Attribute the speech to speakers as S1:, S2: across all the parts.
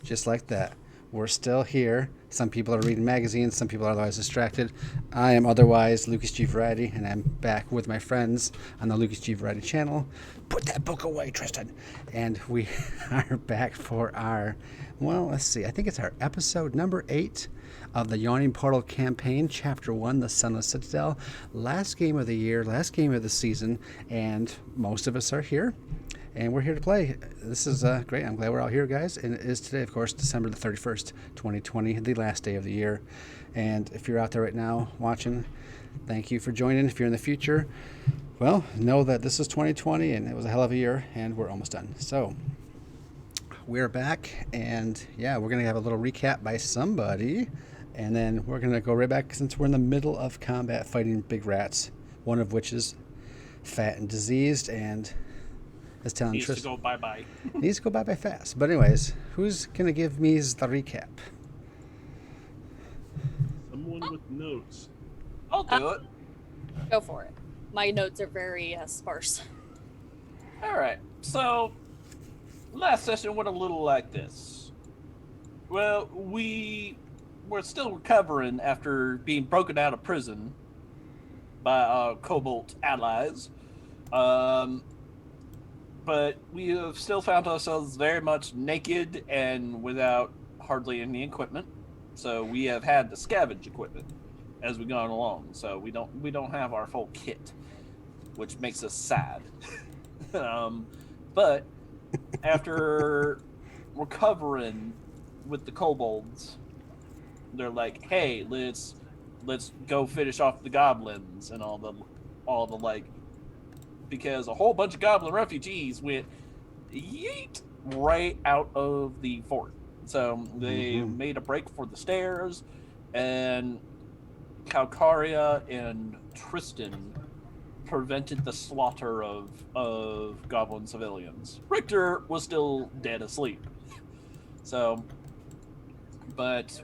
S1: just like that. We're still here. Some people are reading magazines, some people are otherwise distracted. I am otherwise Lucas G. Variety, and I'm back with my friends on the Lucas G. Variety channel. Put that book away, Tristan. And we are back for our, well, let's see, I think it's our episode number 8 of the Yawning Portal campaign, Chapter 1, the Sunless Citadel. Last game of the year, last game of the season, and most of us are here. And we're here to play. This is great. I'm glad we're all here, guys. And it is today, of course, December the 31st, 2020, the last day of the year. And if you're out there right now watching, thank you for joining. If you're in the future, well, know that this is 2020 and it was a hell of a year and we're almost done. So we're back, and yeah, we're going to have a little recap by somebody. And then we're going to go right back since we're in the middle of combat fighting big rats, one of which is fat and diseased and...
S2: Needs to go bye-bye.
S1: Needs to go bye-bye fast. But anyways, who's going to give me the recap?
S3: Someone with notes.
S2: I'll do it.
S4: Go for it. My notes are very sparse.
S2: All right. So, last session went a little like this. Well, we were still recovering after being broken out of prison by our kobold allies. But we have still found ourselves very much naked and without hardly any equipment. So we have had to scavenge equipment as we've gone along. So we don't have our full kit, which makes us sad. But after recovering with the kobolds, they're like, "Hey, let's go finish off the goblins and all the like." Because a whole bunch of goblin refugees went yeet right out of the fort. So they made a break for the stairs, and Calcaria and Tristan prevented the slaughter of goblin civilians. Richter was still dead asleep. So, but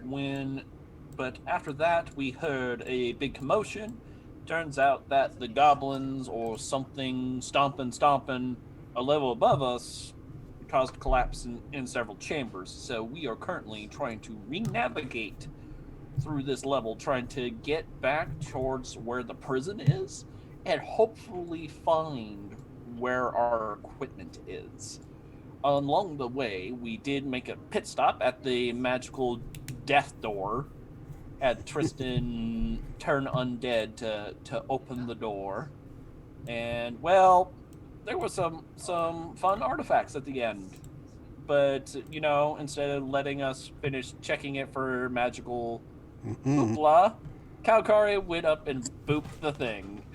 S2: after that, we heard a big commotion. Turns out that the goblins or something stomping a level above us caused collapse in several chambers. So we are currently trying to re-navigate through this level, trying to get back towards where the prison is and hopefully find where our equipment is. Along the way, we did make a pit stop at the magical death door. Had Tristan turn undead to open the door, and well, there was some fun artifacts at the end, but instead of letting us finish checking it for magical hoopla, Calcaria went up and booped the thing.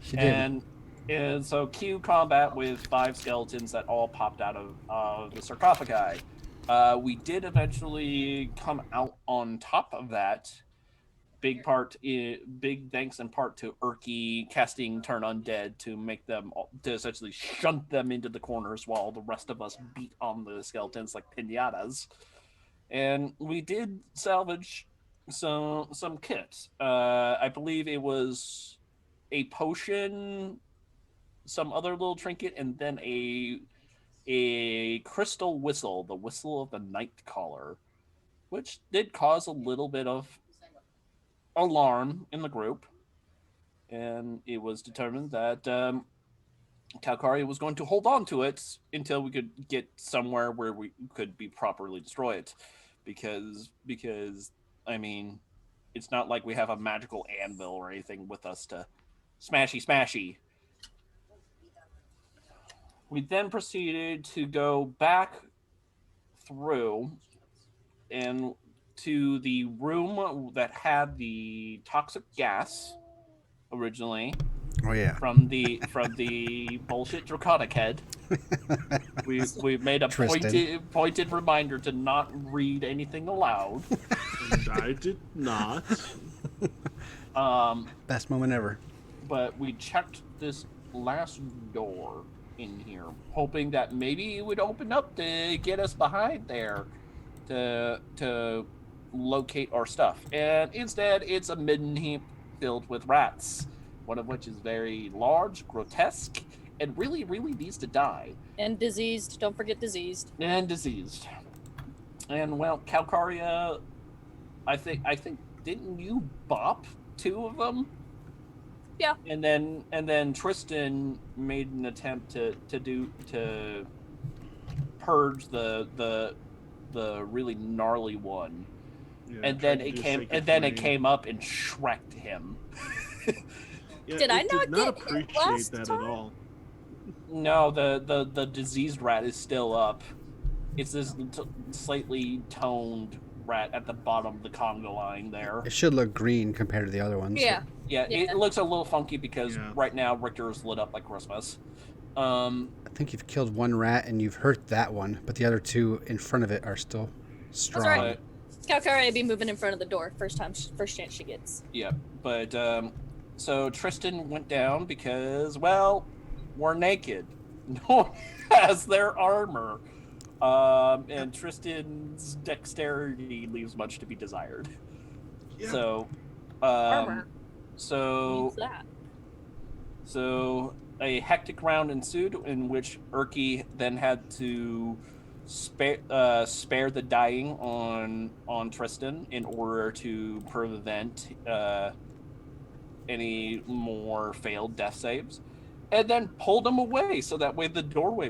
S1: She did.
S2: And so cue combat with 5 skeletons that all popped out of the sarcophagi. We did eventually come out on top of that. Big thanks in part to Urki casting Turn Undead to make them, to essentially shunt them into the corners while the rest of us beat on the skeletons like piñatas. And we did salvage some kits. I believe it was a potion, some other little trinket, and then a crystal whistle, the whistle of the night caller, which did cause a little bit of alarm in the group. And it was determined that Calcaria was going to hold on to it until we could get somewhere where we could be properly destroy it. Because I mean, it's not like we have a magical anvil or anything with us to smashy. We then proceeded to go back through and to the room that had the toxic gas originally.
S1: Oh yeah.
S2: From the bullshit draconic head. We made a pointed reminder to not read anything aloud.
S3: And I did not.
S1: Best moment ever.
S2: But we checked this last door in here, hoping that maybe it would open up to get us behind there to locate our stuff. And instead, it's a midden heap filled with rats, one of which is very large, grotesque, and really, really needs to die.
S4: And diseased. Don't forget diseased.
S2: And diseased. And well, Calcaria, I think didn't you bop two of them?
S4: Yeah.
S2: And then Tristan made an attempt to purge the really gnarly one.
S3: Yeah,
S2: And
S3: tried
S2: then
S3: to
S2: it
S3: do
S2: came
S3: Sacred
S2: and then it
S3: Flame.
S2: came up and shreked him.
S3: Yeah,
S4: Did I
S3: it
S4: not
S3: did not
S4: get hit
S3: appreciate
S4: last
S3: that
S4: time?
S3: at all.
S2: No, the diseased rat is still up. It's this slightly toned rat at the bottom of the Congo line there.
S1: It should look green compared to the other ones.
S4: Yeah.
S2: Yeah,
S4: Yeah.
S2: it looks a little funky because
S3: Yeah.
S2: right now Richter is lit up like Christmas.
S1: I think you've killed one rat and you've hurt that one, but the other two in front of it are still strong.
S4: right. Calcaria be moving in front of the door first chance she gets.
S2: Yeah, but so Tristan went down because, well, we're naked. No one has their armor. And Tristan's dexterity leaves much to be desired.
S3: Yeah.
S2: So,
S4: Armor.
S2: so,
S4: What's that?
S2: so a hectic round ensued in which Urki then had to spare the dying on Tristan in order to prevent any more failed death saves, and then pulled him away so that way the doorway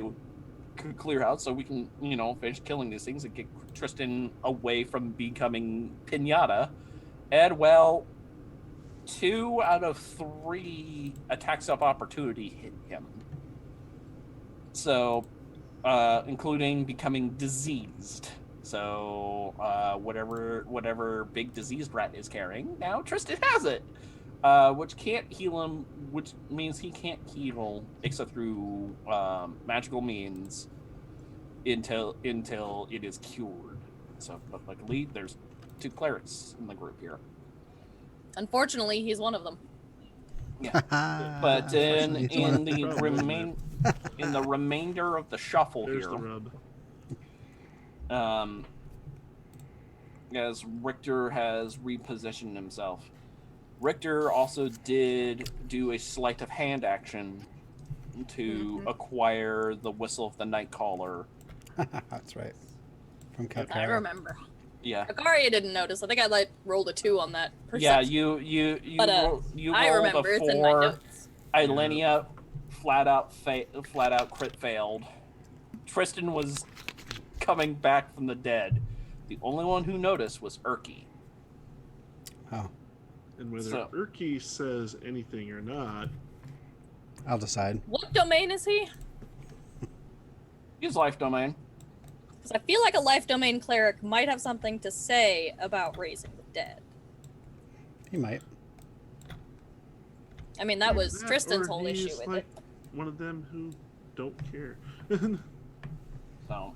S2: could clear out so we can finish killing these things and get Tristan away from becoming pinata. And well, 2 out of 3 attacks of opportunity hit him. So, including becoming diseased. So, whatever big diseased rat is carrying, now Tristan has it. Which can't heal him, which means he can't heal except through magical means until it is cured. So, but luckily, there's 2 clerics in the group here.
S4: Unfortunately, he's one of them.
S2: Yeah, but in
S3: Unfortunately,
S2: the remainder of the shuffle
S3: There's
S2: here,
S3: the rub.
S2: as Richter has repositioned himself, Richter also did do a sleight of hand action to acquire the whistle of the Nightcaller.
S1: That's right. From
S4: I
S1: Calcaria.
S4: remember.
S2: Yeah.
S4: Calcaria didn't notice. I think I rolled a 2 on that.
S2: Yeah,
S4: Perception.
S2: you
S4: But
S2: you
S4: I
S2: rolled
S4: remember
S2: a
S4: it's in my
S2: 4.
S4: notes.
S2: Ilenia flat out crit failed. Tristan was coming back from the dead. The only one who noticed was Urki.
S1: Oh,
S3: And whether
S2: So-
S3: Urki says anything or not,
S1: I'll decide.
S4: What domain is he?
S2: Use life domain.
S4: Because I feel like a life domain cleric might have something to say about raising the dead.
S1: He might.
S4: I mean, that was
S3: that,
S4: Tristan's
S3: or
S4: whole issue
S3: he's
S4: with
S3: like
S4: it.
S3: one of them who don't care.
S2: So,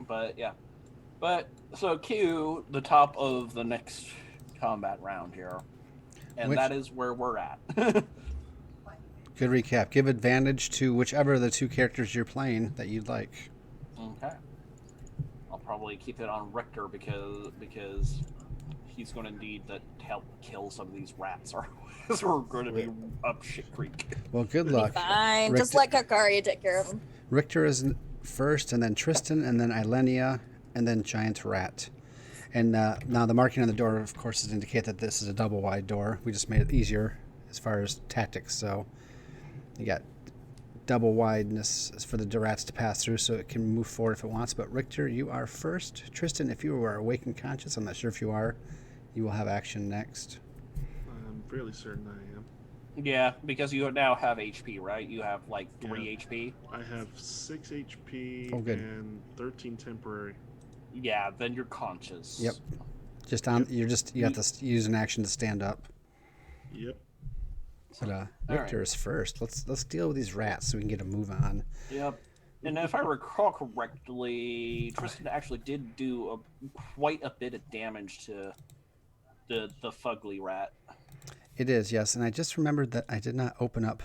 S2: but yeah. But so cue the top of the next combat round here. And
S1: Which-
S2: that is where we're at.
S1: Good recap. Give advantage to whichever of the 2 characters you're playing that you'd like.
S2: Okay. I'll probably keep it on Richter because he's going to need to help kill some of these rats, or we're going to be up shit creek.
S1: Well, good
S4: Be
S1: luck.
S4: fine. Just let Calcaria take care of him.
S1: Richter is first, and then Tristan, and then Ilenia, and then Giant Rat. And now the marking on the door, of course, is to indicate that this is a double wide door. We just made it easier as far as tactics. So you got double wideness for the rats to pass through so it can move forward if it wants. But Richter, you are first. Tristan, if you are awake and conscious, I'm not sure if you are, you will have action next.
S3: I'm fairly certain I am.
S2: Yeah, because you now have HP, right? You have like 3
S3: Yeah.
S2: HP.
S3: I have 6 HP
S1: Oh, good.
S3: and 13 temporary.
S2: Yeah, then you're conscious.
S1: Yep. You have to use an action to stand up.
S3: Yep.
S1: But Richter is first. Let's deal with these rats so we can get a move on.
S2: Yep. And if I recall correctly, Tristan actually did do quite a bit of damage to the fugly rat.
S1: It is, yes. And I just remembered that I did not open up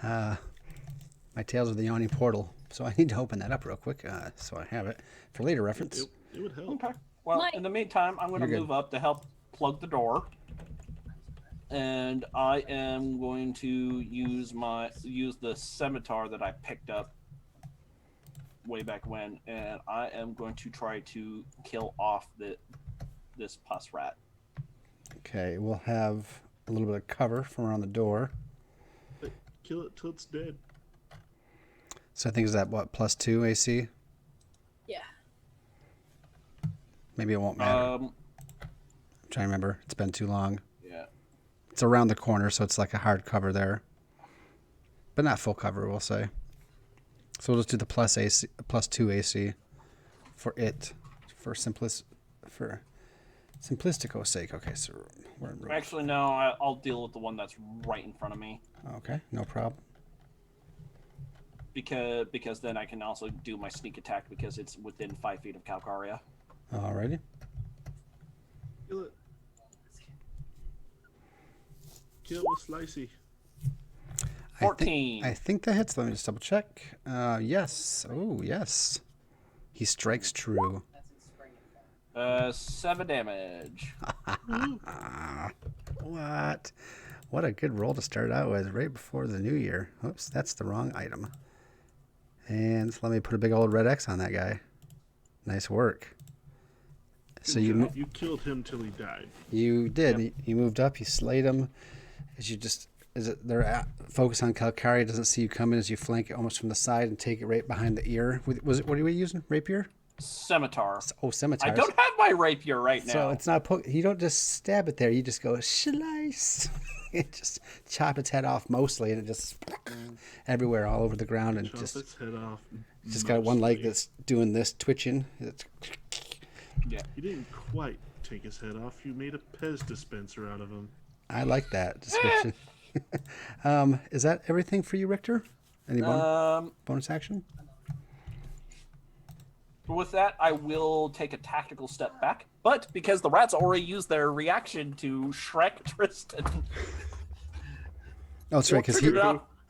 S1: my Tales of the Yawning Portal. So I need to open that up real quick so I have it for later reference.
S3: It would help.
S2: Okay. Well,
S4: Mike.
S2: in the meantime, I'm going to
S1: You're good.
S2: move up to help plug the door. And I am going to use the scimitar that I picked up way back when, and I am going to try to kill off this pus rat.
S1: Okay, we'll have a little bit of cover from around the door.
S3: Kill it till it's dead.
S1: So I think is that what, +2 AC?
S4: Yeah.
S1: Maybe it won't matter. I'm trying to remember. It's been too long.
S2: Yeah.
S1: It's around the corner, so it's like a hard cover there. But not full cover, we'll say. So we'll just do the +2 AC for it, for simplistico's sake. Okay, so we're in room.
S2: Actually, no. I'll deal with the one that's right in front of me.
S1: Okay, no problem.
S2: Because then I can also do my sneak attack because it's within 5 feet of Calcaria.
S1: Alrighty.
S3: Kill it. Kill it with Slicey.
S2: 14.
S1: I think that hits. Let me just double check. Yes. Oh, yes. He strikes true.
S2: 7 damage.
S1: What? What a good roll to start out with right before the new year. Oops, that's the wrong item. And let me put a big old red X on that guy. Nice work. So you
S3: killed him till he died.
S1: You did.
S2: Yep.
S1: You moved up. You slayed him. As you just focus on Calcaria doesn't see you coming as you flank it almost from the side and take it right behind the ear. What are we using? Rapier?
S2: Scimitar.
S1: Oh, scimitar.
S2: I don't have my rapier right now.
S1: So it's not you don't just stab it there. You just go slice. It just chop its head off mostly, and it just everywhere, all over the ground, and
S3: Chop its head off.
S1: just got one leg that's doing this, twitching.
S2: Yeah.
S3: You didn't quite take his head off. You made a Pez dispenser out of him.
S1: I like that description. Is that everything for you, Richter? Any bonus action?
S2: With that, I will take a tactical step back. But because the rats already used their reaction to Shrek Tristan,
S1: Oh, that's right, because he.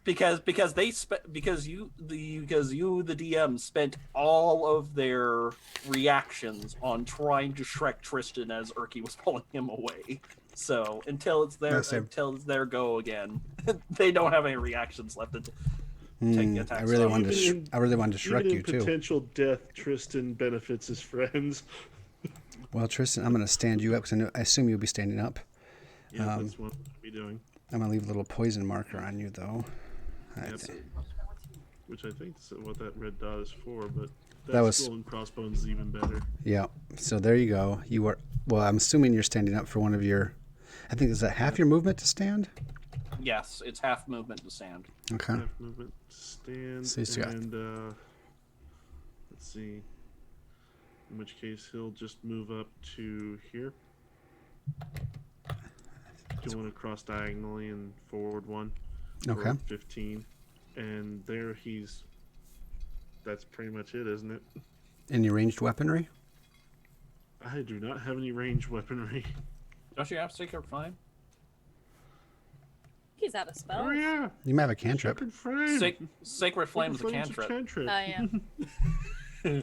S2: because you the DM spent all of their reactions on trying to Shrek Tristan as Urki was pulling him away. So until it's their go again, they don't have any reactions left to take the attack.
S1: I really wanted to Shrek
S3: Even
S1: you
S3: in
S1: too.
S3: potential death, Tristan benefits his friends.
S1: Well, Tristan, I'm going to stand you up because I assume you'll be standing up.
S3: Yeah, that's what I'll be doing.
S1: I'm going to leave a little poison marker on you, though.
S3: Yep. Which I think is what that red dot is for, but
S1: That was-
S3: skull and crossbones is even better.
S1: Yeah. So there you go. You are. Well, I'm assuming you're standing up for one of your. I think is that half your movement to stand?
S2: Yes, it's half movement to stand.
S1: Okay.
S3: Half movement, stand,
S1: So you still got-
S3: and let's see. In which case, he'll just move up to here. Going across diagonally and forward one.
S1: Okay.
S3: For 15. And there that's pretty much it, isn't it?
S1: Any ranged weaponry?
S3: I do not have any ranged weaponry.
S2: Don't you have Secret Flame?
S4: He's out of spells.
S3: Oh yeah,
S1: You might have a cantrip.
S3: Sacred Flame.
S2: Sacred Flame is a
S3: Sacred
S2: cantrip.
S3: cantrip.
S4: Oh yeah.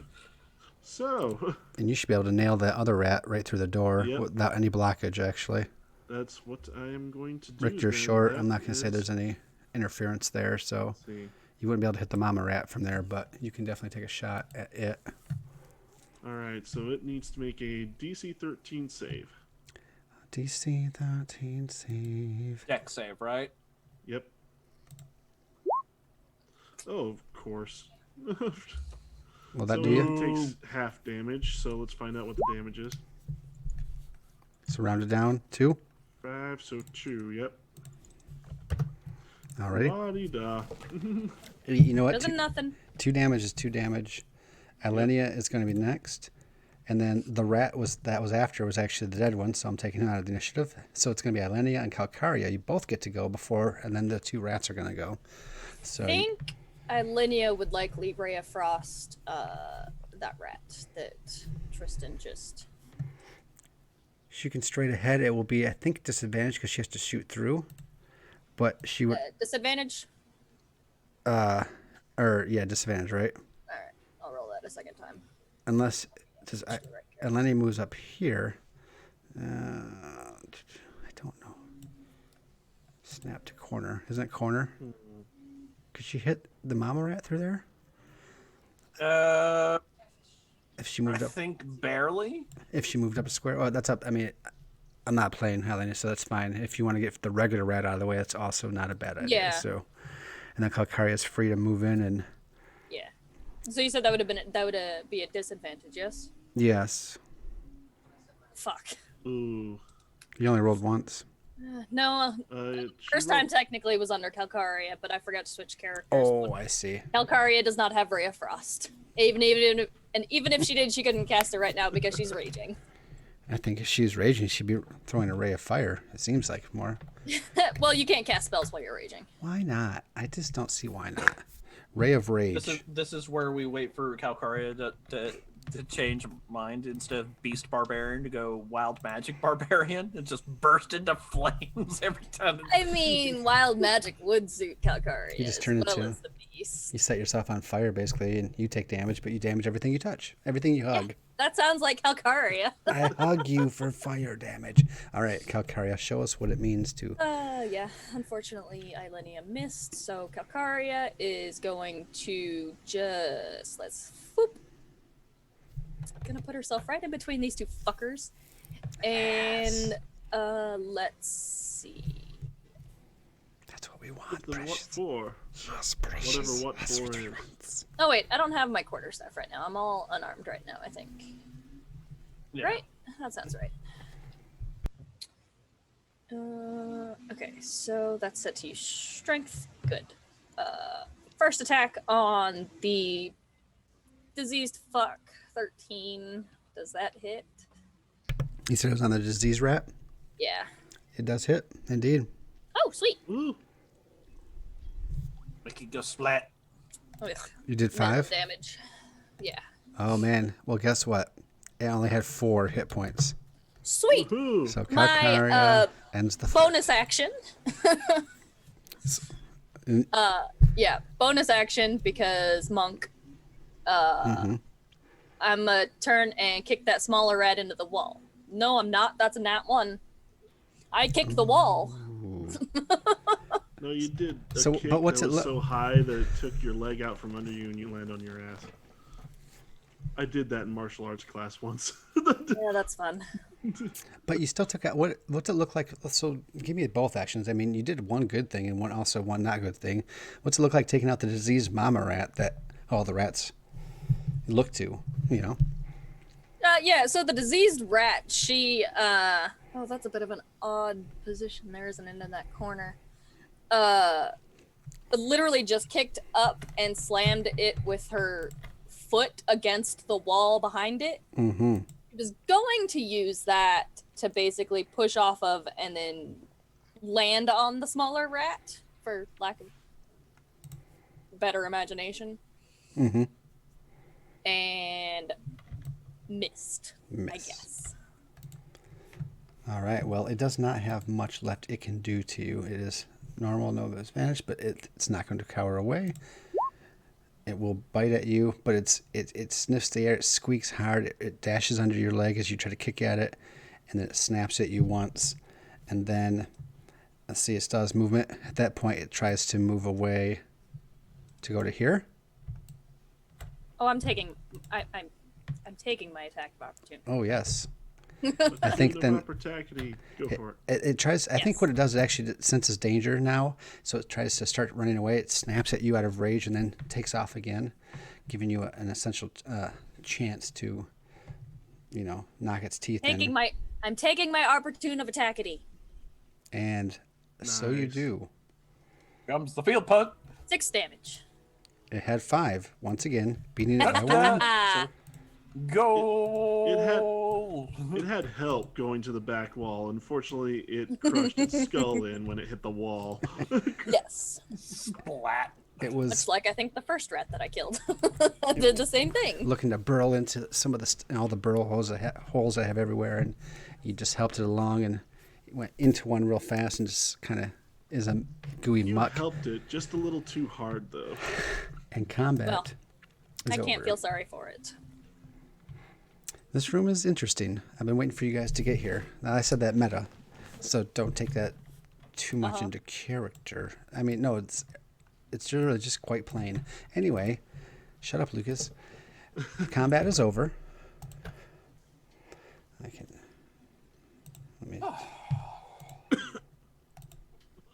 S3: So,
S1: And you should be able to nail that other rat right through the door
S3: Yep.
S1: without any blockage, actually.
S3: that's what I am going to do.
S1: Richter's
S3: then.
S1: short.
S3: That
S1: I'm not going to say
S3: is-
S1: there's any interference there, so
S3: let's see.
S1: you wouldn't be able to hit the mama rat from there, but you can definitely take a shot at it.
S3: All right, so it needs to make a DC 13 save.
S1: DC 13 save.
S2: Deck save, right?
S3: Yep. Oh, of course.
S1: Will that
S3: so
S1: do you?
S3: it takes half damage, so let's find out what the damage is.
S1: So round it down. 2.
S3: 5, so 2, yep.
S1: Alrighty.
S3: La-di-da.
S1: You know what?
S4: Doesn't nothing.
S1: 2 damage is 2 damage. Alenia is going to be next. And then the rat was after was actually the dead one, so I'm taking him out of the initiative. So it's going to be Alenia and Calcaria. You both get to go before, and then the 2 rats are going to go. So
S4: I think Linnea would likely Ray of Frost that rat that Tristan just.
S1: she can straight ahead. It will be, I think, disadvantage because she has to shoot through. But she would,
S4: Disadvantage?
S1: disadvantage, right?
S4: Alright, I'll roll that a second time.
S1: Unless Eleni moves up here. I don't know. Snap to corner. Isn't it corner? Could she hit the mama rat through there? If she
S2: I
S1: moved up,
S2: think barely.
S1: if she moved up a square, oh, that's up. I mean, I'm not playing Helena, so that's fine. If you want to get the regular rat out of the way, that's also not a bad idea.
S4: Yeah.
S1: So, and then Calcaria's free to move in, and
S4: Yeah. So you said that would be a disadvantage, yes?
S1: yes,
S4: Fuck.
S3: Ooh.
S1: you only rolled once.
S4: No,
S3: She
S4: first
S3: rolled-
S4: time technically was under Calcaria, but I forgot to switch characters.
S1: Oh, I see.
S4: Calcaria does not have Ray of Frost. Even if she did, she couldn't cast it right now because she's raging.
S1: I think if she's raging, she'd be throwing a ray of fire. It seems like more.
S4: Well, you can't cast spells while you're raging.
S1: Why not? I just don't see why not. Ray of rage.
S2: This is where we wait for Calcaria to change mind instead of beast barbarian to go wild magic barbarian and just burst into flames every time.
S4: I mean, wild magic would suit Calcaria.
S1: You just turn
S4: as well
S1: into-
S4: as the beast.
S1: You set yourself on fire basically, and you take damage, but you damage everything you touch, everything you hug.
S4: That sounds like Calcaria.
S1: I hug you for fire damage. All right, Calcaria, show us what it means to.
S4: Yeah. Unfortunately, Ilenia missed, so Calcaria is going to let's whoop. Gonna put herself right in between these two fuckers, and let's see.
S1: That's what we want,
S3: The what
S1: precious.
S3: for?
S1: Yes, precious.
S3: Whatever what
S1: That's
S3: for
S1: what you
S3: is.
S1: want.
S4: Oh wait, I don't have my quarter staff right now. I'm all unarmed right now, I think.
S2: Yeah.
S4: Right? That sounds right. Okay, so that's set to strength. Good. First attack on the diseased fuck. 13. Does that hit?
S1: You said it was on the disease rat?
S4: Yeah.
S1: It does hit, indeed.
S4: Oh, sweet.
S3: Ooh.
S2: Make it go splat.
S4: Ugh,
S1: You did
S4: minimum
S1: 5?
S4: damage. Yeah.
S1: Oh, man. Well, guess what? It only had 4 hit points.
S4: Sweet.
S3: Woohoo.
S1: So
S4: My,
S1: Calcaria ends the fight.
S4: Bonus action. Yeah, bonus action because monk. I'm gonna turn and kick that smaller rat into the wall. No, I'm not. That's a nat 1. I kicked the wall.
S3: No, you did. A
S1: So,
S3: kick
S1: but what's
S3: that
S1: it
S3: was
S1: lo-
S3: so high that it took your leg out from under you and you land on your ass. I did that in martial arts class once.
S4: Yeah, that's fun.
S1: But you still took out what's it look like? So give me both actions. I mean, you did one good thing and one not good thing. What's it look like taking out the diseased mama rat that all the rats look to? You know.
S4: Yeah, so the diseased rat, she oh, that's a bit of an odd position there, isn't it, in that corner? Literally just kicked up and slammed it with her foot against the wall behind it.
S1: Mm-hmm.
S4: She was going to use that to basically push off of and then land on the smaller rat, for lack of better imagination.
S1: Mm-hmm.
S4: And missed, I guess.
S1: All right. Well, it does not have much left it can do to you. It is normal, no disadvantage, but it's not going to cower away. It will bite at you, but it sniffs the air. It squeaks hard. It dashes under your leg as you try to kick at it, and then it snaps at you once, and then let's see. It still has movement. At that point, it tries to move away to go to here.
S4: Oh, I'm taking my attack of opportunity.
S1: Oh yes. I think then
S3: Go for it.
S1: it tries. I think
S4: Yes.
S1: what it does is actually senses danger now, so it tries to start running away. It snaps at you out of rage and then takes off again, giving you an essential chance to, knock its teeth in.
S4: I'm taking my opportune of attackity.
S1: And so you
S3: Nice.
S1: do.
S2: Comes the field punk.
S4: 6 damage.
S1: It had 5 once again, beating it by 1.
S4: Ah,
S2: Go.
S3: It had help going to the back wall. Unfortunately, it crushed its skull in when it hit the wall.
S4: yes.
S2: Splat.
S1: It
S4: Much
S1: was
S4: like I think the first rat that I killed did the same thing.
S1: looking to burrow into some of all the burrow holes I have everywhere, and you just helped it along, and it went into one real fast and just kind of is a gooey
S3: You
S1: muck.
S3: helped it just a little too hard, though.
S1: And combat
S4: Well,
S1: is
S4: I can't
S1: over.
S4: feel sorry for it.
S1: This room is interesting. I've been waiting for you guys to get here. Now, I said that meta, so don't take that too much into character. I mean, no, it's really just quite plain. Anyway, Shut up, Lucas. Combat is over. I can. Let me.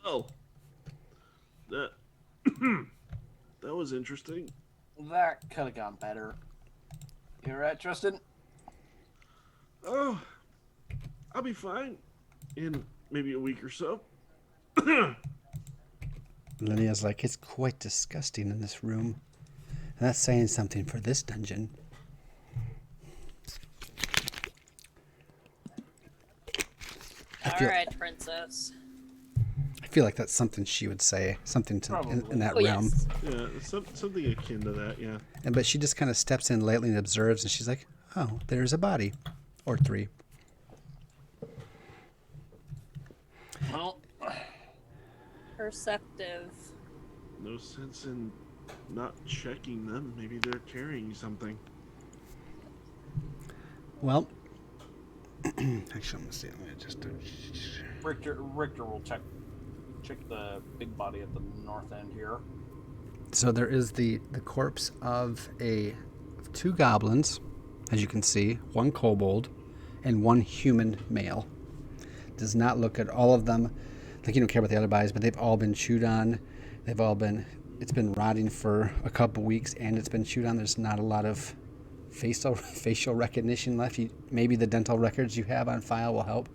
S3: Oh, that that was interesting.
S2: That could have gone better. You alright, Tristan?
S3: Oh, I'll be fine in maybe a week or so.
S1: Linnea like, it's quite disgusting in this room. And that's saying something for this dungeon.
S4: Alright, princess.
S1: I feel like that's something she would say, something to, in that
S4: Oh,
S1: realm.
S4: yes.
S3: Yeah, something akin to that. Yeah.
S1: But she just kind of steps in lightly and observes, and she's like, oh, there's a body. Or three.
S2: Well,
S4: Perceptive.
S3: No sense in not checking them. Maybe they're carrying something.
S1: Well, actually, I'm gonna see. Let me just.
S2: Richter will check the big body at the north end here.
S1: So there is the corpse of two goblins, as you can see, one kobold, and one human male. Does not look at all of them like you don't care about the other bodies, but they've all been chewed on. It's been rotting for a couple weeks, and it's been chewed on. There's not a lot of facial recognition left. Maybe the dental records you have on file will help.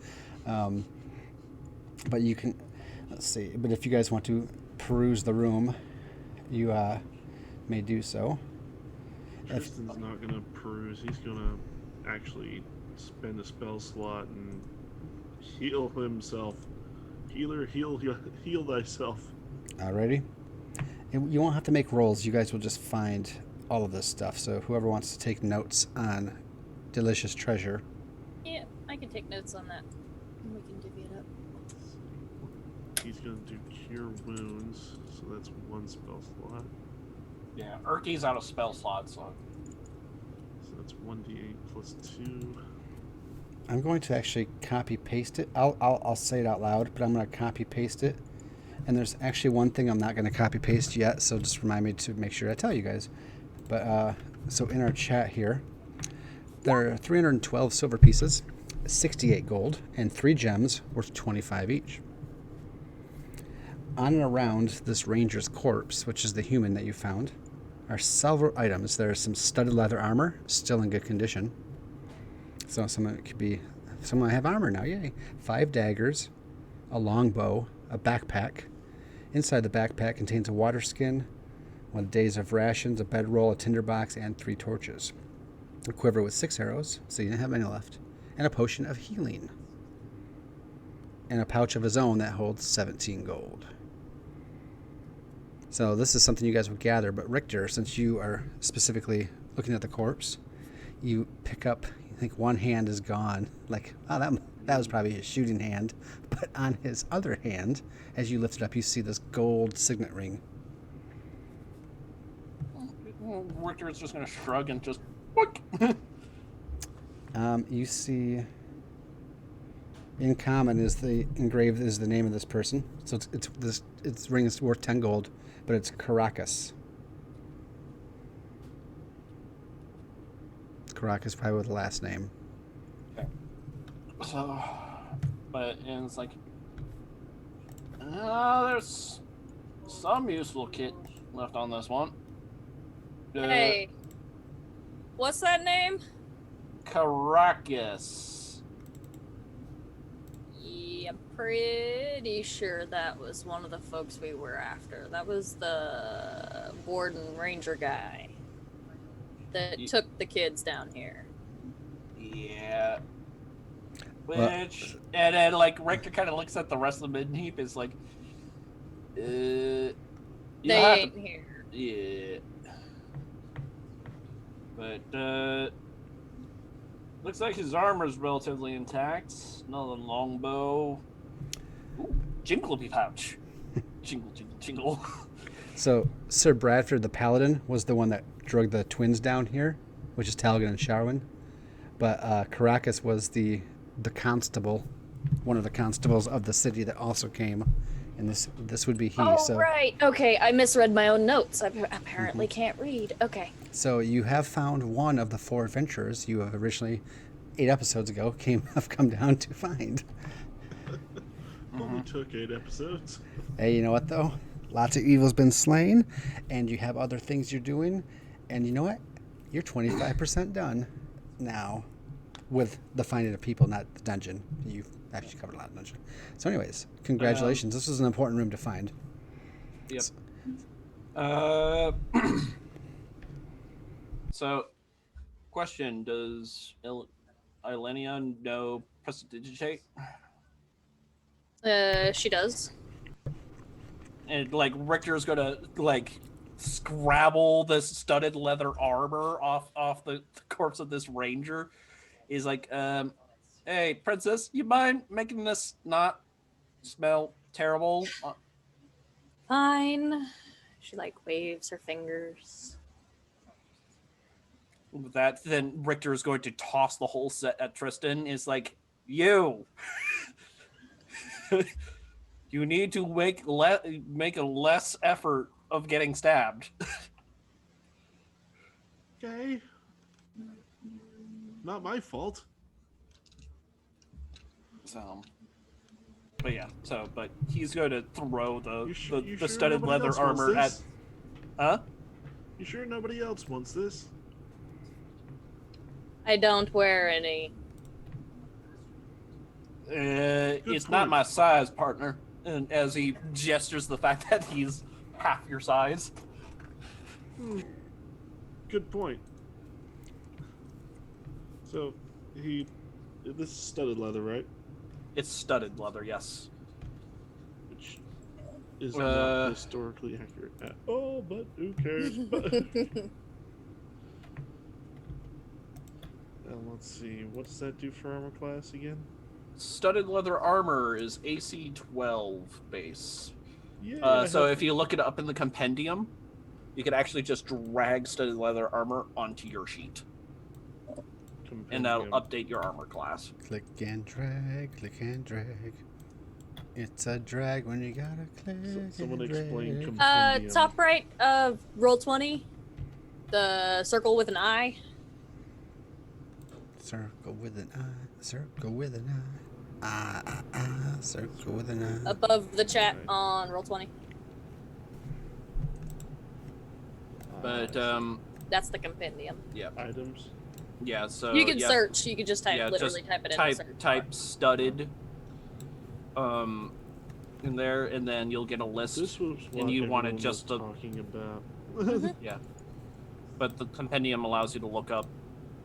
S1: But you can, let's see. But if you guys want to peruse the room, you may do so.
S3: Tristan's not gonna peruse. He's gonna actually spend a spell slot and heal himself. Healer, heal thyself.
S1: Alrighty. You won't have to make rolls. You guys will just find all of this stuff. So whoever wants to take notes on delicious treasure.
S4: Yeah, I can take notes on that. We can divvy it up.
S3: He's gonna do cure wounds, so that's one spell slot.
S2: Yeah, Urky's out of spell slots, so
S3: that's 1d8 plus 2.
S1: I'm going to actually copy paste it. I'll say it out loud, but I'm going to copy paste it. And there's actually one thing I'm not going to copy paste yet, so just remind me to make sure I tell you guys. But so in our chat here, there are 312 silver pieces, 68 gold, and 3 gems worth 25 each. On and around this ranger's corpse, which is the human that you found, are several items. There is some studded leather armor, still in good condition. So someone have armor now, yay. 5 daggers, a longbow, a backpack. Inside the backpack contains a water skin, 1 day's of rations, a bedroll, a tinderbox, and 3 torches. A quiver with 6 arrows, so you didn't have any left, and a potion of healing. And a pouch of his own that holds 17 gold. So this is something you guys would gather, but Richter, since you are specifically looking at the corpse, you pick up, I think one hand is gone. Like, oh, that was probably his shooting hand. But on his other hand, as you lift it up, you see this gold signet ring.
S2: Richter is just going to shrug and just boink.
S1: You see, in common is the engraved is the name of this person. So its ring is worth 10 gold, but it's Caracas. Caracas probably with the last name.
S2: Okay. So, and it's like, there's some useful kit left on this one.
S4: Hey, what's that name?
S2: Caracas.
S4: Yeah, I'm pretty sure that was one of the folks we were after. That was the warden ranger guy that took the kids down here.
S2: Yeah. Which, and then, like, Richter kind of looks at the rest of the mid-heap, is like,
S4: They ain't here.
S2: Yeah. But, looks like his armor's relatively intact. Another longbow. Ooh, jingle-be pouch. Jingle, jingle, jingle.
S1: So Sir Bradford the Paladin was the one that drug the twins down here, which is Talgan and Sharwin. But Caracas was the constable, one of the constables of the city that also came and this would be he.
S4: Oh,
S1: So
S4: right. Okay, I misread my own notes. I apparently can't read. Okay.
S1: so you have found one of the 4 adventurers you have originally 8 episodes ago have come down to find.
S3: Only took 8 episodes.
S1: Hey, you know what though? Lots of evil's been slain, and you have other things you're doing, and you know what? You're 25% done now with the finding of people, not the dungeon. You've actually covered a lot of dungeon. So anyways, congratulations. This was an important room to find.
S2: Yep. So, question: does Ilenia know prestidigitate?
S4: She does.
S2: And like Richter's gonna like scrabble this studded leather armor off the corpse of this ranger. He's like, hey, princess, you mind making this not smell terrible?
S4: Fine. She like waves her fingers.
S2: With that, then Richter is going to toss the whole set at Tristan. Is like, you need to make a less effort of getting stabbed.
S3: Okay. Not my fault.
S2: So, but yeah. But he's going to throw the
S3: Sure
S2: studded
S3: nobody
S2: leather
S3: else wants
S2: armor at.
S3: this?
S2: Huh?
S3: You sure nobody else wants this?
S4: I don't wear any.
S2: It's not
S3: point.
S2: my size, partner. And as he gestures the fact that he's half your size.
S3: Good point. So, this is studded leather, right?
S2: It's studded leather, yes.
S3: Which is not historically accurate at all, but who cares? Let's see, what does that do for armor class again?
S2: Studded leather armor is AC 12 base.
S3: Yeah.
S2: So if you look it up in the compendium, you could actually just drag studded leather armor onto your sheet. And that'll update your armor class.
S1: Click and drag, click and drag. It's a drag when you gotta click.
S3: Someone
S1: and
S3: explain
S1: drag.
S3: Compendium.
S4: Top right of roll 20. The circle with an eye.
S1: Circle with an eye, circle with an eye. Circle with an eye.
S4: Above the chat on roll 20.
S2: But
S4: That's the compendium.
S2: yeah,
S3: Items.
S2: yeah. So
S4: You can
S2: yeah,
S4: search. You can just type,
S2: yeah,
S4: literally
S2: just
S4: type it in
S2: type
S4: the search
S2: type
S4: bar.
S2: studded, in there, and then you'll get a list.
S3: This was what
S2: And you want it
S3: everyone
S2: just
S3: was
S2: to-
S3: talking about.
S2: Yeah, but the compendium allows you to look up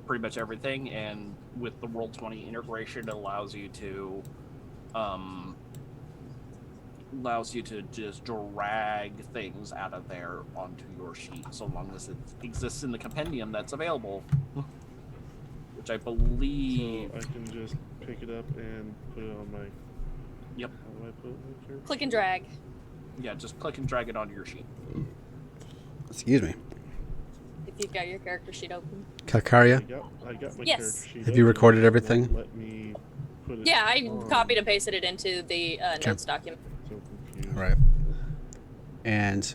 S2: pretty much everything, and with the Roll20 integration, it allows you to just drag things out of there onto your sheet, so long as it exists in the compendium that's available, which I believe.
S3: So I can just pick it up and put it on my.
S2: Yep.
S3: How do I put it in here?
S4: Click and drag.
S2: Yeah, just click and drag it onto your sheet.
S1: Excuse me.
S4: If you've got your character sheet open.
S1: Kalkaria,
S3: I got my
S4: Yes.
S3: character sheet.
S1: Have you
S3: open,
S1: recorded
S3: it won't
S1: everything?
S3: Let me put it.
S4: Yeah, I
S3: on.
S4: copied and pasted it into the notes document.
S3: So confused.
S1: right. And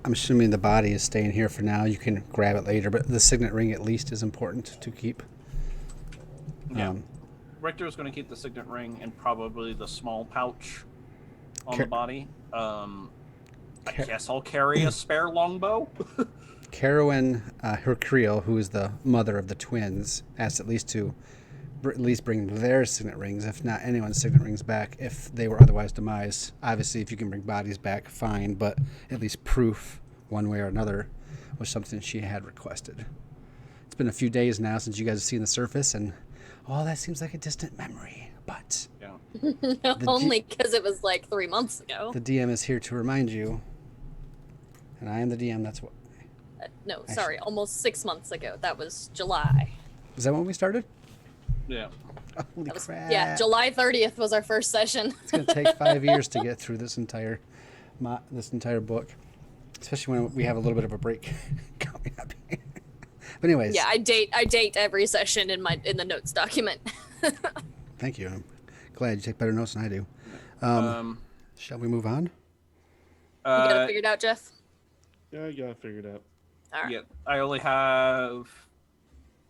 S1: I'm assuming the body is staying here for now. You can grab it later, but the signet ring at least is important to keep.
S2: Yeah. Richter is going to keep the signet ring and probably the small pouch on the body. I guess I'll carry a spare longbow.
S1: Carowin Hercreel, who is the mother of the twins, asked at least bring their signet rings, if not anyone's signet rings back, if they were otherwise demised. Obviously, if you can bring bodies back, fine, but at least proof, one way or another, was something she had requested. It's been a few days now since you guys have seen the surface, and that seems like a distant memory, but
S2: Yeah.
S4: Only because it was like 3 months ago.
S1: the DM is here to remind you, and I am the DM, that's what.
S4: No, sorry, almost 6 months ago. That was July.
S1: Is that when we started?
S2: Yeah.
S1: Holy
S4: That was,
S1: crap.
S4: yeah, July 30th was our first session.
S1: It's going to take 5 years to get through this entire book, especially when we have a little bit of a break coming up. But anyways,
S4: Yeah, I date every session in the notes document.
S1: thank you. I'm glad you take better notes than I do. Shall we move on?
S4: You got it
S2: Uh,
S4: figured out, Jeff?
S3: Yeah, I got it figured out.
S4: All right.
S2: yeah, I only have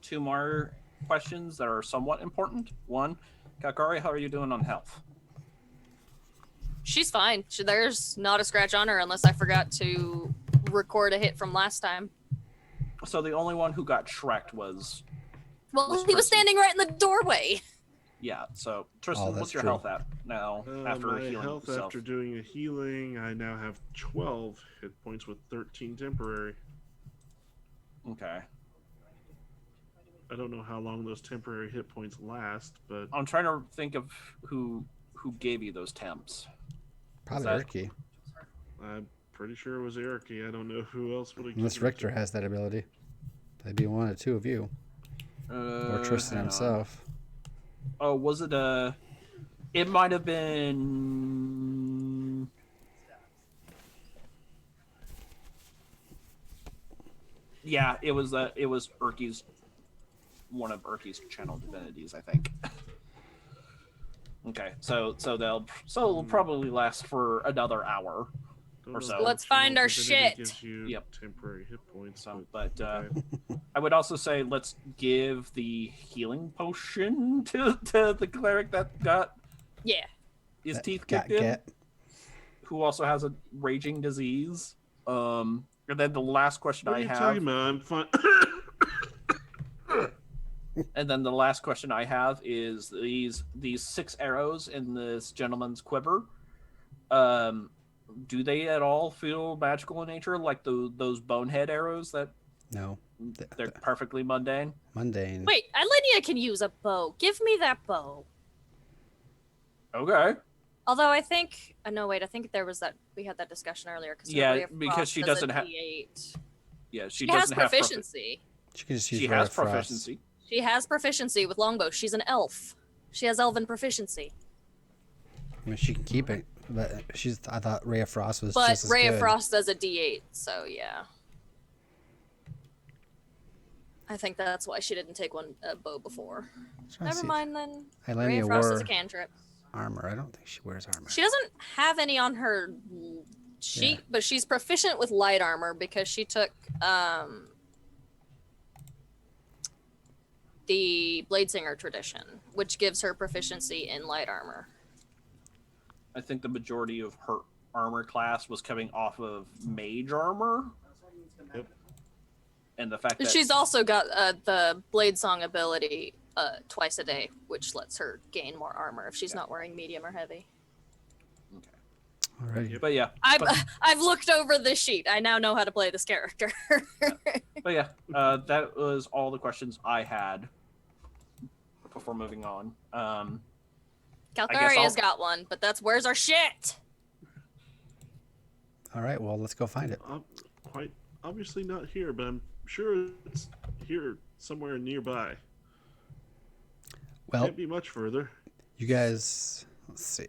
S2: 2 more questions that are somewhat important. One, Kakari, how are you doing on health?
S4: She's fine. There's not a scratch on her unless I forgot to record a hit from last time.
S2: So the only one who got Shrek'd was
S4: Well,
S2: This
S4: he was
S2: person.
S4: standing right in the doorway.
S2: yeah. So Tristan,
S1: that's
S2: what's your
S1: true.
S2: health at now after
S3: My
S2: healing
S3: health
S2: yourself?
S3: after doing a healing, I now have 12 hit points with 13 temporary.
S2: Okay.
S3: I don't know how long those temporary hit points last, but
S2: I'm trying to think of who gave you those temps.
S1: Probably
S2: that-
S1: Ricky.
S3: I'm pretty sure it was Ericy. I don't know who else would have.
S1: Unless
S3: given it
S1: Richter
S3: to
S1: has that ability. That'd be one or two of you. Or Tristan
S2: hang on.
S1: himself.
S2: Oh, was it a? It might have been. Yeah, it was Urki's, one of Urki's channel divinities, I think. Okay, so it'll probably last for another hour.
S3: Don't
S2: or
S3: know
S2: so.
S3: if
S4: Let's
S3: Channel
S4: find our
S3: Divinity
S4: shit.
S3: Gives you
S2: Yep.
S3: temporary hit points.
S2: So,
S3: but
S2: but
S3: okay.
S2: I would also say let's give the healing potion to the cleric that got
S4: Yeah.
S2: his
S1: That
S2: teeth
S1: got
S2: kicked in,
S1: get.
S2: who also has a raging disease. And then the last question
S3: What are
S2: I
S3: you
S2: have,
S3: talking about? I'm fine.
S2: and then the last question I have is these 6 arrows in this gentleman's quiver. Do they at all feel magical in nature, like those bonehead arrows that
S1: No.
S2: they're perfectly mundane?
S1: Mundane.
S4: Wait, Alenia can use a bow. Give me that bow.
S2: Okay.
S4: Although I think, no, wait, I think we had that discussion earlier.
S2: Yeah, because she doesn't have. Yeah,
S4: She has
S2: doesn't have
S4: proficiency.
S1: She can just use
S2: She
S1: Ray
S2: has
S1: of Frost.
S2: proficiency.
S4: She has proficiency with longbow. She's an elf. She has elven proficiency.
S1: I mean, she can keep it, but I thought Ray of Frost was
S4: But
S1: just as
S4: Ray
S1: good.
S4: of Frost does a D8, so yeah. I think that's why she didn't take a bow before.
S1: Trying to
S4: Never
S1: see if
S4: mind then. Ray
S1: Ilenia
S4: of Frost is
S1: wore
S4: a cantrip.
S1: armor. I don't think she wears armor.
S4: She doesn't have any on her sheet,
S1: Yeah.
S4: but she's proficient with light armor because she took the Bladesinger tradition, which gives her proficiency in light armor.
S2: I think the majority of her armor class was coming off of mage armor.
S3: Yep.
S2: And the fact that
S4: She's also got the Blade Song ability twice a day, which lets her gain more armor if she's not wearing medium or heavy.
S1: Alrighty.
S2: But yeah,
S4: I've looked over this sheet. I now know how to play this character.
S2: that was all the questions I had before moving on.
S4: Calcaria's got one, but where's our shit?
S1: All right. Well, let's go find it.
S3: Quite obviously not here, but I'm sure it's here somewhere nearby.
S1: Well,
S3: Can't be much further.
S1: you guys, let's see.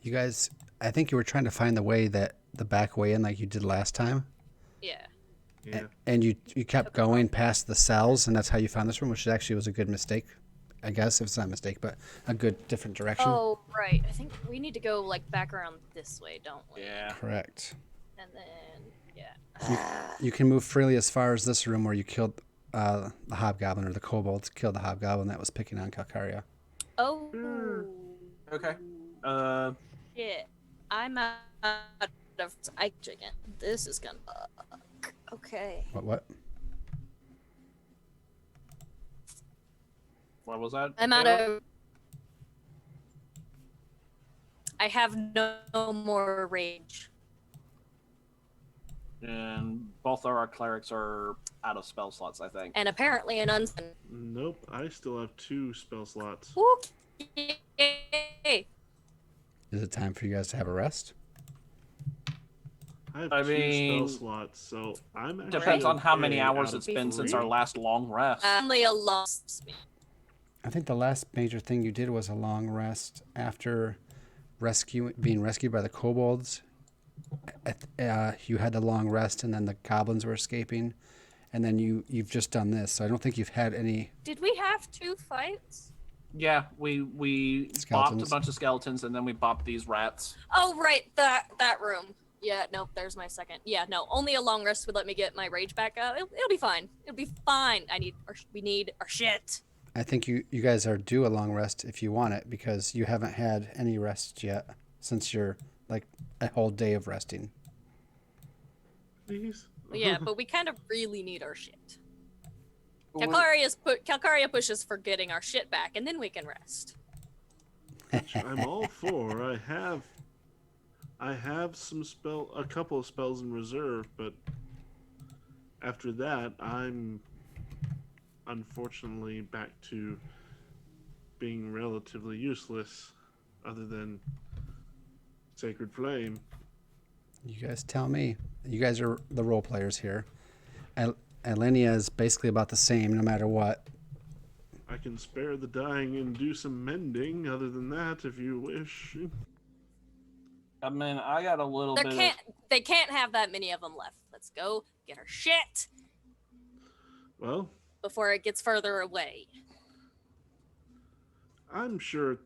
S1: You guys, I think you were trying to find the back way in like you did last time.
S4: Yeah.
S3: Yeah.
S1: And you kept going past the cells, and that's how you found this room, which actually was a good mistake. I guess if it's not a mistake, but a good different direction.
S4: Oh, right. I think we need to go like back around this way, don't we?
S2: Yeah.
S1: Correct.
S4: And then, yeah.
S1: You can move freely as far as this room where you killed the hobgoblin, or the kobolds killed the hobgoblin that was picking on Calcaria.
S4: Oh.
S2: Okay.
S4: Shit. I'm out of chicken. This is gonna. Okay.
S1: What?
S2: What was that?
S4: I'm out
S2: Taylor?
S4: of. I have no more rage.
S2: And both of our clerics are out of spell slots, I think.
S4: And apparently an unsen.
S3: Nope, I still have 2 spell slots.
S4: Okay.
S1: Is it time for you guys to have a rest?
S3: I have
S2: I
S3: 2
S2: mean,
S3: spell slots, so I'm actually
S2: Depends on how many
S3: okay
S2: hours
S3: out
S2: it's
S3: of
S2: been since
S3: 3.
S2: our last long rest.
S4: Only a lost me.
S1: I think the last major thing you did was a long rest after being rescued by the kobolds. You had the long rest, and then the goblins were escaping, and then you've just done this. So I don't think you've had any.
S4: Did we have 2 fights?
S2: Yeah, we bopped a
S1: Skeletons.
S2: bunch of skeletons, and then we bopped these rats.
S4: Oh, right, that room. Yeah, no, there's my second. Yeah, no, only a long rest would let me get my rage back out. It'll be fine. It'll be fine. We need our shit.
S1: I think you guys are due a long rest if you want it, because you haven't had any rest yet since you're like a whole day of resting.
S3: Please.
S4: Yeah, but we kind of really need our shit.
S2: Well,
S4: Calcaria pushes for getting our shit back, and then we can rest.
S3: I'm all for. I have a couple of spells in reserve, but after that, I'm unfortunately back to being relatively useless, other than Sacred Flame.
S1: You guys tell me. You guys are the role players here. Alenia is basically about the same no matter what.
S3: I can spare the dying and do some mending. Other than that, if you wish.
S2: I mean, I got a little bit.
S4: They can't have that many of them left. Let's go get our shit
S3: Well,
S4: before it gets further away.
S3: I'm sure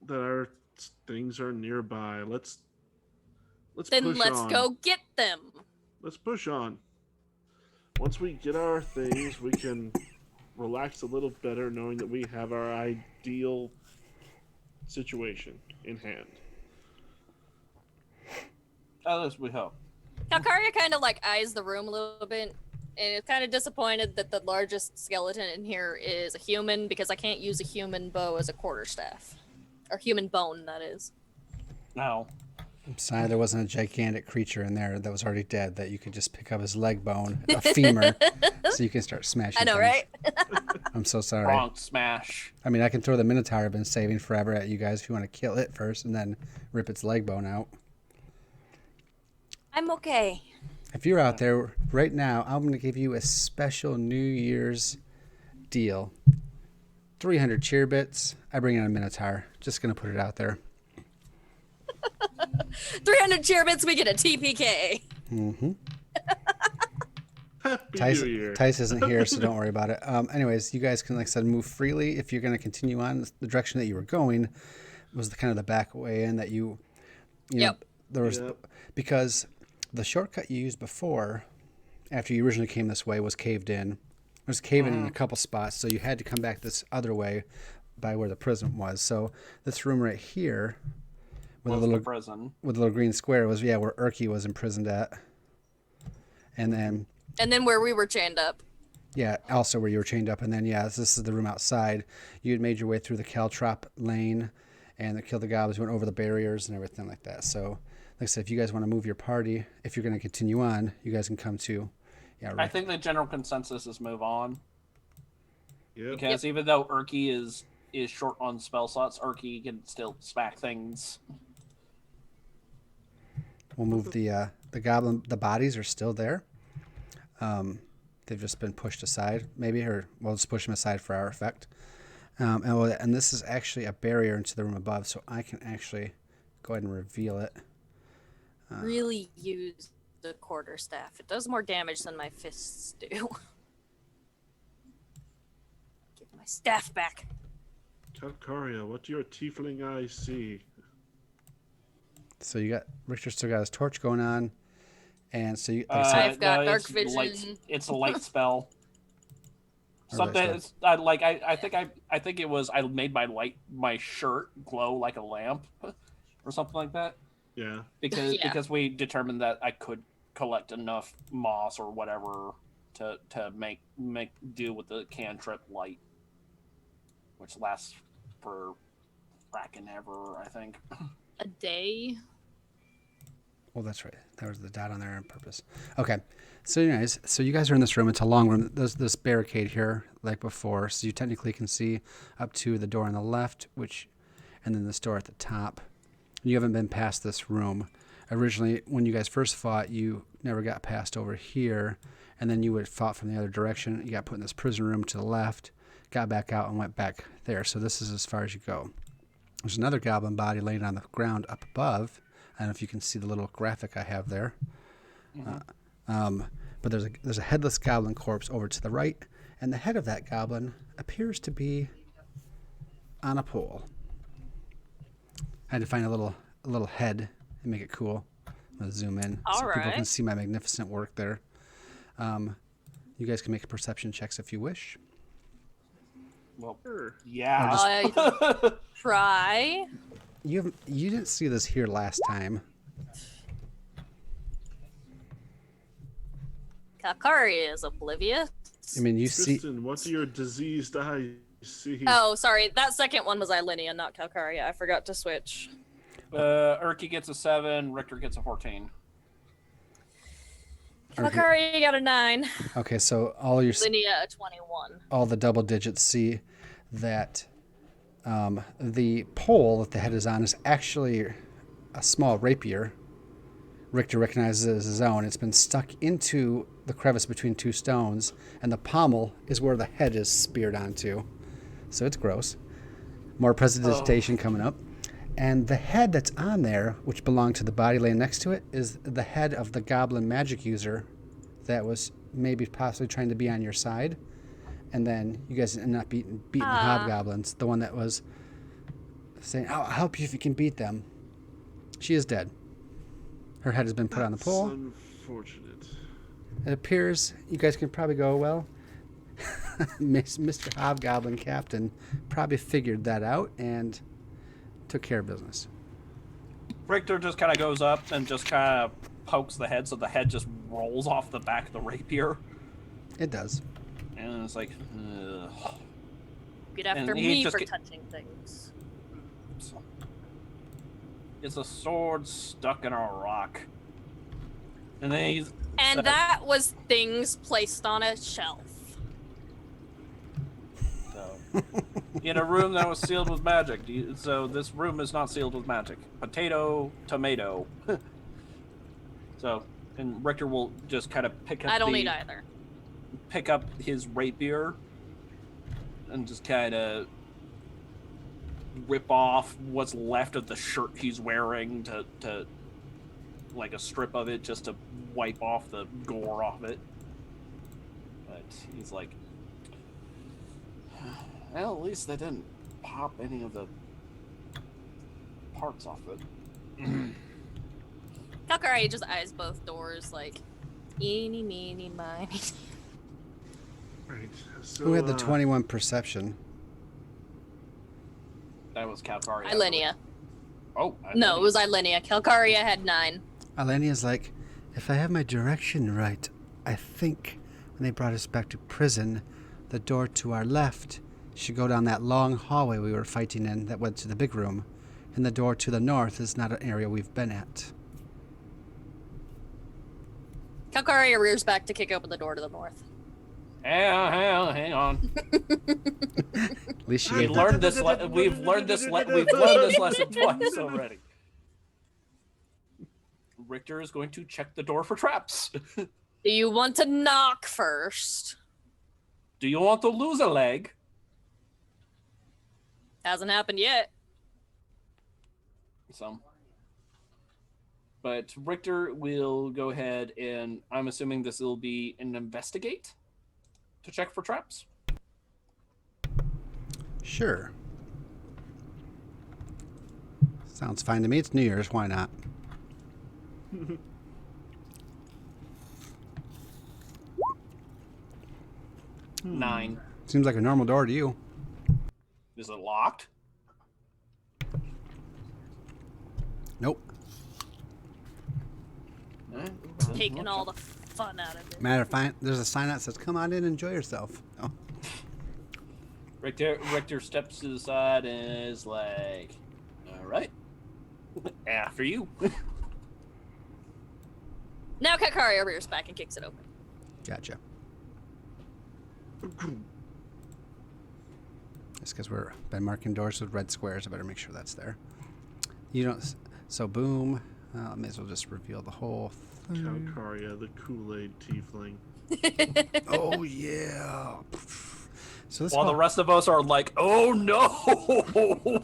S3: that our things are nearby. Let's
S4: Then
S3: push
S4: let's
S3: on.
S4: go get them.
S3: Let's push on. Once we get our things, we can relax a little better knowing that we have our ideal situation in hand.
S2: At least we hope.
S4: Calcaria kind of like eyes the room a little bit and is kind of disappointed that the largest skeleton in here is a human, because I can't use a human bow as a quarterstaff. Or human bone, that is.
S2: No.
S1: I'm sorry there wasn't a gigantic creature in there that was already dead that you could just pick up his leg bone, a femur, so you can start smashing
S4: I know,
S1: things.
S4: right?
S1: I'm so sorry.
S2: Wrong smash.
S1: I mean, I can throw the Minotaur I've been saving forever at you guys if you want to kill it first and then rip its leg bone out.
S4: I'm okay.
S1: If you're out there right now, I'm going to give you a special New Year's deal. 300 cheer bits. I bring in a Minotaur. Just going to put it out there.
S4: 300 cheer bits, we get a TPK.
S1: Mm-hmm.
S3: Happy
S1: Tice,
S3: New Year.
S1: Tice isn't here, so don't worry about it. Anyways, you guys can, like I said, move freely. If you're going to continue on the direction that you were going, was the kind of the back way in that you know,
S4: Yep.
S1: there was
S3: Yep.
S1: because the shortcut you used before, after you originally came this way, was caved in. It was caving in a couple spots, so you had to come back this other way by where the prison was. So this room right here, with
S2: Was
S1: a
S2: the
S1: little
S2: prison.
S1: with a little green square, was where Urki was imprisoned at, and then.
S4: And then where we were chained up.
S1: Yeah, also where you were chained up, and then this is the room outside. You had made your way through the Caltrop lane, and killed the goblins, went over the barriers and everything like that. So, like I said, if you guys want to move your party, if you're going to continue on, you guys can come to. Yeah,
S2: I
S1: right.
S2: think the general consensus is move on.
S3: Yep.
S2: Because even though Urki is short on spell slots, Urki can still smack things.
S1: We'll move the goblin. The bodies are still there. They've just been pushed aside, maybe, or we'll just push them aside for our effect. And this is actually a barrier into the room above, so I can actually go ahead and reveal it.
S4: Really use the quarterstaff. It does more damage than my fists do. Give my staff back.
S3: Calcaria, what do your tiefling eyes see?
S1: So Richter still got his torch going on, and so you. Like I said,
S4: I've got dark
S2: it's
S4: vision.
S2: It's a light spell.
S1: Or
S2: Something.
S1: light
S2: It's, I think it was. I made my shirt glow like a lamp, or something like that.
S3: Yeah.
S2: Because we determined that I could collect enough moss or whatever to make do with the cantrip light, which lasts for fracking ever, I think.
S4: A day.
S1: Well, that's right. There was the dot on there on purpose. Okay. So anyways, so you guys are in this room. It's a long room. There's this barricade here, like before. So you technically can see up to the door on the left, and then this door at the top. You haven't been past this room. Originally, when you guys first fought, you never got past over here. And then you would fought from the other direction. You got put in this prison room to the left, got back out, and went back there. So this is as far as you go. There's another goblin body laying on the ground up above. I don't know if you can see the little graphic I have there. But there's a headless goblin corpse over to the right, and the head of that goblin appears to be on a pole. I had to find a little head and make it cool. I'm gonna zoom in so people can
S4: Alright.
S1: see my magnificent work there. You guys can make perception checks if you wish.
S2: Well,
S3: Sure.
S2: yeah.
S4: Try.
S1: You didn't see this here last time.
S4: Kakari is oblivious.
S1: I mean, you see.
S3: Kristen, what do your diseased eyes see?
S4: Oh, sorry. That second one was Ilenia, not Calcaria. I forgot to switch.
S2: Urki gets a 7, Richter gets a 14.
S4: Calcaria got a 9.
S1: Okay, so all your
S4: Linnea a 21.
S1: all the double digits see that the pole that the head is on is actually a small rapier. Richter recognizes it as his own. It's been stuck into the crevice between two stones, and the pommel is where the head is speared onto. So it's gross. More presentation coming up. And the head that's on there, which belonged to the body laying next to it, is the head of the goblin magic user that was maybe possibly trying to be on your side. And then you guys ended up beating the hobgoblins. The one that was saying, I'll help you if you can beat them. She is dead. Her head has been put on the pole.
S3: Unfortunate.
S1: It appears you guys can probably go, well, Mr. Hobgoblin Captain probably figured that out and took care of business.
S2: Richter just kind of goes up and just kind of pokes the head, so the head just rolls off the back of the rapier.
S1: It does.
S2: And it's like, ugh.
S4: Get after
S2: And he
S4: me
S2: just
S4: for touching things.
S2: It's a sword stuck in a rock. And then he's...
S4: And that was things placed on a shelf.
S2: So, in a room that was sealed with magic. So this room is not sealed with magic. Potato, tomato. So, and Richter will just kind of pick up
S4: I don't need either.
S2: Pick up his rapier and just kind of rip off what's left of the shirt he's wearing to like a strip of it, just to wipe off the gore off it. But he's like, well, at least they didn't pop any of the parts off it.
S4: Calcaria just eyes both doors like, eeny, meeny, miny.
S3: Right. So,
S1: Who had the 21 perception?
S2: That was Calcaria.
S4: Ilenia.
S2: Oh,
S4: No, it was Ilenia. Calcaria had 9.
S1: Alenia's like, if I have my direction right, I think when they brought us back to prison, the door to our left should go down that long hallway we were fighting in that went to the big room, and the door to the north is not an area we've been at.
S4: Calcaria rears back to kick open the door to the north.
S2: Hang on.
S1: At least she
S2: We've
S1: gave the,
S2: learned this. We've learned this lesson twice already. Richter is going to check the door for traps.
S4: Do you want to knock first?
S2: Do you want to lose a leg?
S4: Hasn't happened yet.
S2: But Richter will go ahead and I'm assuming this will be an investigate to check for traps.
S1: Sure. Sounds fine to me. It's New Year's. Why not?
S2: 9.
S1: Seems like a normal door to you.
S2: Is it locked?
S1: Nope.
S4: Taking all the fun out of it.
S1: Matter of fact, there's a sign that says, come on in and enjoy yourself. Oh.
S2: Richter steps to the side and is like, all right, after you.
S4: Now Calcaria rears back and kicks it open.
S1: Gotcha. Just because we're been marking doors with red squares, I better make sure that's there. You don't. So boom. I may as well just reveal the whole thing.
S3: Calcaria, the Kool-Aid tiefling.
S1: Oh yeah. So this
S2: While the rest of us are like, oh no.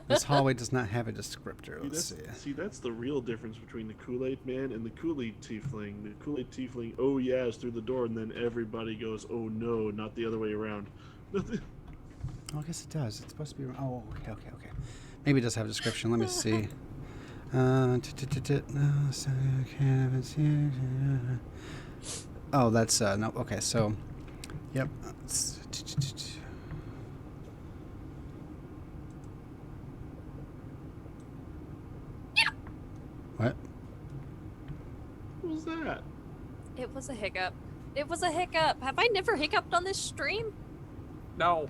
S1: this hallway does not have a descriptor. Let's see.
S3: See, that's the real difference between the Kool-Aid man and the Kool-Aid tiefling. The Kool-Aid tiefling, oh yeah, is through the door, and then everybody goes, oh no, not the other way around.
S1: Oh, I guess it does. It's supposed to be. Oh, okay. Maybe it does have a description. Let me see. Oh, that's no. Okay, so, yep. What?
S3: What was that?
S4: It was a hiccup. It was a hiccup. Have I never hiccuped on this stream?
S2: No.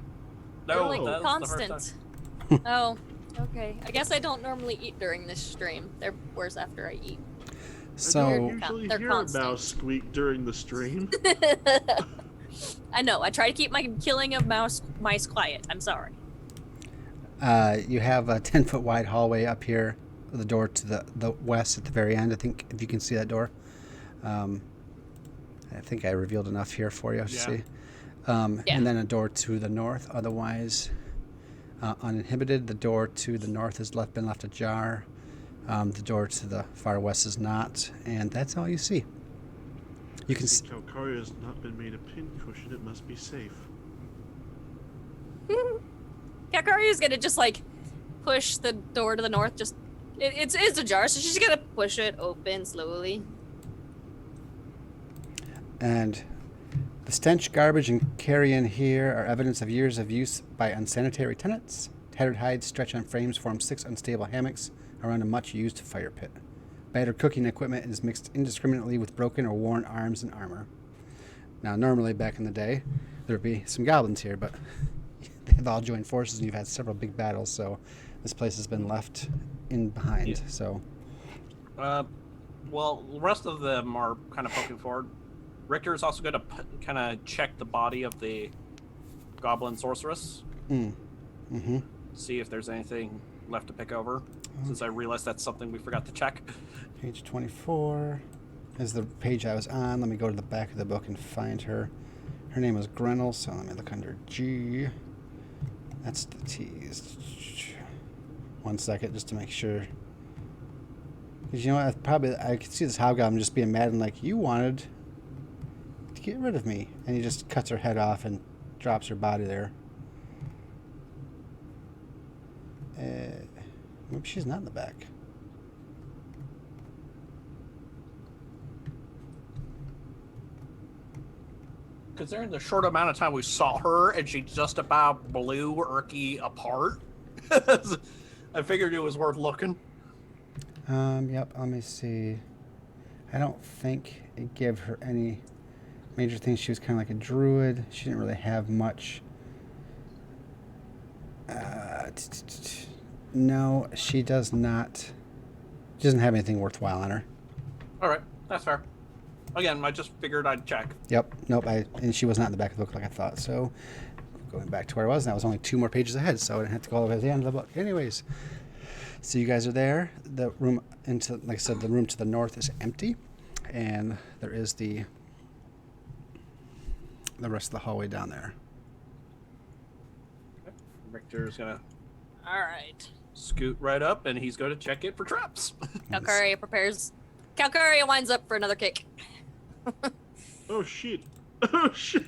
S4: They're
S2: No,
S4: like
S2: that's
S4: constant.
S2: the first time.
S4: Oh, okay. I guess I don't normally eat during this stream. They're worse after I eat.
S3: I
S1: So,
S3: don't usually
S4: They're
S3: hear
S4: constant.
S3: a mouse squeak during the stream.
S4: I know. I try to keep my killing of mice quiet. I'm sorry.
S1: you have a 10-foot wide hallway up here, the door to the west at the very end. I think if you can see that door. I think I revealed enough here for you to
S2: Yeah.
S1: see.
S4: Yeah.
S1: And then a door to the north. Otherwise, uninhibited. The door to the north has been left ajar. The door to the far west is not, and that's all you see. You can see.
S3: Calcaria has not been made a pincushion. It must be safe.
S4: Kakari's gonna just like push the door to the north. Just it's ajar, so she's gonna push it open slowly.
S1: And the stench, garbage, and carrion here are evidence of years of use by unsanitary tenants. Tattered hides stretch on frames form 6 unstable hammocks around a much-used fire pit. Battered cooking equipment is mixed indiscriminately with broken or worn arms and armor. Now, normally, back in the day, there would be some goblins here, but they've all joined forces and you've had several big battles, so this place has been left in behind.
S2: Yeah.
S1: So,
S2: Well, the rest of them are kind of poking forward. Richter is also going to kind of check the body of the goblin sorceress, see if there's anything left to pick over, since I realized that's something we forgot to check.
S1: page 24 is the page I was on. Let me go to the back of the book and find her. Her name was Grenell, so let me look under G. That's the T's. 1 second, just to make sure. Because you know what? I could see this hobgoblin just being mad and like, you wanted to get rid of me. And he just cuts her head off and drops her body there. Maybe she's not in the back.
S2: Considering the short amount of time we saw her and she just about blew Erky apart, I figured it was worth looking.
S1: Yep, let me see. I don't think it gave her any major things. She was kind of like a druid. She didn't really have much. No, she does not. She doesn't have anything worthwhile on her.
S2: All right, that's fair. Again, I just figured I'd check.
S1: Yep, nope, and she was not in the back of the book like I thought. So, going back to where I was, and I was only 2 more pages ahead, so I didn't have to go all the way to the end of the book. Anyways, so you guys are there. The room like I said, the room to the north is empty, and there is the rest of the hallway down there.
S2: Richter's gonna
S4: All right.
S2: scoot right up, and he's going to check it for traps.
S4: Calcaria prepares. Calcaria winds up for another kick.
S3: Oh shit! Oh shit!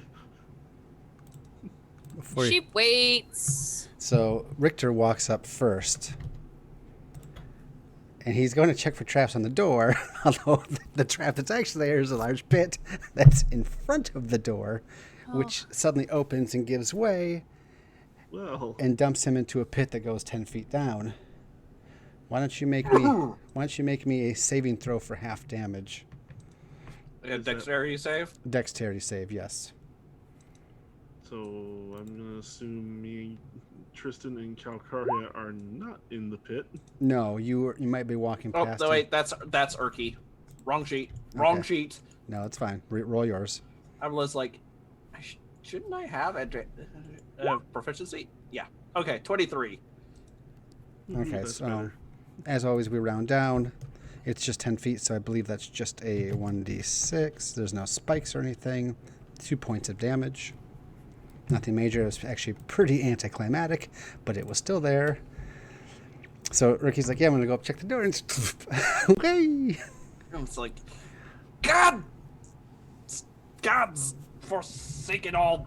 S1: Before you-
S4: She waits.
S1: So Richter walks up first, and he's going to check for traps on the door, although the trap that's actually there is a large pit that's in front of the door, which suddenly opens and gives way
S3: Well,
S1: and dumps him into a pit that goes 10 feet down. Why don't you make me a saving throw for half damage?
S2: A dexterity save.
S1: Dexterity save, yes.
S3: so I'm gonna assume me, Tristan, and Calcaria are not in the pit.
S1: No, you might be walking
S2: Oh,
S1: past
S2: no,
S1: him.
S2: wait, that's Erky. Wrong sheet. Wrong
S1: Okay.
S2: sheet.
S1: No, it's fine. Roll yours.
S2: I was like, shouldn't I have a proficiency? Yeah. Okay, 23.
S1: Okay,
S3: That's
S1: so
S3: better.
S1: as always, we round down. It's just 10 feet, so I believe that's just a 1d6. There's no spikes or anything. 2 points of damage. Nothing major. It was actually pretty anticlimactic, but it was still there. So Ricky's like, yeah, I'm going to go up check the door. And okay.
S2: It's like, God's forsaken all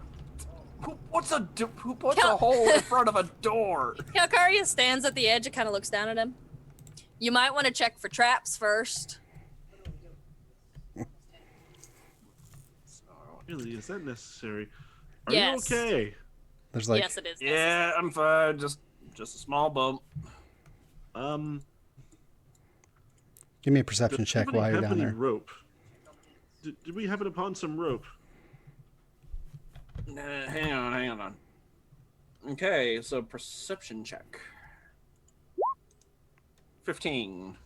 S2: Who puts a hole in front of a door?
S4: Calcaria stands at the edge and kind of looks down at him. You might want to check for traps first.
S3: Really, is that necessary? Are
S4: Yes.
S3: you okay?
S1: There's like
S4: Yes, it is.
S2: Yeah, I'm fine. Just a small bump.
S1: give me a perception
S3: Does
S1: check
S3: anybody
S1: while you're
S3: have
S1: down
S3: any
S1: there.
S3: rope? Did we happen upon some rope?
S2: Hang on. Okay, so perception check. 15.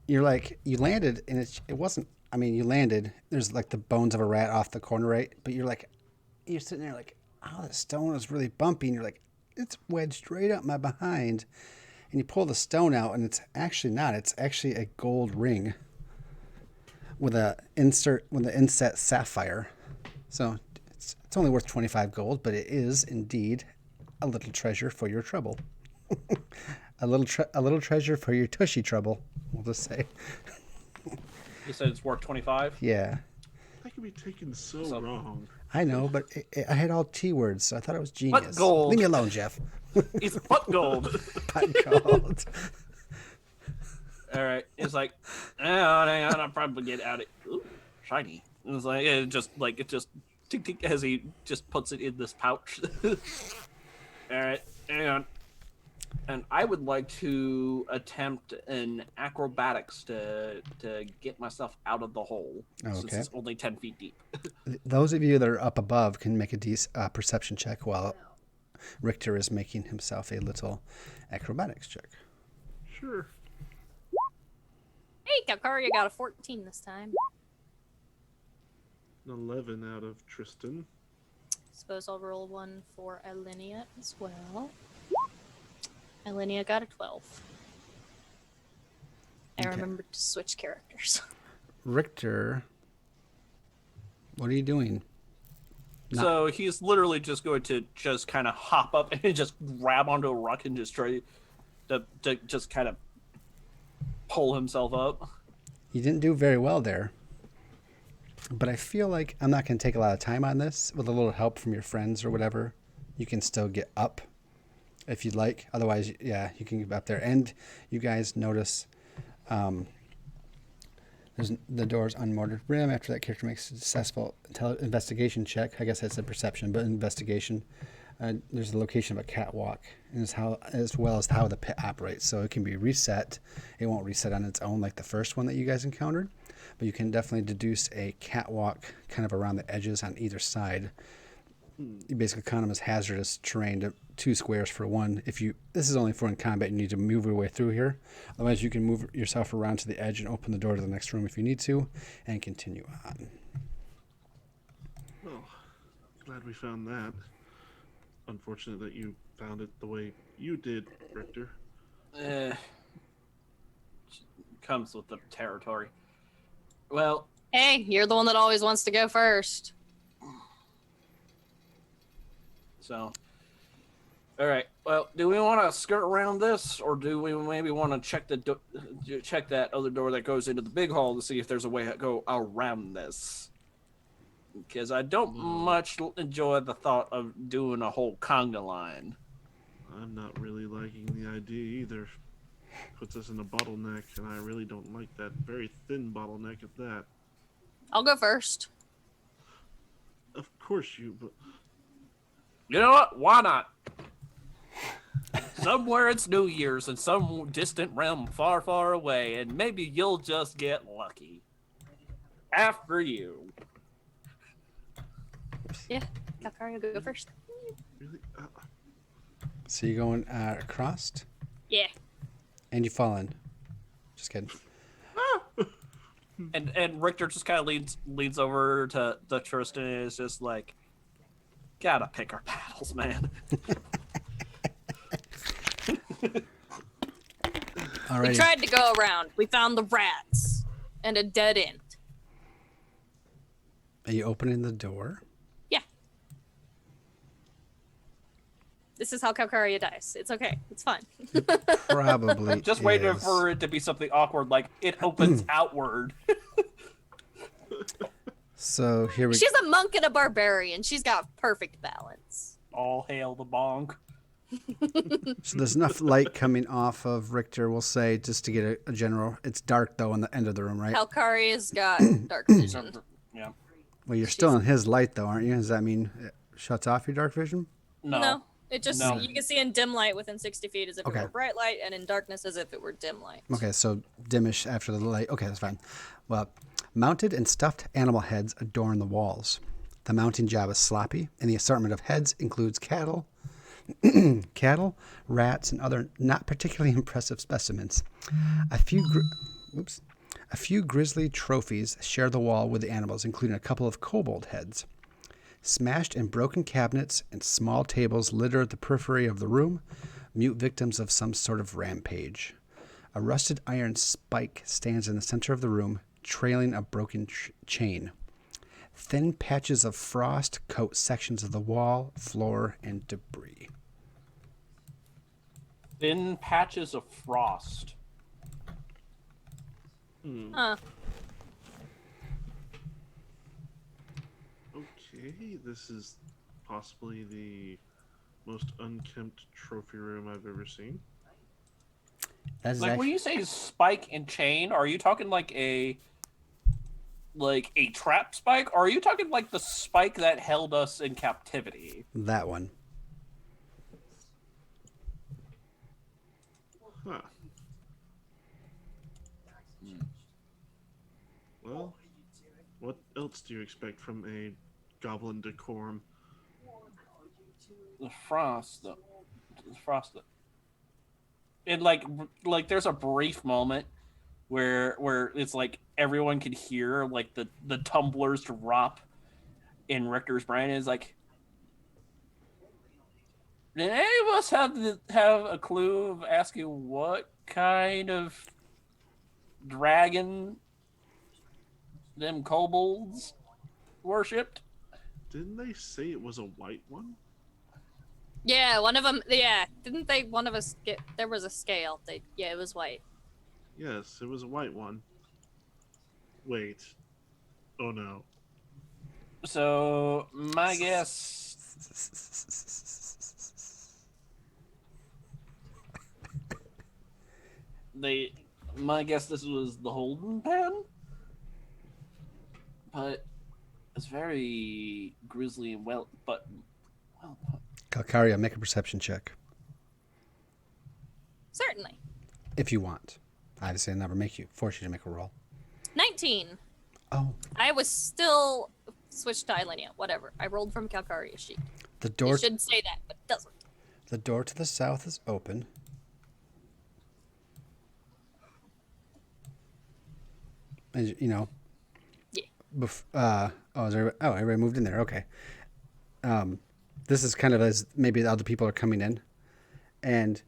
S1: You're like, you landed and it wasn't, I mean, you landed, there's like the bones of a rat off the corner, right? But you're sitting there like, oh, the stone is really bumpy. And you're like, it's wedged right up my behind. And you pull the stone out and it's actually not. It's actually a gold ring with the inset sapphire. So it's only worth 25 gold, but it is indeed a little treasure for your trouble. a little treasure for your tushy trouble, we'll just say.
S2: You said it's worth 25?
S1: Yeah.
S3: That could be taken so wrong.
S1: I know, but I had all T words, so I thought it was genius.
S2: But gold.
S1: Leave me alone, Jeff.
S2: It's butt gold.
S1: Pot gold.
S2: All right. It's like, hang on, I'll probably get out of it. Ooh, shiny. And it's like, it just tick, tick, as he just puts it in this pouch. All right, hang on. And I would like to attempt an acrobatics to get myself out of the hole, since
S1: Okay.
S2: it's only 10 feet deep.
S1: Those of you that are up above can make a perception check while Richter is making himself a little acrobatics check.
S3: Sure.
S4: Hey, Calcaria got a 14 this time.
S3: An 11 out of Tristan.
S4: Suppose I'll roll one for Alinea as well. Alinea got a 12. I
S1: Okay.
S4: remembered to switch characters.
S1: Richter, what are you doing?
S2: So he's literally just going to just kind of hop up and just grab onto a rock and just try to just kind of pull himself up.
S1: You didn't do very well there. But I feel like I'm not going to take a lot of time on this. With a little help from your friends or whatever, you can still get up if you'd like. Otherwise, yeah, you can get up there. And you guys notice there's the door's unmortared rim. After that character makes a successful investigation check, I guess that's a perception, but investigation, there's the location of a catwalk, and as well as how the pit operates. So it can be reset. It won't reset on its own like the first one that you guys encountered, but you can definitely deduce a catwalk kind of around the edges on either side. You basically count them as hazardous terrain to 2 squares for 1. This is only for in combat, you need to move your way through here. Otherwise, you can move yourself around to the edge and open the door to the next room if you need to, and continue on.
S3: Well, glad we found that. Unfortunate that you found it the way you did, Richter.
S2: Comes with the territory. Well,
S4: Hey, you're the one that always wants to go first.
S2: so, all right. Well, do we want to skirt around this, or do we maybe want to check check that other door that goes into the big hall to see if there's a way to go around this? Because I don't much enjoy the thought of doing a whole conga line.
S3: I'm not really liking the idea either. Puts us in a bottleneck, and I really don't like that very thin bottleneck at that.
S4: I'll go first.
S3: Of course but
S2: You know what? Why not? Somewhere it's New Year's in some distant realm far, far away, and maybe you'll just get lucky. After you.
S4: Yeah, Calcaria, go first.
S3: really,
S1: So you're going across,
S4: Yeah.
S1: and you fall in. Just kidding.
S2: And Richter just kind of leans over to Tristan and is just like, gotta pick our battles, man.
S1: All
S4: We
S1: right.
S4: tried to go around. We found the rats and a dead end.
S1: Are you opening the door?
S4: Yeah. This is how Calcaria dies. It's okay. It's fine.
S1: Probably.
S2: Just waiting
S1: is.
S2: for it to be something awkward, like it opens outward.
S1: So here we
S4: She's a monk and a barbarian. She's got perfect balance.
S2: All hail the bonk.
S1: So there's enough light coming off of Richter, we'll say, just to get a general. It's dark though in the end of the room, right?
S4: Calcaria's got dark vision.
S2: Yeah.
S1: Well, you're still in his light though, aren't you? Does that mean it shuts off your dark vision?
S2: No.
S4: It just
S2: No.
S4: you can see in dim light within 60 feet as if
S1: Okay.
S4: it were bright light, and in darkness as if it were dim light.
S1: Okay, so dimish after the light. Okay, that's fine. Well, mounted and stuffed animal heads adorn the walls. The mounting job is sloppy, and the assortment of heads includes cattle, rats, and other not particularly impressive specimens. A few grisly trophies share the wall with the animals, including a couple of kobold heads. Smashed and broken cabinets and small tables litter the periphery of the room, mute victims of some sort of rampage. A rusted iron spike stands in the center of the room, trailing a broken chain. Thin patches of frost coat sections of the wall, floor, and debris.
S2: Thin patches of frost.
S3: Okay, this is possibly the most unkempt trophy room I've ever seen.
S1: That is
S2: Like when you say spike and chain, are you talking like a trap spike, or are you talking like the spike that held us in captivity?
S1: that one.
S3: Huh. Well, what else do you expect from a goblin decorum?
S2: The frost. And like there's a brief moment where it's like everyone could hear like the tumblers drop in Richter's brain. Is like, did any of us have a clue of asking what kind of dragon them kobolds worshipped?
S3: Didn't they say it was a white one?
S4: Yeah, one of them. Yeah, didn't they? One of us get. There was a scale. Yeah, it was white.
S3: Yes, it was a white one. Wait. Oh no.
S2: So my guess, this was the Holden Pen, but it's very grisly and well put.
S1: Calcaria, make a perception check.
S4: Certainly.
S1: If you want. Obviously, I'll never force you to make a roll.
S4: 19.
S1: Oh.
S4: I was still switched to Ilenia. Whatever. I rolled from Calcaria's sheet.
S1: The door.
S4: It should say that, but it doesn't.
S1: The door to the south is open. And, you know.
S4: Yeah.
S1: Everybody moved in there. Okay. This is kind of as maybe the other people are coming in. And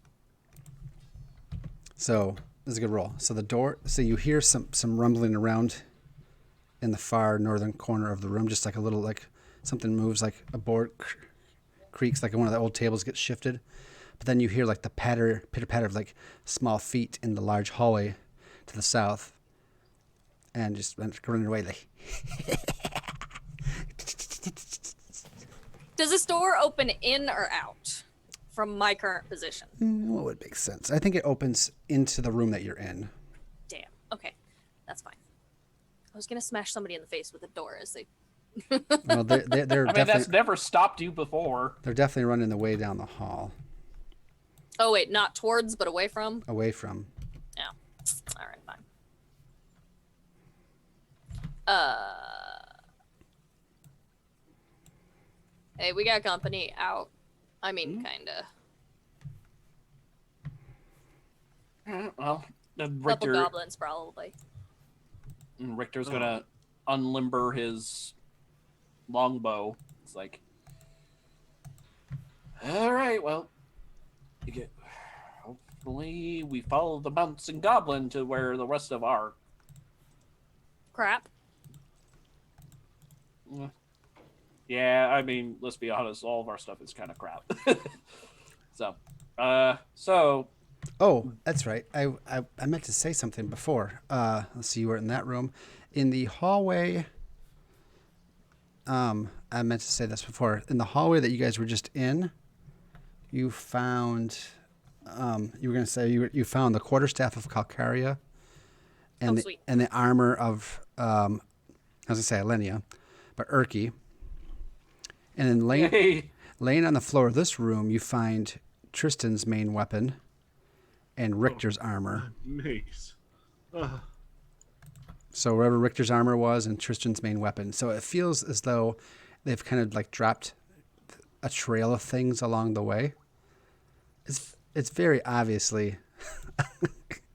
S1: so this is a good roll. So the door, so you hear some rumbling around in the far northern corner of the room, just like a little, like something moves, like a board creaks, like one of the old tables gets shifted. But then you hear like the pitter patter of like small feet in the large hallway to the south. And just running away like.
S4: Does this door open in or out from my current position?
S1: What would make sense? I think it opens into the room that you're in.
S4: Damn. Okay. That's fine. I was going to smash somebody in the face with a door as they...
S1: Well, they're
S2: I mean,
S1: definitely,
S2: that's never stopped you before.
S1: they're definitely running the way down the hall.
S4: Oh, wait. Not towards, but away from?
S1: Away from.
S4: Yeah. All right, fine. Hey, we got company out. I mean, kinda.
S2: Well,
S4: Couple
S2: Richter,
S4: goblins, probably.
S2: Richter's gonna unlimber his longbow. It's like, all right, well, hopefully we follow the bouncing goblin to where the rest of our
S4: Crap.
S2: Yeah, I mean, let's be honest, all of our stuff is kind of crap. So.
S1: Oh, that's right. I meant to say something before. Let's see, you were in that room. In the hallway I meant to say this before. In the hallway that you guys were just in, you found. You were going to say you found the quarterstaff of Calcaria, and
S4: sweet.
S1: the armor of I was going to say Alenia, but Urki. And then laying on the floor of this room, you find Tristan's main weapon and Richter's armor.
S3: Nice.
S1: So wherever Richter's armor was and Tristan's main weapon. So it feels as though they've kind of like dropped a trail of things along the way. It's very obviously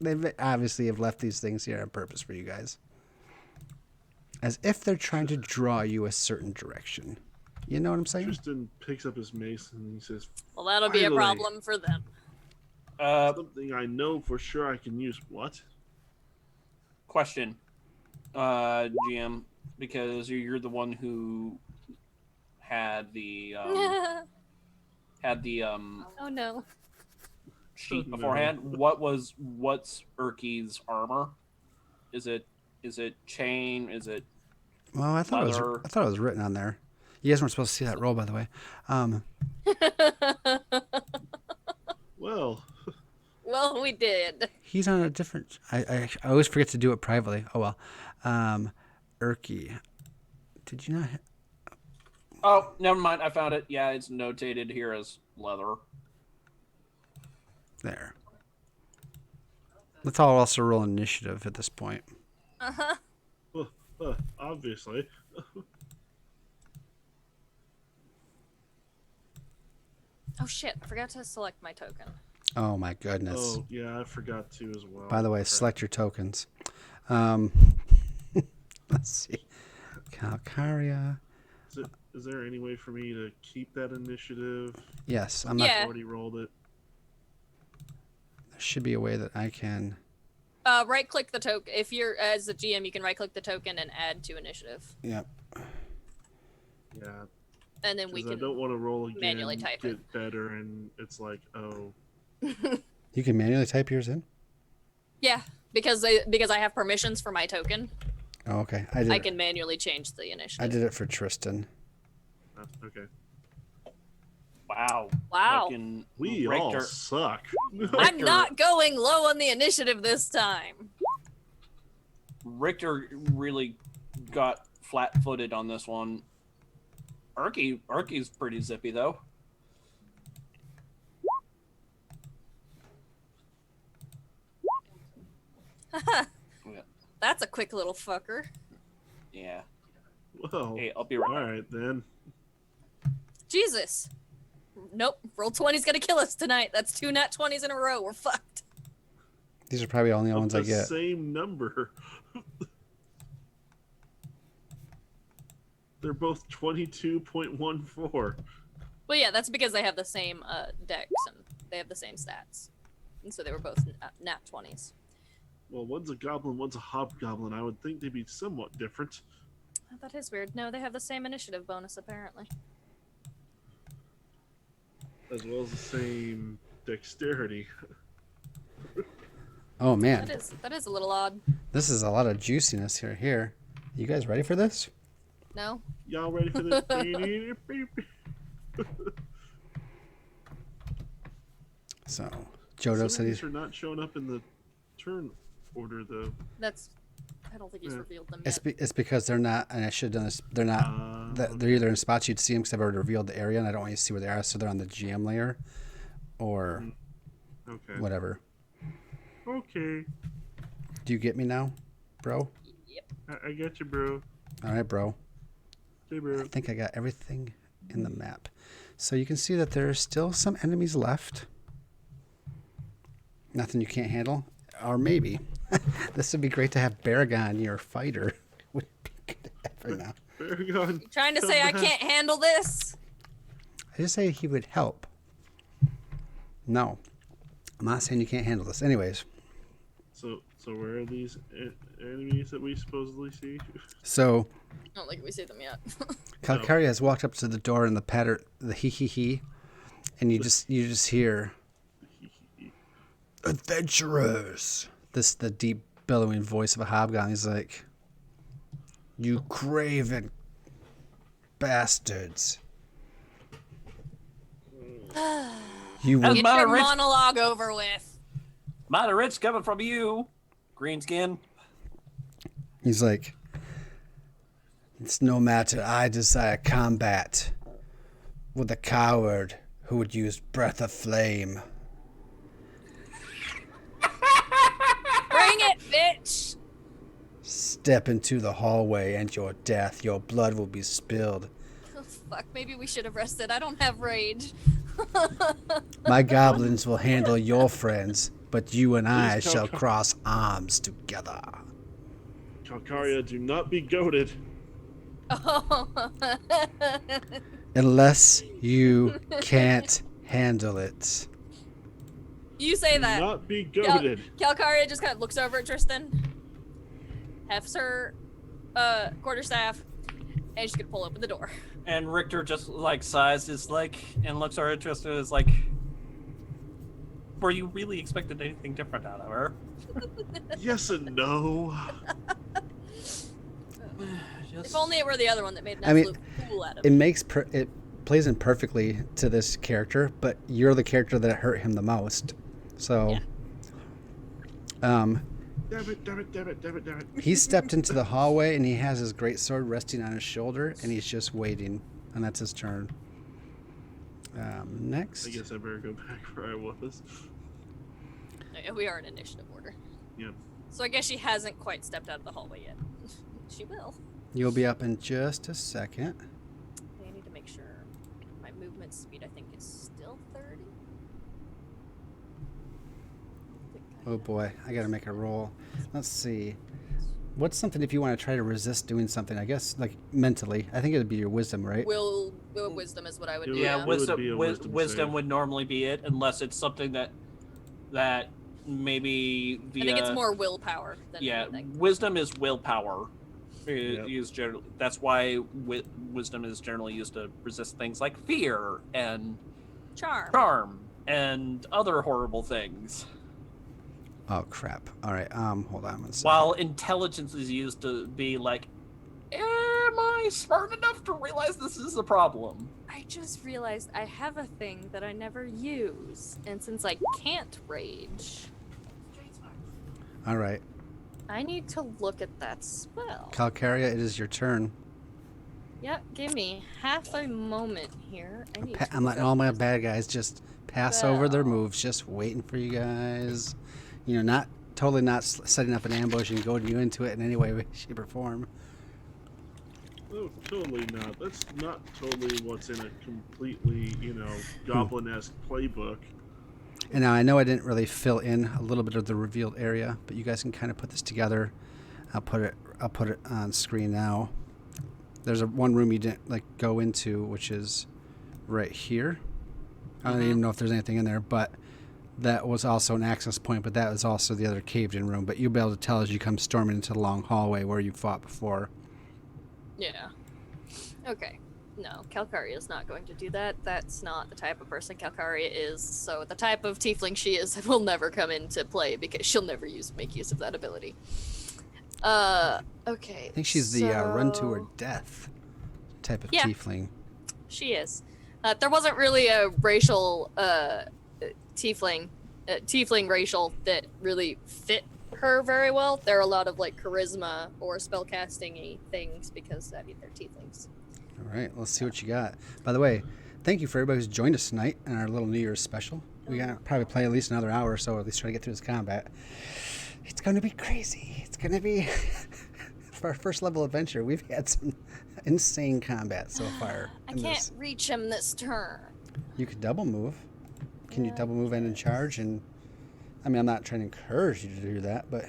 S1: they obviously have left these things here on purpose for you guys. As if they're trying to draw you a certain direction. You know what I'm saying?
S3: Tristan picks up his mace and he says,
S4: Well, that'll be a
S3: "Finally,
S4: problem for them.
S3: something I know for sure I can use." What?
S2: Question, GM, because you're the one who had the
S4: Oh no.
S2: sheet
S3: No.
S2: beforehand. What's Urki's armor? Is it chain? Is it
S1: Well, I thought
S2: leather?
S1: it was written on there. You guys weren't supposed to see that roll, by the way.
S3: Well,
S4: Well, we did.
S1: He's on a different. I always forget to do it privately. Oh well. Urki, did you not?
S2: Oh, never mind. I found it. Yeah, it's notated here as leather.
S1: There. Let's all also roll initiative at this point.
S4: Uh-huh.
S3: obviously.
S4: Oh shit, I forgot to select my token.
S1: Oh my goodness.
S3: Oh, yeah, I forgot to as well.
S1: By the way,
S3: Crap.
S1: select your tokens. Let's see. Calcaria.
S3: Is there any way for me to keep that initiative?
S1: Yes, I'm
S4: Yeah.
S1: not.
S3: I've already rolled it.
S1: There should be a way that I can.
S4: Right click the token. If you're as the GM, you can right click the token and add to initiative.
S1: Yep.
S3: Yeah,
S4: And then we
S3: because I
S4: can
S3: don't want to roll again,
S4: manually type
S3: get
S4: it.
S3: better, and it's like, oh,
S1: You can manually type yours in.
S4: Yeah, because I have permissions for my token.
S1: Oh, okay.
S4: I can manually change the initiative.
S1: I did it for Tristan.
S3: okay.
S2: Wow.
S4: Wow.
S2: Fucking
S3: We all
S2: Richter.
S3: suck.
S4: I'm not going low on the initiative this time.
S2: Richter really got flat-footed on this one. Urki's pretty zippy though. Yeah.
S4: That's a quick little fucker.
S2: Yeah.
S3: Well,
S2: Hey, I'll be right
S3: all
S2: back.
S3: right then.
S4: Jesus. Nope. Roll 20's gonna kill us tonight. That's 2 nat 20s in a row. We're fucked.
S1: These are probably the only
S3: Of
S1: ones
S3: the
S1: I get.
S3: same number. They're both 22.14.
S4: Well, yeah, that's because they have the same decks and they have the same stats. And so they were both nat 20s.
S3: Well, one's a goblin, one's a hobgoblin. I would think they'd be somewhat different.
S4: Oh, that is weird. No, they have the same initiative bonus, apparently.
S3: As well as the same dexterity.
S1: Oh man,
S4: That is a little odd.
S1: this is a lot of juiciness here. You guys ready for this?
S4: No?
S3: Y'all ready for this?
S1: So,
S3: Some
S1: Jodo
S3: of
S1: said
S3: these
S1: he's.
S3: are not showing up in the turn order, though.
S4: I don't think he's
S3: Yeah.
S4: revealed them
S1: It's,
S4: yet.
S1: it's because they're not, and I should have done this. They're not. They're either in spots you'd see them because I've already revealed the area, and I don't want you to see where they are. So they're on the GM layer, or
S3: Okay.
S1: whatever.
S3: Okay.
S1: Do you get me now, bro?
S4: Yep.
S3: I got you, bro.
S1: All right, bro.
S3: Hey,
S1: I
S3: bro.
S1: think I got everything in the map. So you can see that there are still some enemies left. Nothing you can't handle, or maybe this would be great to have Baragon, your fighter. Would be good to have right now.
S3: Baragon.
S4: You trying to say I can't handle this?
S1: I just say he would help. No, I'm not saying you can't handle this. Anyways,
S3: So where are these enemies that we supposedly see?
S1: so
S4: I don't think we see them yet.
S1: Calcaria has walked up to the door and the he, and you just hear adventurers. The deep bellowing voice of a hobgoblin. He's like, you craven bastards. You
S2: That's
S1: will.
S4: Get
S2: Mighty
S4: your
S2: Rich.
S4: monologue over with.
S2: Mighty Rich coming from you, Greenskin.
S1: He's like, it's no matter. I desire combat with a coward who would use breath of flame.
S4: Bring it, bitch.
S1: Step into the hallway and your death. Your blood will be spilled.
S4: Oh, fuck, maybe we should have rested. I don't have rage.
S1: My goblins will handle your friends, but you and I
S3: Please,
S1: shall
S3: Cal-
S1: cross arms together.
S3: Calcaria, do not be goaded.
S4: Oh.
S1: Unless you can't handle it.
S4: You say
S3: Do
S4: that.
S3: not be goaded.
S4: Calcaria just kind of looks over at Tristan, hefts her quarterstaff, and she's gonna pull open the door.
S2: And Richter just like sighs, is like, and looks her interested, is like, were you really expecting anything different out of her?
S3: Yes and no.
S4: If only it were the other one that made an
S1: I mean,
S4: absolute fool out of
S1: It
S4: it.
S1: makes it plays in perfectly to this character, but you're the character that hurt him the most. So,
S3: Damn it.
S1: he stepped into the hallway and he has his greatsword resting on his shoulder, and he's just waiting, and that's his turn. Next,
S3: I guess I better go back where I was.
S4: We are in initiative order.
S3: Yeah.
S4: So I guess she hasn't quite stepped out of the hallway yet. She will.
S1: you'll be up in just a second.
S4: I need to make sure my movement speed, I think, is still 30.
S1: Oh boy, I gotta make a roll. Let's see. What's something if you want to try to resist doing something? I guess like mentally. I think it would be your wisdom, right?
S4: Wisdom is what I would
S3: It
S4: do.
S3: would-
S2: Yeah,
S3: it would be a
S2: wisdom
S3: wisdom save.
S2: would normally be it, unless it's something that maybe
S4: I
S2: via.
S4: think it's more willpower than
S2: Yeah,
S4: anything.
S2: wisdom is willpower.
S3: Yep.
S2: Used generally. That's why wisdom is generally used to resist things like fear and charm and other horrible things.
S1: Oh crap! All right, hold on one second.
S2: While intelligence is used to be like, am I smart enough to realize this is a problem?
S4: I just realized I have a thing that I never use, and since I can't rage,
S1: All right,
S4: I need to look at that spell.
S1: Calcaria, it is your turn.
S4: Yep, give me half a moment here. I need to
S1: I'm letting
S4: look
S1: all
S4: up
S1: my
S4: this
S1: bad guys just pass over their
S4: spell.
S1: moves, just waiting for you guys. You know, not totally not setting up an ambush and goading you into it in any way, shape, or form.
S3: No, totally not. That's not totally what's in a completely, goblin-esque playbook.
S1: And now I know I didn't really fill in a little bit of the revealed area, but you guys can kind of put this together. I'll put it on screen now. There's one room you didn't go into, which is right here. I don't even know if there's anything in there, but that was also an access point, but that was also the other caved-in room. But you'll be able to tell as you come storming into the long hallway where you fought before.
S4: Yeah. Okay. No, Calcaria is not going to do that. That's not the type of person Calcaria is. So the type of tiefling she is will never come into play because she'll never make use of that ability. Okay.
S1: I think she's the run to her death type of
S4: Yeah.
S1: tiefling.
S4: She is. There wasn't really a racial tiefling racial that really fit her very well. There are a lot of charisma or spellcasting-y things because they're tieflings.
S1: All right, let's see what you got. By the way, thank you for everybody who's joined us tonight in our little New Year's special. We got to probably play at least another hour or so, or at least try to get through this combat. It's going to be crazy. It's going to be, for our first level adventure, we've had some insane combat so far.
S4: I
S1: in
S4: can't
S1: this.
S4: reach him this turn.
S1: You could double move. Can you
S4: Yeah,
S1: double move and in charge? And I mean, I'm not trying to encourage you to do that, but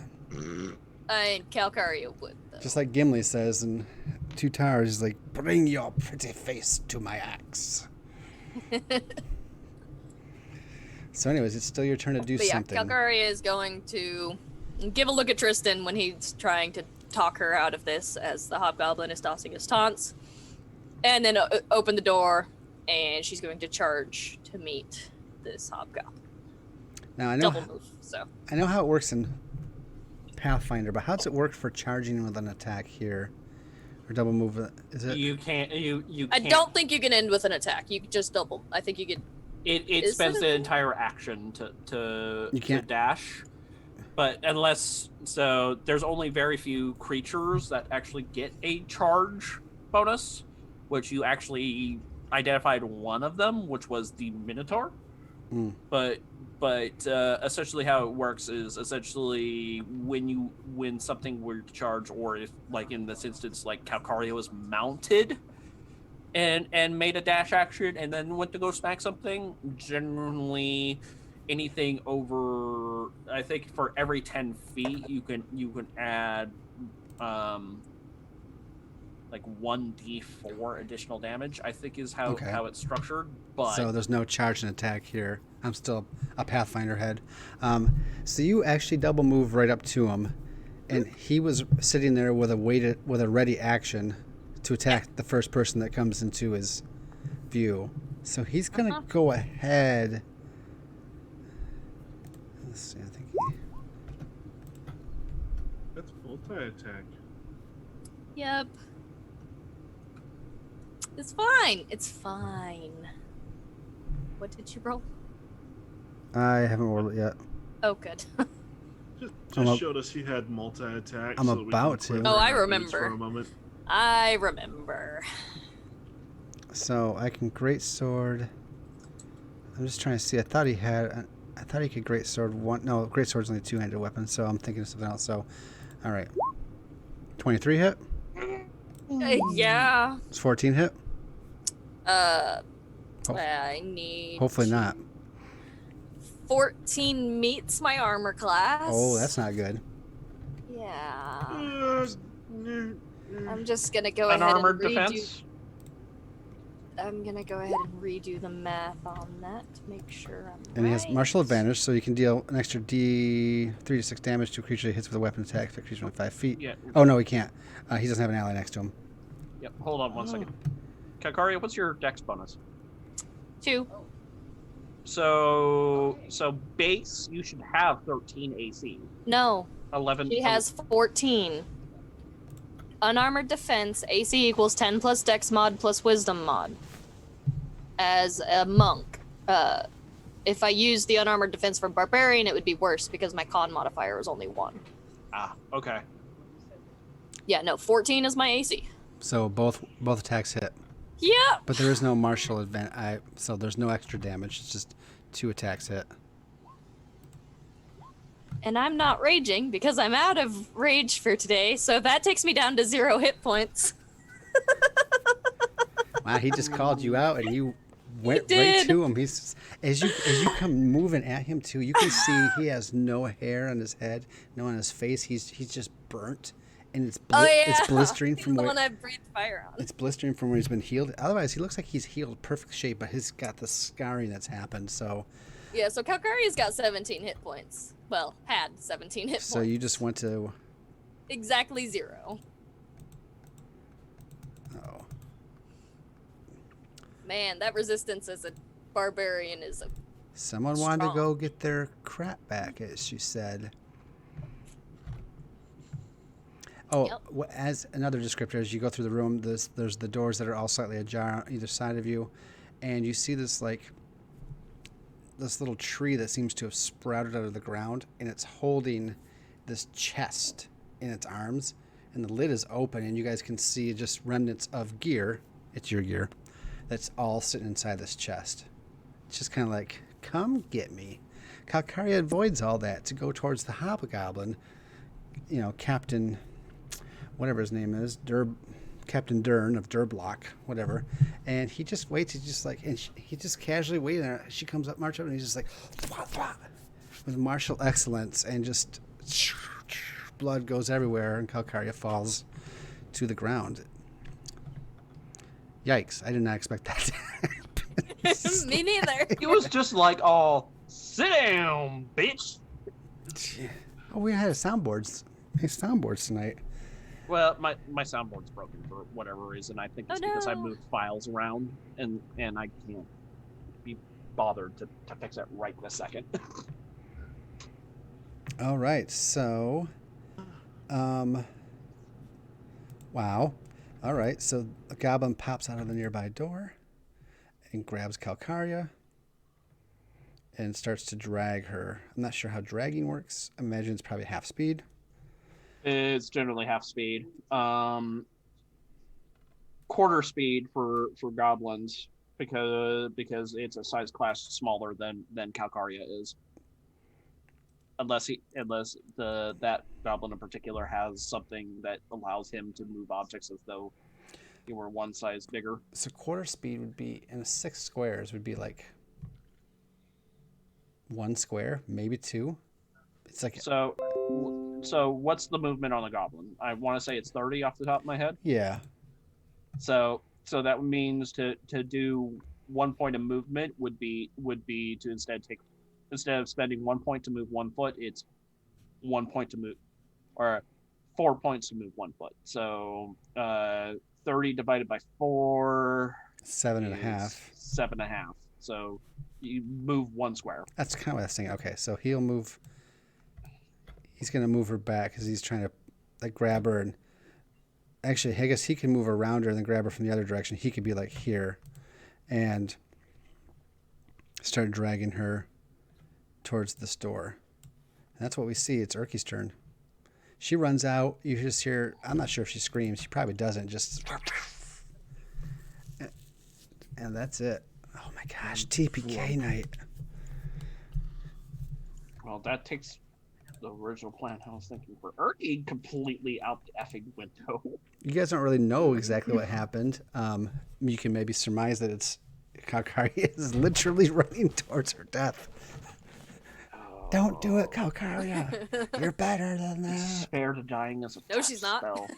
S4: Calcaria would, though.
S1: just like Gimli says in Two Towers, he's like, bring your pretty face to my axe. So anyways, it's still your turn to do
S4: But yeah,
S1: something.
S4: Calcaria is going to give a look at Tristan when he's trying to talk her out of this as the Hobgoblin is tossing his taunts. And then open the door, and she's going to charge to meet this Hobgoblin.
S1: Now I know
S4: Double move, so.
S1: I know how it works in Pathfinder, but how does it work for charging with an attack here? Or double move? Is it?
S2: You can't. You.
S4: I
S2: Can't.
S4: don't think you can end with an attack. You can just double. I think you could.
S2: It
S4: Is
S2: spends
S4: it
S2: the
S4: a-
S2: entire action to
S1: You can't-
S2: dash, but unless so, there's only very few creatures that actually get a charge bonus, which you actually identified one of them, which was the Minotaur.
S1: Mm.
S2: But essentially how it works is essentially when something were to charge, or if like in this instance like Calcaria was mounted and made a dash action and then went to go smack something, generally anything over, I think for every 10 feet you can add like 1d4 additional damage, I think is how it's structured. But
S1: So there's no charge and attack here. I'm still a Pathfinder head. So you actually double move right up to him, and he was sitting there with a ready action to attack the first person that comes into his view. So he's gonna go ahead. Let's see. I think
S3: That's multi-attack.
S4: Yep. It's fine. It's fine. What did you roll?
S1: I haven't rolled it yet.
S4: Oh, good.
S3: Just showed us he had multi-attack.
S1: I'm
S3: so that we
S1: about
S3: can
S1: to.
S3: clear
S4: Oh, I
S3: our boots
S4: remember.
S3: For a moment.
S4: I remember.
S1: So I can greatsword. I'm just trying to see. I thought he could greatsword one. No, greatsword's only two-handed weapon. So I'm thinking of something else. So, all right. 23 hit.
S4: Yeah.
S1: It's 14 hit.
S4: I need.
S1: Hopefully not.
S4: 14 meets my armor class.
S1: Oh, that's not good.
S4: Yeah. I'm just gonna go ahead
S2: unarmored
S4: and redo.
S2: defense.
S4: I'm gonna go ahead and redo the math on that to make sure I'm
S1: And he has
S4: right.
S1: martial advantage, so you can deal an extra D3 to 6 damage to a creature that hits with a weapon attack if a creature within 5 feet.
S2: Yeah.
S1: Oh no, he can't. He doesn't have an ally next to him.
S2: Yep. Hold on one second. Calcaria, what's your dex bonus?
S4: 2.
S2: So base you should have 13 AC.
S4: No,
S2: 11.
S4: she has 14. Unarmored defense, AC equals 10 plus dex mod plus wisdom mod. As a monk. If I use the unarmored defense for barbarian, it would be worse because my con modifier is only 1.
S2: Okay.
S4: Yeah, no, 14 is my AC.
S1: So both attacks hit.
S4: Yeah.
S1: But there is no martial advantage, so there's no extra damage. It's just 2 attacks hit.
S4: And I'm not raging because I'm out of rage for today, so that takes me down to 0 hit points.
S1: Wow, he just called you out and you went right
S4: did.
S1: to him. He's as you come moving at him too, you can see he has no hair on his head, no on his face. He's just burnt, and it's it's blistering from
S4: the
S1: where
S4: one I breathed fire on.
S1: it's blistering from where he's been healed. Otherwise, he looks like he's healed perfect shape, but he's got the scarring that's happened. So
S4: Yeah, so Calcaria's got 17 hit points. Well, had 17 hit
S1: so
S4: points.
S1: you just went to
S4: Exactly 0.
S1: oh.
S4: Man, that resistance as a barbarian is a...
S1: Someone wanted to
S4: Strong.
S1: go get their crap back, as she said. Oh,
S4: Yep.
S1: as another descriptor, as you go through the room, there's the doors that are all slightly ajar on either side of you, and you see this little tree that seems to have sprouted out of the ground, and it's holding this chest in its arms, and the lid is open, and you guys can see just remnants of gear. It's your gear. That's all sitting inside this chest. It's just kind of like, come get me. Calcaria avoids all that to go towards the Hobgoblin, Captain, whatever his name is, Captain Durnan of Durblock, whatever. And he just waits. He's just like, and he just casually waits. And she comes up, march up, and he's just like, thwah, thwah, with martial excellence, and just blood goes everywhere, and Calcaria falls to the ground. Yikes! I did not expect that to happen.
S4: Me neither.
S2: He was just like, "Oh, sit down, bitch."
S1: Oh, we had soundboards tonight.
S2: Well, my soundboard's broken for whatever reason. I think it's because I
S4: no.
S2: moved files around, and I can't be bothered to fix it right this second.
S1: All right, so, wow. All right, so the goblin pops out of the nearby door and grabs Calcaria and starts to drag her. I'm not sure how dragging works. I imagine it's probably half speed.
S2: It's generally half speed. Quarter speed for goblins because it's a size class smaller than Calcaria is. Unless that goblin in particular has something that allows him to move objects as though he were one size bigger.
S1: So quarter speed would be, in 6 squares, would be like 1 square, maybe 2. It's like
S2: So what's the movement on the goblin? I want to say it's 30 off the top of my head.
S1: yeah.
S2: So that means to do 1 point of movement would be to instead of spending 1 point to move 1 foot, it's 1 point to move, or 4 points to move 1 foot. So 30 divided by 4.
S1: 7.5.
S2: 7.5. So you move 1 square.
S1: That's kind of what I was thinking. Okay, so he'll move. He's going to move her back because he's trying to like grab her. And actually, I guess he can move around her and then grab her from the other direction. He could be like here and start dragging her towards the store. And that's what we see. It's Urki's turn. She runs out. You just hear, I'm not sure if she screams. She probably doesn't. Just. And that's it. Oh my gosh, TPK night.
S2: Well, that takes the original plan I was thinking for Urki completely out the effing window.
S1: You guys don't really know exactly what happened. You can maybe surmise that it's Calcaria is literally running towards her death.
S2: Oh.
S1: Don't do it, Calcaria. You're better than that.
S2: Spare to dying as a
S4: No, she's not.
S2: spell.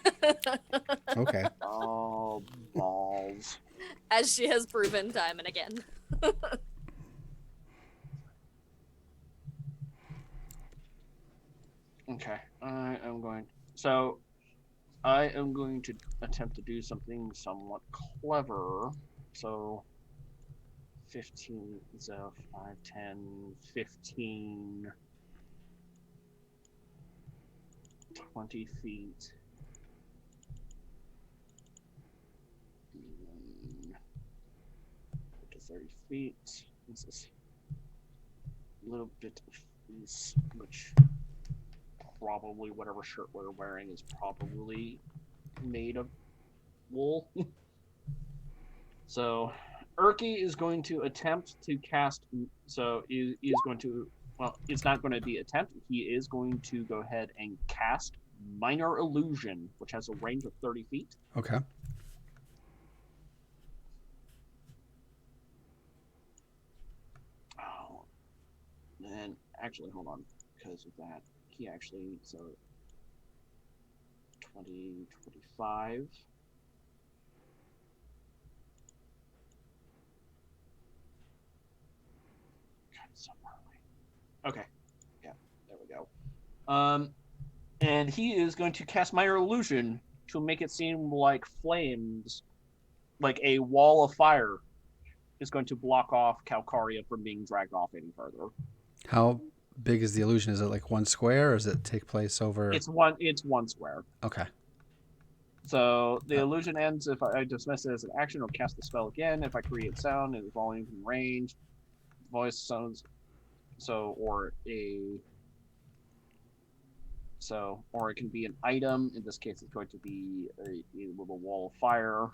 S1: Okay.
S2: Oh, balls.
S4: As she has proven time and again.
S2: Okay, I am going to attempt to do something somewhat clever. So 15, so 5, 10, 15, 20 feet. To 30 feet. This is a little bit of fleece, which probably whatever shirt we're wearing is probably made of wool. So Urki is going to attempt to cast, so he is going to, well, it's not going to be attempt, he is going to go ahead and cast Minor Illusion, which has a range of 30 feet.
S1: Okay.
S2: Oh, and actually, hold on, because of that, he actually, so 20, 25. God, so far away. Okay, yeah, there we go. And he is going to cast Minor Illusion to make it seem like flames, like a wall of fire, is going to block off Calcaria from being dragged off any further.
S1: How big is the illusion? Is it like 1 square, or does it take place over?
S2: It's one square.
S1: Okay.
S2: So the illusion ends if I dismiss it as an action or cast the spell again. If I create sound in volume and range, voice sounds. Or it can be an item. In this case, it's going to be a little wall of fire.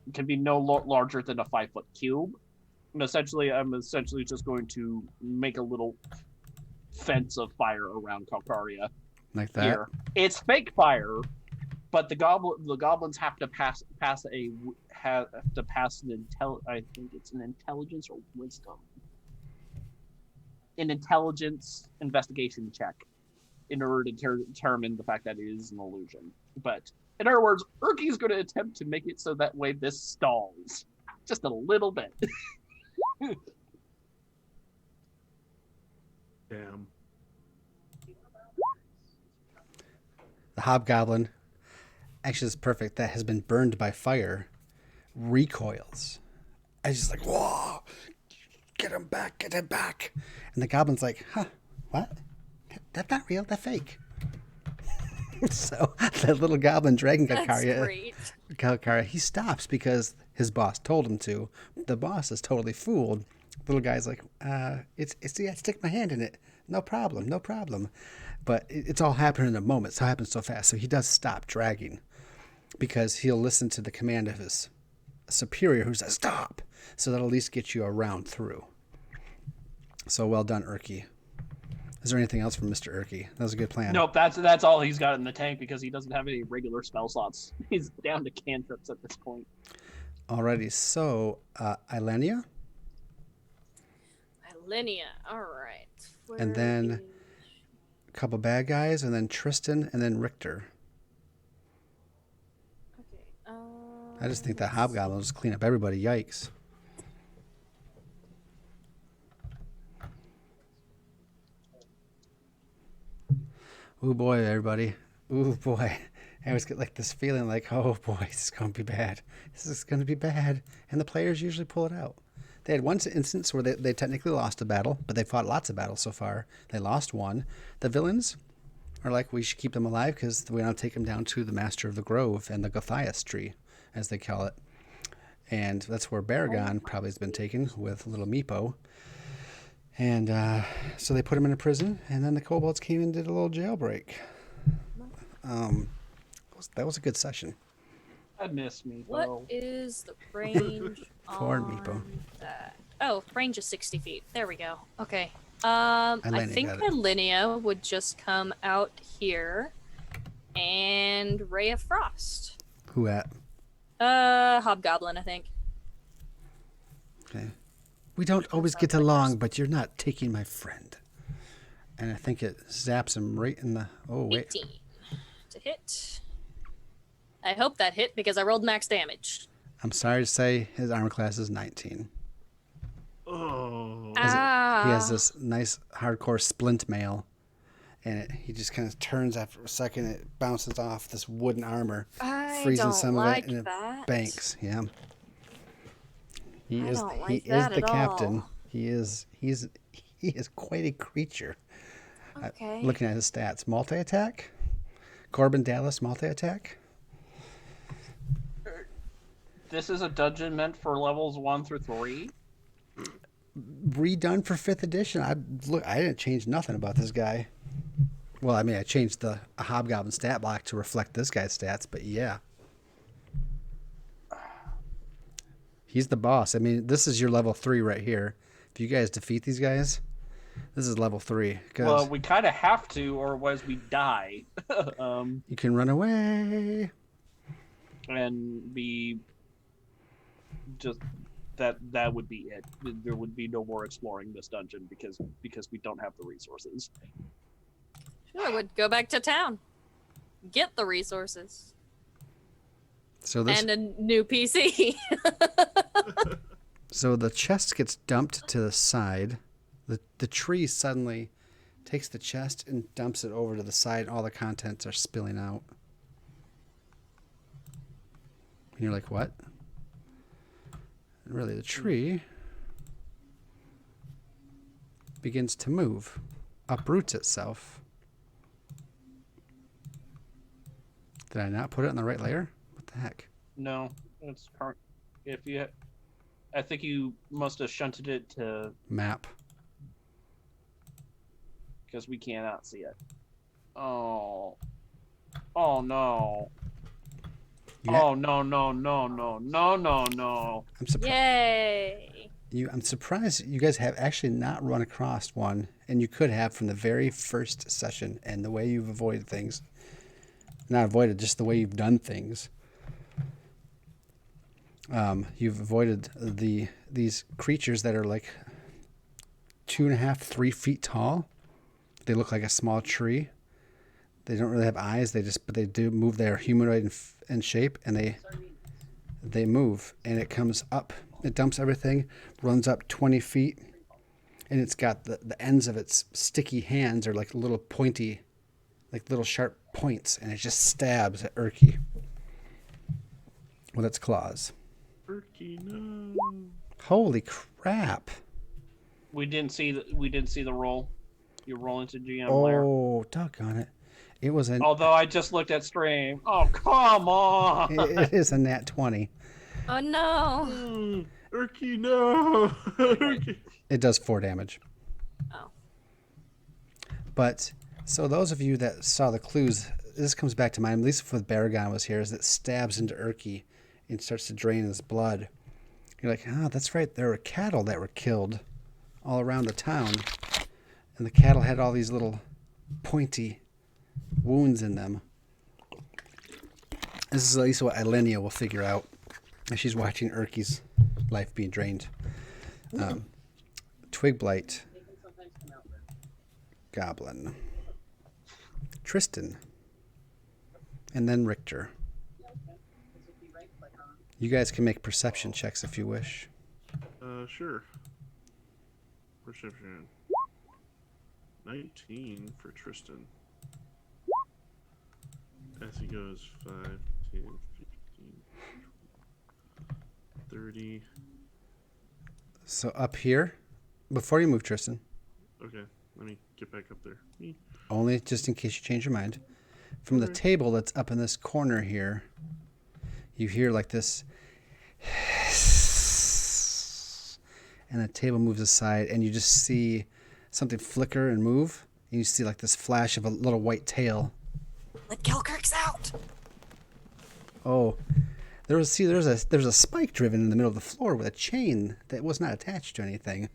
S2: It can be no larger than a 5-foot cube. And I'm essentially just going to make a little fence of fire around Calcaria.
S1: Like that?
S2: Here. It's fake fire, but the goblins have to pass I think it's an intelligence or wisdom. An intelligence investigation check in order to determine the fact that it is an illusion. But in other words, Urki is going to attempt to make it so that way this stalls just a little bit.
S3: Damn.
S1: The hobgoblin, actually, is perfect. That has been burned by fire, recoils. I just like, whoa, get him back, get him back. And the goblin's like, huh, what? That's not real, that's fake. So that little goblin dragging
S4: That's great.
S1: Calcaria, he stops because his boss told him to. The boss is totally fooled. Little guy's like, it's yeah, stick my hand in it. No problem, no problem. But it's all happening in a moment. So it happens so fast. So he does stop dragging because he'll listen to the command of his superior who says, stop. So that'll at least get you around through. So well done, Urki. Is there anything else from Mr. Urki? That was a good plan.
S2: Nope, that's all he's got in the tank because he doesn't have any regular spell slots. He's down to cantrips at this point.
S1: Alrighty, so Ilenia?
S4: Linnea. All right.
S1: And then a couple bad guys, and then Tristan, and then Richter.
S4: Okay.
S1: I just think that Hobgoblin will just clean up everybody. Yikes. Ooh, boy, everybody. Ooh, boy. I always get like this feeling like, oh, boy, this is going to be bad. This is going to be bad. And the players usually pull it out. They had one instance where they technically lost a battle, but they fought lots of battles so far. They lost one. The villains are like, we should keep them alive because we want to take them down to the Master of the Grove and the Gothias tree, as they call it. And that's where Baragon probably has been taken with little Meepo. And so they put him in a prison, and then the kobolds came and did a little jailbreak. That was a good session.
S2: I miss me.
S4: What is the range
S1: Poor
S4: on
S1: Meepo.
S4: that? Oh, range is 60 feet. There we go. Okay. I think Linnea would just come out here and Ray of Frost.
S1: Who at?
S4: Hobgoblin, I think.
S1: Okay. We don't always get along, but you're not taking my friend. And I think it zaps him right in the... Oh, wait.
S4: 18 to hit. I hope that hit because I rolled max damage.
S1: I'm sorry to say his armor class is 19.
S3: Oh.
S1: He has this nice hardcore splint mail, and he just kind of turns after a second. It bounces off this wooden armor, freezing some of it, and it banks. Yeah. He is the captain. He is quite a creature.
S4: Okay.
S1: Looking at his stats, multi-attack, Corbin Dallas multi-attack.
S2: This is a dungeon meant for levels 1 through 3.
S1: Redone for 5th edition. I didn't change nothing about this guy. Well, I mean, I changed the Hobgoblin stat block to reflect this guy's stats, but yeah. He's the boss. I mean, this is your level 3 right here. If you guys defeat these guys, this is level 3.
S2: Well, we kind of have to, or otherwise we die.
S1: You can run away.
S2: And be just that would be it. There would be no more exploring this dungeon because we don't have the resources.
S4: Sure, I would go back to town. Get the resources.
S1: So this,
S4: and a new PC.
S1: so the chest gets dumped to the side. The tree suddenly takes the chest and dumps it over to the side. All the contents are spilling out. And you're like, what? And really, the tree begins to move, uproots itself. Did I not put it in the right layer? What the heck?
S2: No, it's current. I think you must have shunted it to
S1: Map.
S2: because we cannot see it. Oh no.
S1: Yeah.
S2: Oh no.
S1: I'm surprised.
S4: Yay!
S1: I'm surprised you guys have actually not run across one, and you could have from the very first session. And the way you've avoided things, not avoided, just the way you've done things. You've avoided these creatures that are like 2.5, 3 feet tall. They look like a small tree. They don't really have eyes. But they do move. They are humanoid in shape, and they move. And it comes up. It dumps everything, runs up 20 feet, and it's got the ends of its sticky hands are like little pointy, like little sharp points, and it just stabs at Urki with its claws.
S3: Urki, no.
S1: Holy crap!
S2: We didn't see the roll. You roll into GM layer.
S1: Oh, doggone it! It was an.
S2: Although I just looked at stream. Oh, come on!
S1: It is a nat 20.
S4: Oh no.
S3: Urky, no. Urky.
S1: It does 4 damage.
S4: Oh.
S1: But so those of you that saw the clues, this comes back to mind. At least if Baragon was here, is that stabs into Urky and starts to drain his blood. You're like, oh, that's right. There were cattle that were killed all around the town, and the cattle had all these little pointy wounds in them. This is at least what Ilenia will figure out as she's watching Urky's life being drained. Twig Blight, Goblin, Tristan, and then Richter. You guys can make perception checks if you wish.
S3: Sure. Perception. 19 for Tristan. As he goes 5, 10, 15, 30.
S1: So up here, before you move, Tristan,
S3: Okay, let me get back up there.
S1: only just in case you change your mind, from the table that's up in this corner here, you hear like this, and the table moves aside, and you just see something flicker and move, and you see like this flash of a little white tail.
S4: Let Kelkirk's out.
S1: Oh, there's a spike driven in the middle of the floor with a chain that was not attached to anything.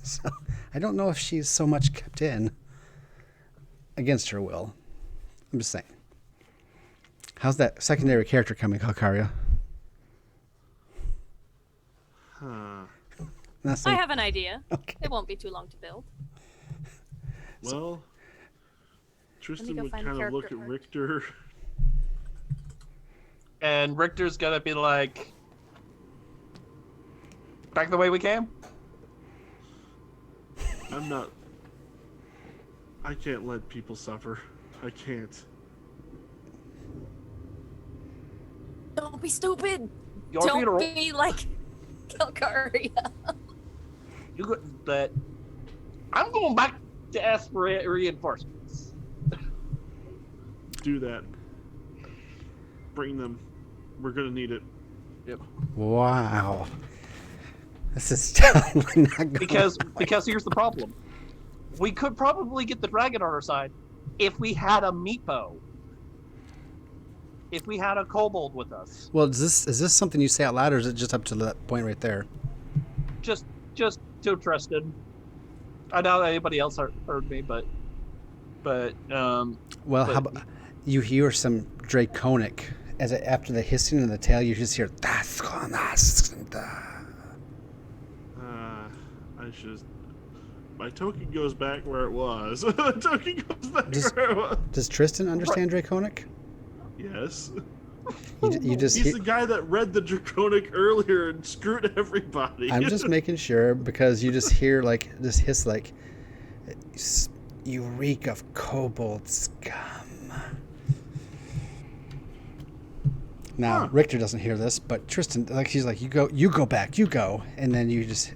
S1: So I don't know if she's so much kept in against her will. I'm just saying. How's that secondary character coming, Calcaria?
S4: I have an idea.
S1: Okay.
S4: It won't be too long to build.
S3: Well, Tristan
S4: go
S3: would
S4: find
S3: kind of look at
S4: character art.
S3: Richter.
S2: And Richter's gonna be like, back the way we came?
S3: I can't let people suffer. I can't.
S4: Don't be stupid.
S2: Your
S4: Don't
S2: funeral.
S4: be like Kelkaria.
S2: You got that. I'm going back to ask for reinforcements.
S3: Do that. Bring them. We're gonna need it.
S2: Yep.
S1: Wow. This is totally not going
S2: Because here's the problem. We could probably get the dragon on our side if we had a meepo. If we had a kobold with us.
S1: Well, is this something you say out loud, or is it just up to that point right there?
S2: Just to Tristan. I doubt anybody else heard me, but
S1: Well,
S2: but-
S1: how about you hear some draconic after the hissing of the tail? You just hear
S3: I should. My token goes back where it was. The token goes back where it was.
S1: Does Tristan understand draconic?
S3: Yes.
S1: You just
S3: He's
S1: hear,
S3: the guy that read the draconic earlier and screwed everybody.
S1: I'm just making sure, because you just hear like this hiss, like, you reek of kobold scum. Now
S3: Huh.
S1: Richter doesn't hear this, but Tristan, like, he's like, you go back, and then you just,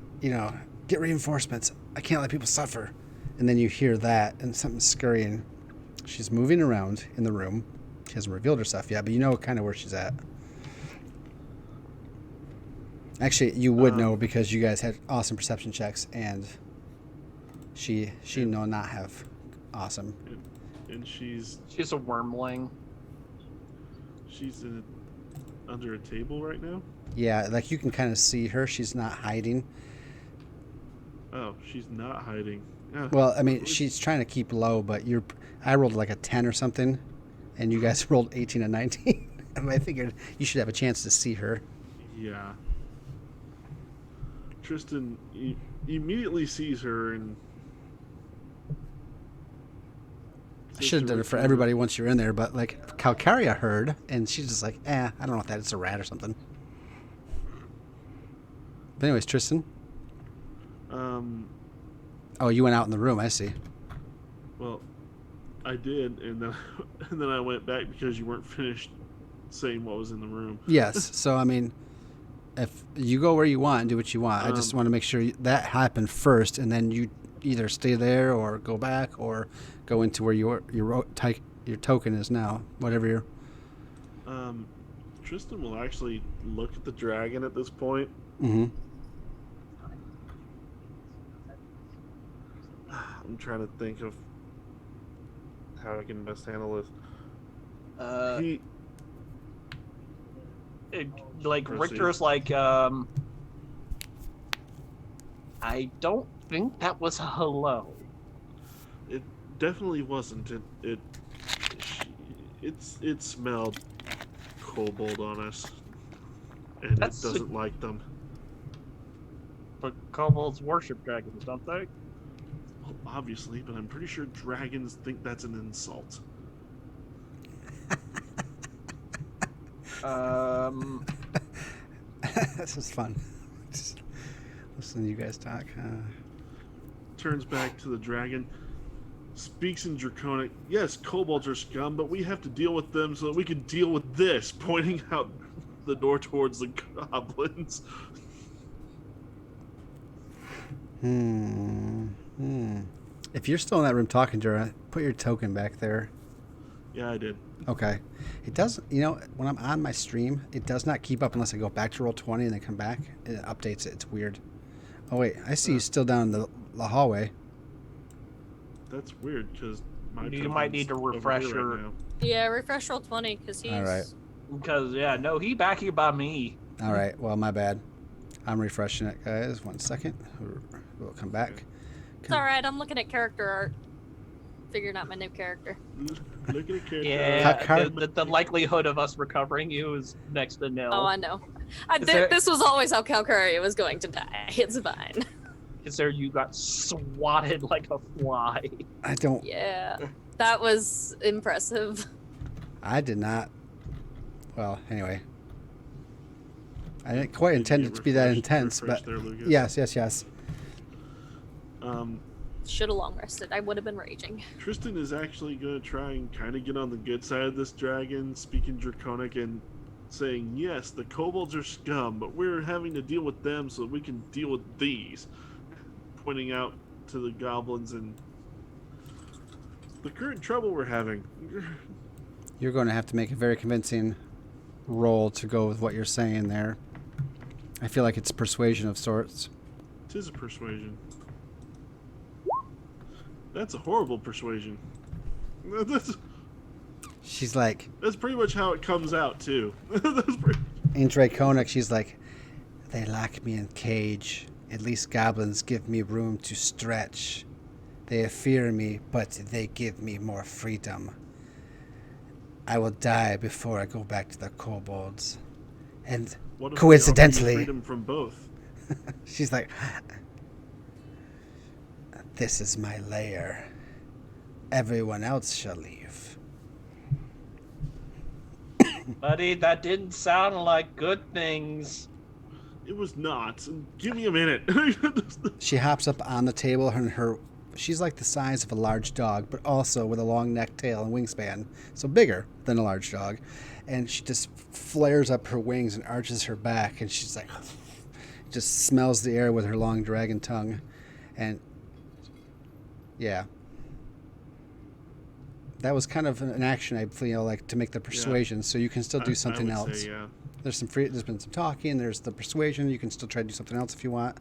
S1: get reinforcements. I can't let people suffer. And then you hear that and something scurrying. She's moving around in the room. She hasn't revealed herself yet, but you know kind of where she's at. Actually, you would know because you guys had awesome perception checks, and she know not have awesome.
S3: And she's
S2: she's a wormling.
S3: under a table right now.
S1: Yeah, like you can kind of see her. She's not hiding.
S3: Oh, she's not hiding. Yeah.
S1: Well, I mean, she's trying to keep low, but I rolled like a 10 or something, and you guys rolled 18 and 19. And I figured you should have a chance to see her.
S3: Yeah. Tristan immediately sees her and.
S1: I should have done it for everybody once you're in there, but like Calcaria heard, and she's just like, I don't know what that is, it's a rat or something. But anyways, Tristan. Oh, you went out in the room. I see.
S3: Well, I did, and then I went back because you weren't finished saying what was in the room.
S1: Yes. So I mean, if you go where you want and do what you want, I just want to make sure that happened first, and then you either stay there or go back or go into where your token is now, whatever you're.
S3: Tristan will actually look at the dragon at this point.
S1: Mm-hmm.
S3: I'm trying to think of how I can best handle this.
S2: Like
S3: Proceed.
S2: Richter's like, I don't think that was a hello.
S3: It definitely wasn't. It smelled kobold on us, and
S2: That's
S3: it doesn't like them.
S2: But kobolds worship dragons, don't they?
S3: Well, obviously, but I'm pretty sure dragons think that's an insult.
S1: This is fun. Just listen to you guys talk.
S3: Turns back to the dragon, speaks in Draconic. Yes, kobolds are scum, but we have to deal with them so that we can deal with this, pointing out the door towards the goblins.
S1: If you're still in that room talking to her, put your token back there.
S3: Yeah, I did.
S1: Okay. It does, when I'm on my stream, it does not keep up unless I go back to Roll20 and then come back. It updates it. It's weird. Oh, wait. I see you still down the hallway.
S3: That's weird, because
S2: You might need to refresh your...
S3: Right now.
S4: Yeah, refresh Roll20 because he's.
S1: All right.
S2: Because, no, he back here by me.
S1: All right. Well, my bad. I'm refreshing it, guys. 1 second. We'll come back.
S4: It's alright, I'm looking at character art. Figuring out my new character.
S3: Look at a character.
S2: Yeah, the likelihood of us recovering you is next to nil.
S4: Oh, I know.
S2: there-
S4: This was always how Calcaria was going to die. It's fine.
S2: Is there you got swatted like a fly?
S1: I don't.
S4: Yeah, that was impressive.
S1: I did not. Well, anyway. I didn't quite intend it to be that intense, but
S3: There, Lucas.
S1: yes.
S4: Should have long rested. I would have been raging.
S3: Tristan is actually going to try and kind of get on the good side of this dragon, speaking Draconic and saying, yes, the kobolds are scum, but we're having to deal with them so we can deal with these. Pointing out to the goblins and the current trouble we're having.
S1: You're going to have to make a very convincing roll to go with what you're saying there. I feel like it's persuasion of sorts.
S3: Tis a persuasion. That's a horrible persuasion.
S1: She's like,
S3: That's pretty much how it comes out, too.
S1: in Draconic, she's like, they lock me in cage. At least goblins give me room to stretch. They fear me, but they give me more freedom. I will die before I go back to the kobolds. And
S3: What if
S1: coincidentally,
S3: we offer you freedom from both?
S1: she's like, this is my lair. Everyone else shall leave.
S2: Buddy, that didn't sound like good things.
S3: It was not. Give me a minute.
S1: She hops up on the table, and she's like the size of a large dog, but also with a long neck, tail, and wingspan, so bigger than a large dog. And she just flares up her wings and arches her back, and she's like, just smells the air with her long dragon tongue. And yeah, that was kind of an action I feel like to make the persuasion, so you can still do something
S3: I would
S1: else.
S3: say, yeah.
S1: There's been some talking. There's the persuasion. You can still try to do something else if you want.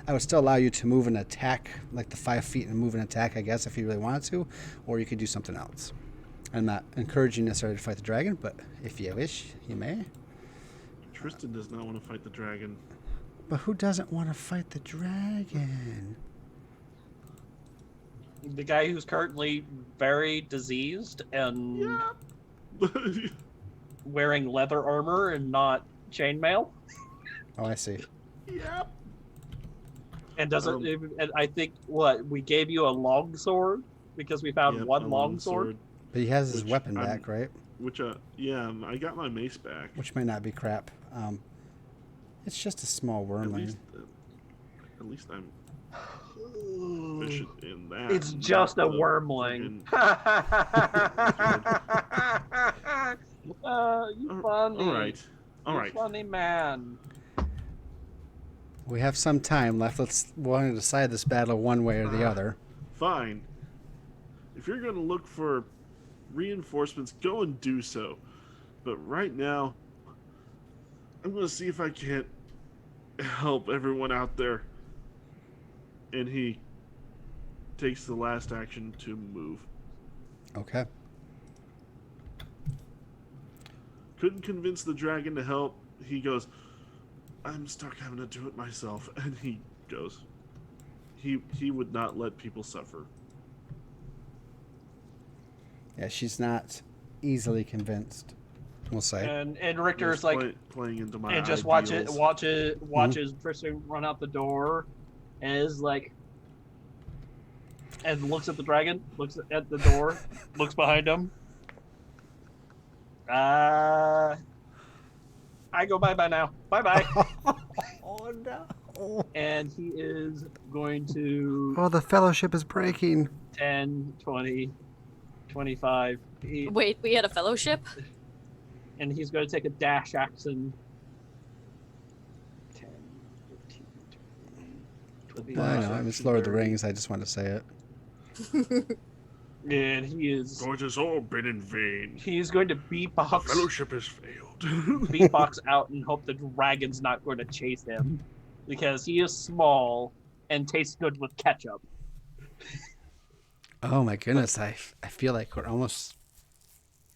S1: I would still allow you to move and attack, like the 5 feet and move and attack, I guess, if you really wanted to, or you could do something else. I'm not encouraging you necessarily to fight the dragon, but if you wish, you may.
S3: Tristan does not want to fight the dragon.
S1: But who doesn't want to fight the dragon?
S2: The guy who's currently very diseased and wearing leather armor and not chainmail.
S1: Oh, I see.
S3: Yep.
S2: And doesn't and I think we gave you a long sword because we found one
S3: a
S2: long sword.
S1: But he has his
S3: Which
S1: weapon back, right?
S3: Which, I got my mace back.
S1: Which may not be crap. It's just a small wormling.
S3: At least I'm efficient in that.
S2: It's just a wormling. You funny.
S3: All right.
S2: You funny man.
S1: We have some time left. We're going to decide this battle one way or the other.
S3: Fine. If you're going to look for reinforcements, go and do so. But right now, I'm going to see if I can't help everyone out there. And he takes the last action to move.
S1: Okay.
S3: Couldn't convince the dragon to help. He goes, I'm stuck having to do it myself. And he goes. He would not let people suffer.
S1: Yeah, she's not easily convinced, we'll say.
S2: And Richter's like
S3: playing into my
S2: and just
S3: ideals.
S2: watches Tristan run out the door, and is like, and looks at the dragon, looks at the door, looks behind him. I go bye now. Bye.
S1: Oh no.
S2: And he is going to
S1: Oh, the fellowship is breaking.
S2: 10, 20, 25.
S4: Wait, we had a fellowship?
S2: And he's going to take a dash action. 10, 15, 20, 25.
S1: I know, it's Lord of the Rings. I just wanted to say it.
S2: And he is.
S3: Oh, it has all been in vain.
S2: He's going to beatbox.
S3: Fellowship has failed.
S2: Beatbox out and hope the dragon's not going to chase him, because he is small and tastes good with ketchup.
S1: Oh my goodness, I feel like we're almost.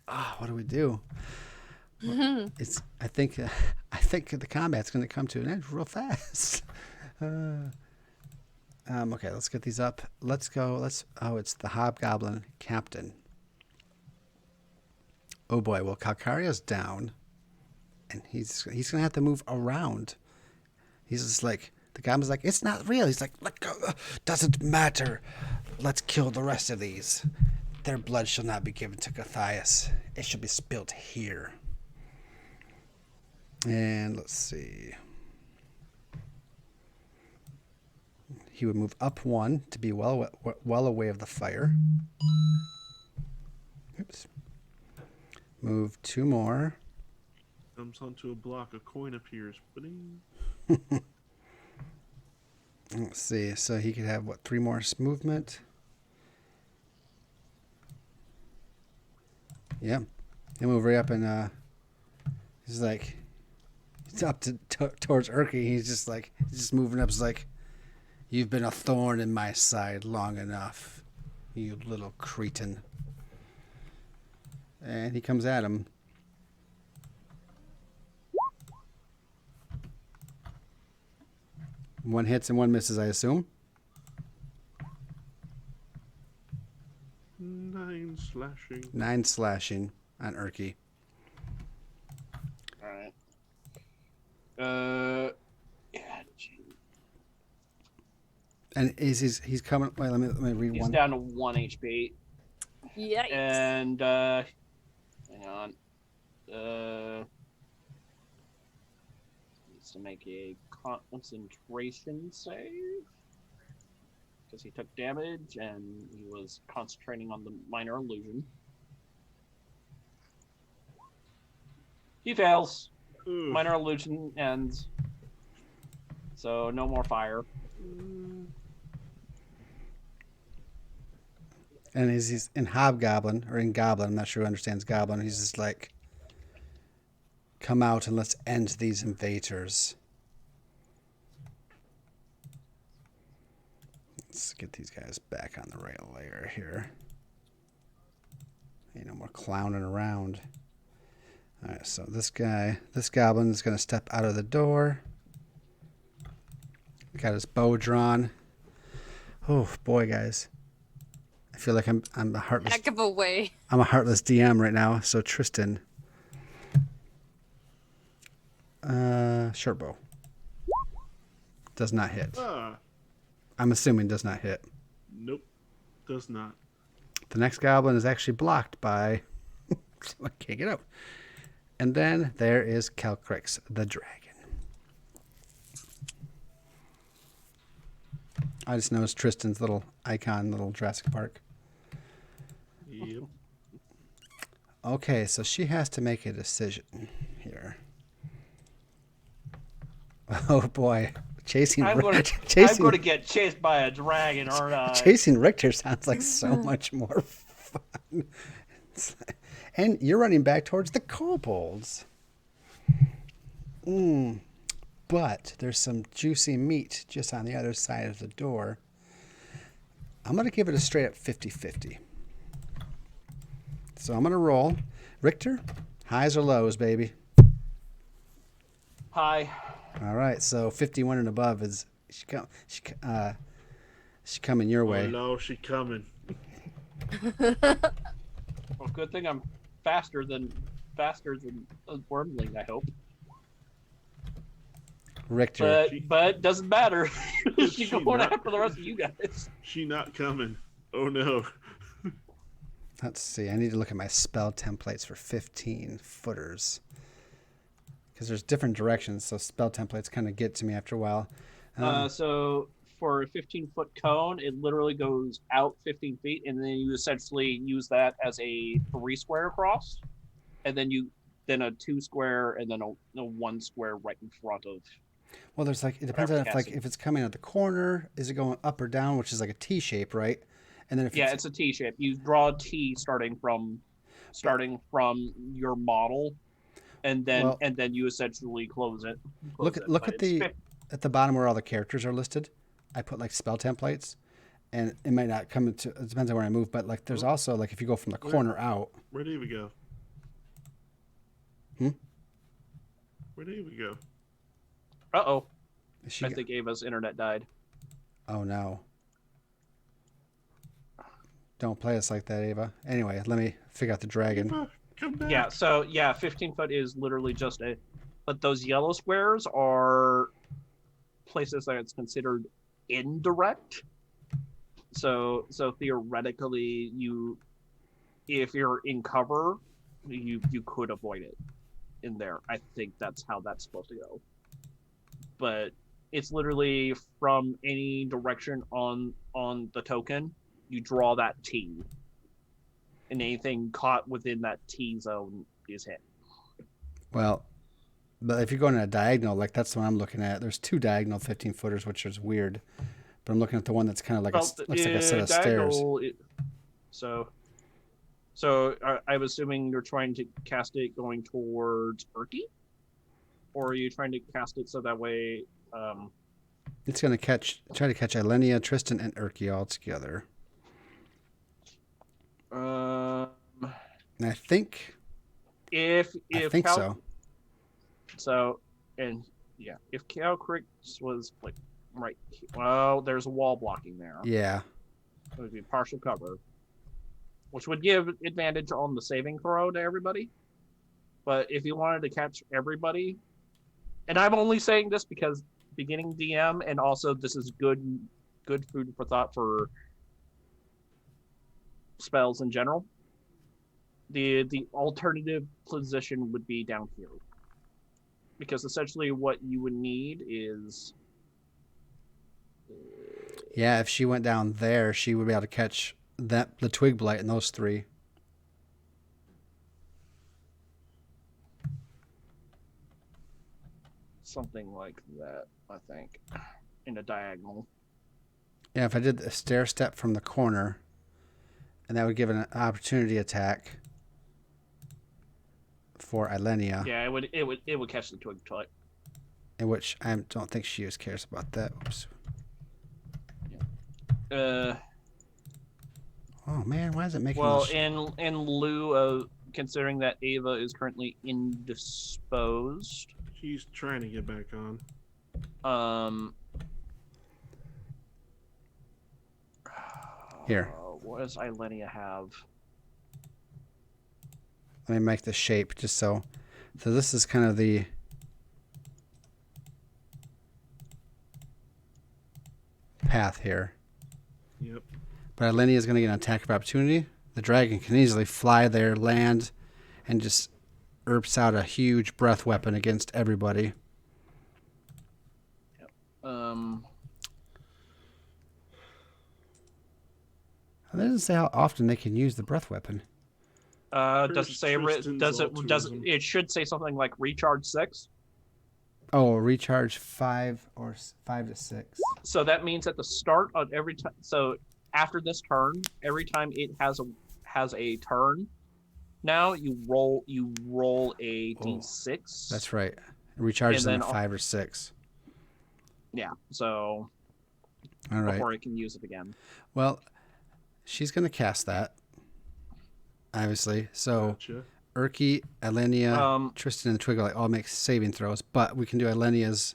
S1: What do we do?
S4: Mm-hmm.
S1: I think the combat's going to come to an end real fast. Okay, let's get these up. Let's go. It's the Hobgoblin Captain. Oh boy, well Calcaria's down, and he's going to have to move around. He's just like, the goblin's like, it's not real. He's like, let go. Doesn't matter. Let's kill the rest of these. Their blood shall not be given to Cathias. It shall be spilt here. And let's see. He would move up one to be well away of the fire. Oops. Move two more.
S3: Comes onto a block, a coin appears. Ba-ding.
S1: Let's see. So he could have, 3 more movement? Yeah. He'll move right up and he's like, he's up towards Urki. He's just moving up. He's like, you've been a thorn in my side long enough, you little cretin. And he comes at him. One hits and one misses, I assume.
S3: 9 slashing.
S1: 9 slashing on Urki.
S2: Alright. Yeah.
S1: And he's coming. Wait, let me read
S2: He's
S1: one.
S2: down to 1 HP.
S4: Yikes.
S2: And hang on. Needs to make a concentration save because he took damage and he was concentrating on the minor illusion. He fails.
S3: Ooh.
S2: Minor illusion ends. So no more fire.
S1: And he's in Hobgoblin, or in Goblin, I'm not sure who understands Goblin. He's just like, come out and let's end these invaders. Let's get these guys back on the right layer here. Ain't no more clowning around. Alright, so this Goblin is going to step out of the door. Got his bow drawn. Oh, boy, guys. I feel like I'm a heartless.
S4: Heck of a way.
S1: I'm a heartless DM right now. So Tristan, short bow does not hit. I'm assuming does not hit.
S3: Nope, does not.
S1: The next goblin is actually blocked by. I can't get out. And then there is Calcrix, the dragon. I just noticed Tristan's little icon, little Jurassic Park.
S3: Yep.
S1: Okay, so she has to make a decision here. Oh boy, Chasing
S2: I'm going
S1: chasing
S2: to get chased by a dragon, aren't I?
S1: chasing Richter sounds like so much more fun. And you're running back towards the kobolds. But there's some juicy meat just on the other side of the door. I'm going to give it a straight up 50-50. So I'm going to roll. Richter, highs or lows, baby?
S2: Hi.
S1: All right, so 51 and above is she coming your
S3: Oh
S1: way.
S3: no, she coming.
S2: Well, good thing I'm faster than a wormling, I hope.
S1: Richter.
S2: But doesn't matter. She's
S3: She
S2: going
S3: not-
S2: after the rest of you guys.
S3: She not coming. Oh no.
S1: Let's see. I need to look at my spell templates for 15 footers. Because there's different directions, so spell templates kind of get to me after a while.
S2: So for a 15-foot cone, it literally goes out 15 feet, and then you essentially use that as a 3 square across, and then a 2 square, and then a 1 square right in front of.
S1: Well, there's like, it depends on if it's coming at the corner, is it going up or down, which is like a T shape, right? And then if
S2: it's a T shape. You draw a T starting from your model, and then you essentially close it.
S1: Look at the bottom where all the characters are listed. I put like spell templates, and it might not come into. It depends on where I move, but like there's also like if you go from the corner out.
S3: Where did we go? Where did we go?
S2: Uh-oh.
S1: I
S2: think Ava's internet died.
S1: Oh no. Don't play us like that, Ava. Anyway, let me figure out the dragon.
S3: Eva, come back.
S2: Yeah, so 15 foot is literally just but those yellow squares are places that it's considered indirect. So theoretically, if you're in cover, you could avoid it in there. I think that's how that's supposed to go. But it's literally from any direction on the token, you draw that T, and anything caught within that T zone is hit.
S1: Well, but if you're going in a diagonal, like that's what I'm looking at. There's 2 diagonal 15 footers, which is weird. But I'm looking at the one that's kind of like looks like a set of stairs.
S2: So I'm assuming you're trying to cast it going towards Erky? Or are you trying to cast it so that way...
S1: It's going to try to catch Ilenia, Tristan, and Erky all together. And I think... I think so.
S2: So, and yeah, if Calcrix was like right here, well, there's a wall blocking there.
S1: Yeah.
S2: It would be partial cover, which would give advantage on the saving throw to everybody. But if you wanted to catch everybody, and I'm only saying this because beginning DM, and also this is good food for thought for spells in general. The alternative position would be down here. Because essentially what you would need is...
S1: Yeah, if she went down there, she would be able to catch the twig blight and those 3.
S2: Something like that, I think, in a diagonal.
S1: Yeah, if I did a stair step from the corner, and that would give an opportunity attack for Ilenia.
S2: Yeah, it would catch the twig blight.
S1: In which I don't think she cares about that. Oops.
S2: Yeah.
S1: Oh man, why is it making?
S2: Well, in lieu of considering that Ava is currently indisposed.
S3: She's trying to get back on.
S1: Here.
S2: What does Ilenia have?
S1: Let me make the shape just so. So this is kind of the. Path here.
S3: Yep.
S1: But Ilenia is going to get an attack of opportunity. The dragon can easily fly there, land, and just erps out a huge breath weapon against everybody.
S2: Yep.
S1: It doesn't say how often they can use the breath weapon.
S2: Does it say
S3: Tristan's
S2: does it
S3: altruism.
S2: it should say something like recharge 6?
S1: Oh, recharge 5 or 5 to 6.
S2: So that means at the start of every time. So after this turn, every time it has a turn, now you roll a d6.
S1: That's right. It recharges
S2: And
S1: them
S2: then
S1: at 5 or 6.
S2: Yeah. So
S1: All right.
S2: before it can use it again.
S1: Well, she's going to cast that, obviously. So
S3: Gotcha.
S1: Urki, Elenia, Tristan, and Twiggle all make saving throws, but we can do Elenia's.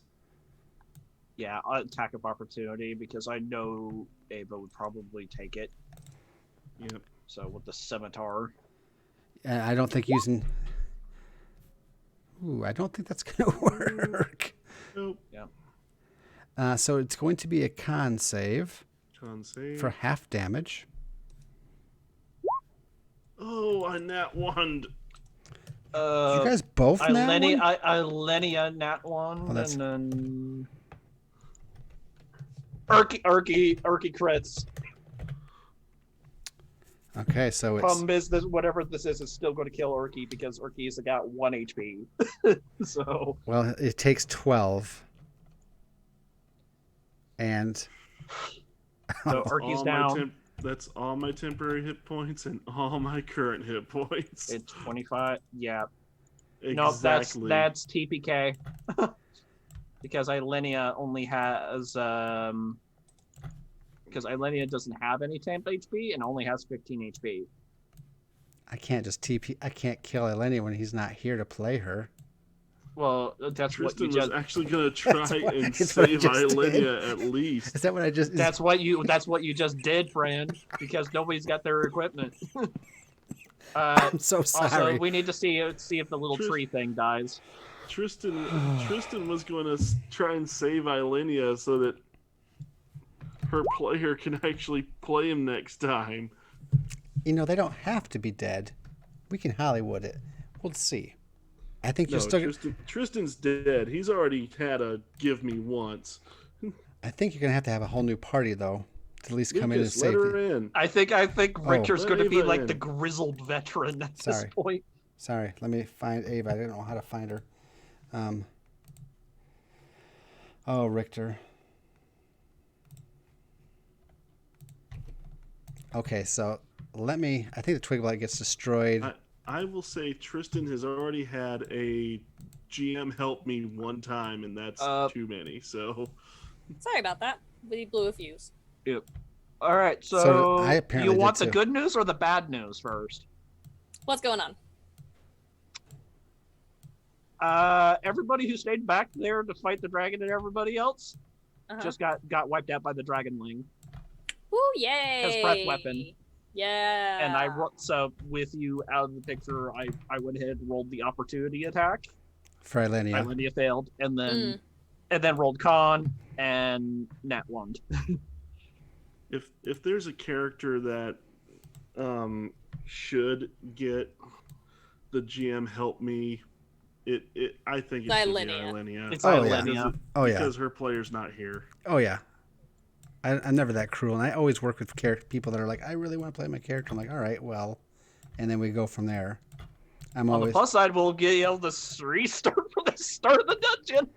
S2: Yeah, attack of opportunity because I know Ava would probably take it.
S3: Yep.
S2: So with the scimitar.
S1: And I don't think using. Ooh, I don't think that's going to work.
S3: Nope.
S2: Yeah.
S1: So it's going to be a con save
S3: Con save.
S1: for half damage.
S3: Oh, I nat one.
S1: Did you guys both nat one?
S2: Ilenia nat one,
S1: Oh, that's-
S2: and then Urki crits.
S1: Okay, so it's
S2: Problem is that whatever this is still going to kill Urki because Urki's got 1 HP. So
S1: well, it takes 12, and
S2: so Urki's down.
S3: That's all my temporary hit points and all my current hit points.
S2: It's 25. Yeah.
S3: Exactly.
S2: No, that's TPK. Because Ilenia only has because Ilenia doesn't have any temp HP and only has 15 HP.
S1: I can't just TP. I can't kill Elenia when he's not here to play her.
S2: Well, that's
S3: Tristan
S2: what you
S3: was
S2: just.
S3: actually going to try and
S1: that's what I
S3: save
S1: just did.
S3: Ilenia at least.
S1: Is that what I just?
S2: That's what you just did, friend. Because nobody's got their equipment.
S1: I'm so sorry.
S2: Also, we need to see if the little tree thing dies.
S3: Tristan was going to try and save Ilenia so that her player can actually play him next time.
S1: You know, they don't have to be dead. We can Hollywood it. We'll see. I think you're still.
S3: Tristan's dead. He's already had a give me once.
S1: I think you're gonna have a whole new party though, to at least come in and
S3: Lucas,
S1: save
S3: let
S1: you.
S3: her in.
S2: I think Richter's
S3: Let
S2: going to be
S3: Ava
S2: like
S3: in.
S2: the grizzled veteran at this
S1: Sorry.
S2: point.
S1: Sorry, let me find Ava. I didn't know how to find her. Oh, Richter. Okay, so I think the Twig Blight gets destroyed.
S3: I will say Tristan has already had a GM help me one time, and that's too many. So
S4: Sorry about that. But he blew a fuse.
S2: Yep. All right,
S1: So
S2: so
S1: I apparently
S2: you want
S1: did
S2: the
S1: too.
S2: good news or the bad news first?
S4: What's going on?
S2: Everybody who stayed back there to fight the dragon and everybody else
S4: Uh-huh.
S2: just got wiped out by the dragonling.
S4: Woo, yay!
S2: His breath weapon.
S4: Yeah.
S2: And so with you out of the picture, I went ahead and rolled the opportunity attack.
S1: For Elenia.
S2: Ilenia failed, and then rolled con and nat one.
S3: if there's a character that should get the GM help me, I think it should be
S4: Ilenia.
S3: Ilenia.
S2: It's
S1: Oh, yeah.
S2: Ilenia.
S1: Oh yeah.
S3: Because her player's not here.
S1: Oh yeah. I'm never that cruel, and I always work with people that are like, I really want to play my character. I'm like, all right, well, and then we go from there. I'm
S2: On
S1: always.
S2: the plus side, we'll be able to restart from the start of the dungeon.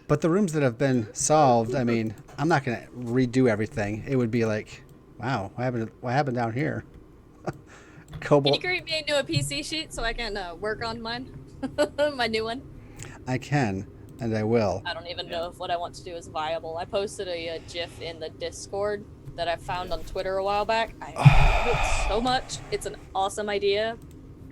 S1: But the rooms that have been solved, I mean, I'm not gonna redo everything. It would be like, wow, what happened down here?
S4: Can
S1: Cobalt.
S4: you create me into a PC sheet so I can work on mine? My new one?
S1: I can, and I will.
S4: I don't even know if what I want to do is viable. I posted a GIF in the Discord that I found on Twitter a while back. I love it so much. It's an awesome idea,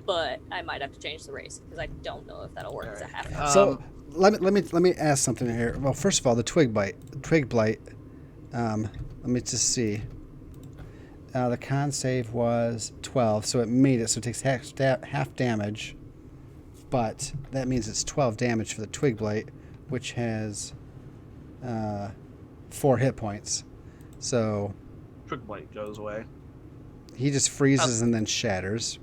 S4: but I might have to change the race because I don't know if that'll work as a half.
S1: So let me ask something here. Well, first of all, the twig blight. Let me just see. The con save was 12, so it made it. So it takes half damage, but that means it's 12 damage for the twig blight, which has 4 hit points. So
S2: Twig Blight goes away.
S1: he just freezes and then shatters.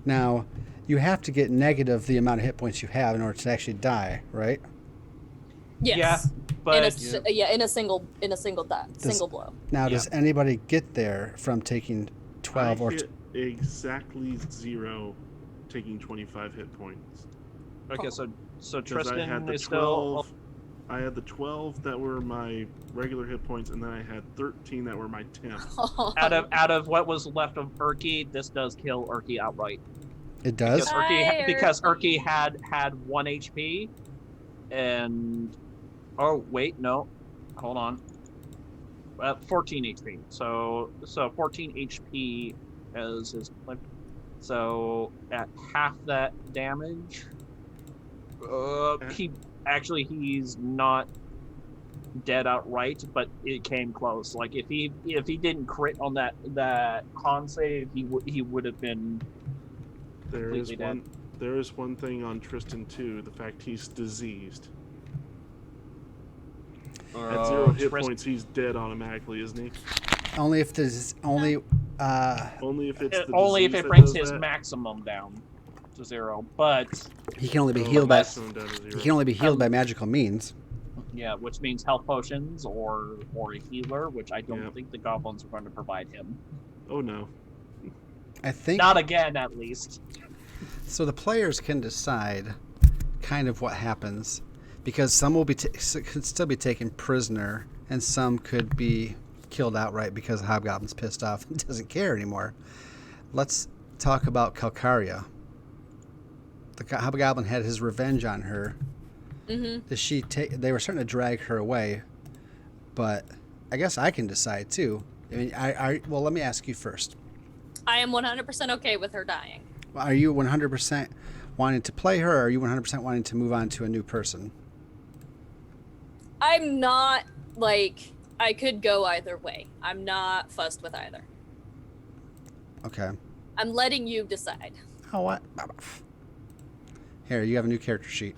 S1: Now, you have to get negative the amount of hit points you have in order to actually die, right?
S4: Yes.
S2: Yeah, but
S4: in a single blow.
S1: Now, does anybody get there from taking 12
S3: I
S1: or?
S3: hit exactly 0, taking 25 hit points.
S2: Okay, so
S3: Because I
S2: Tristan
S3: had the
S2: is still.
S3: 12. I had the 12 that were my regular hit points, and then I had 13 that were my temp.
S2: Out of what was left of Urki, this does kill Urki outright.
S1: It does?
S2: Because Urki
S4: Urki.
S2: had 1 HP, and wait, no, hold on, 14 HP. So 14 HP as his clip. So at half that damage, he's not dead outright, but it came close. Like if he didn't crit on that con save, he would have been completely dead.
S3: There is one thing on Tristan too, the fact he's diseased. At 0 hit points, he's dead automatically, isn't he?
S1: Only if there's only
S3: if it's the
S2: only if
S3: disease
S2: it
S3: that
S2: brings
S3: does
S2: his
S3: that?
S2: maximum down to 0. But
S1: he can only be
S3: Oh,
S1: healed by
S3: maximum down to 0.
S1: he can only be healed by magical means.
S2: yeah, which means health potions or a healer, which I don't
S3: Yep.
S2: think the goblins are going to provide him.
S3: Oh no.
S1: I think
S2: Not again, at least.
S1: so. The players can decide kind of what happens, because some will be could still be taken prisoner, and some could be killed outright because the Hobgoblin's pissed off and doesn't care anymore. Let's talk about Calcaria. The Hobgoblin had his revenge on her.
S4: Mm-hmm.
S1: Does she take? They were starting to drag her away, but I guess I can decide too. I mean, well, let me ask you first.
S4: I am 100% okay with her dying.
S1: Are you 100% wanting to play her, or are you 100% wanting to move on to a new person?
S4: I'm not, like, I could go either way. I'm not fussed with either.
S1: Okay.
S4: I'm letting you decide.
S1: Oh, what? Here, you have a new character sheet.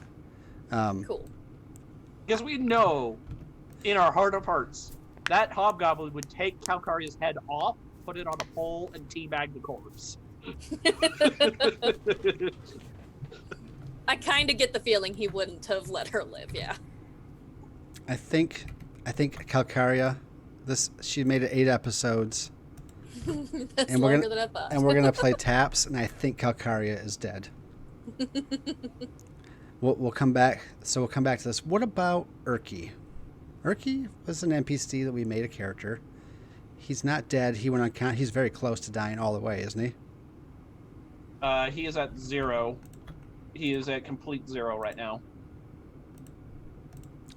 S4: Cool.
S2: Because we know, in our heart of hearts, that Hobgoblin would take Calcaria's head off, put it on a pole, and teabag the corpse.
S4: I kind of get the feeling he wouldn't have let her live, yeah.
S1: I think Calcaria, she made it 8 episodes,
S4: That's
S1: And we're
S4: longer
S1: gonna-
S4: than I thought.
S1: and we're gonna play taps, and I think Calcaria is dead. We'll come back. So we'll come back to this. What about Urki? Urki was an NPC that we made a character. He's not dead. He went on count. He's very close to dying all the way, isn't he?
S2: He is at 0. He is at complete 0 right now.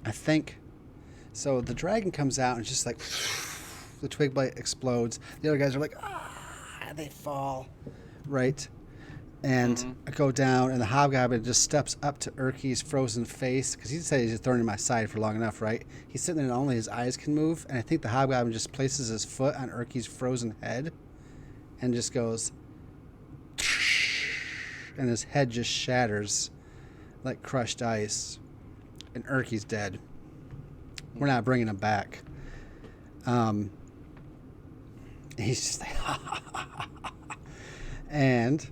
S1: I think. So the dragon comes out and just like the twig blight explodes. The other guys are like, they fall, right? And I go down, and the Hobgoblin just steps up to Urki's frozen face, because he said he's just thrown in my side for long enough, right? He's sitting there and only his eyes can move, and I think the Hobgoblin just places his foot on Urki's frozen head and just goes, and his head just shatters like crushed ice, and Urki's dead. We're not bringing him back. He's just like, and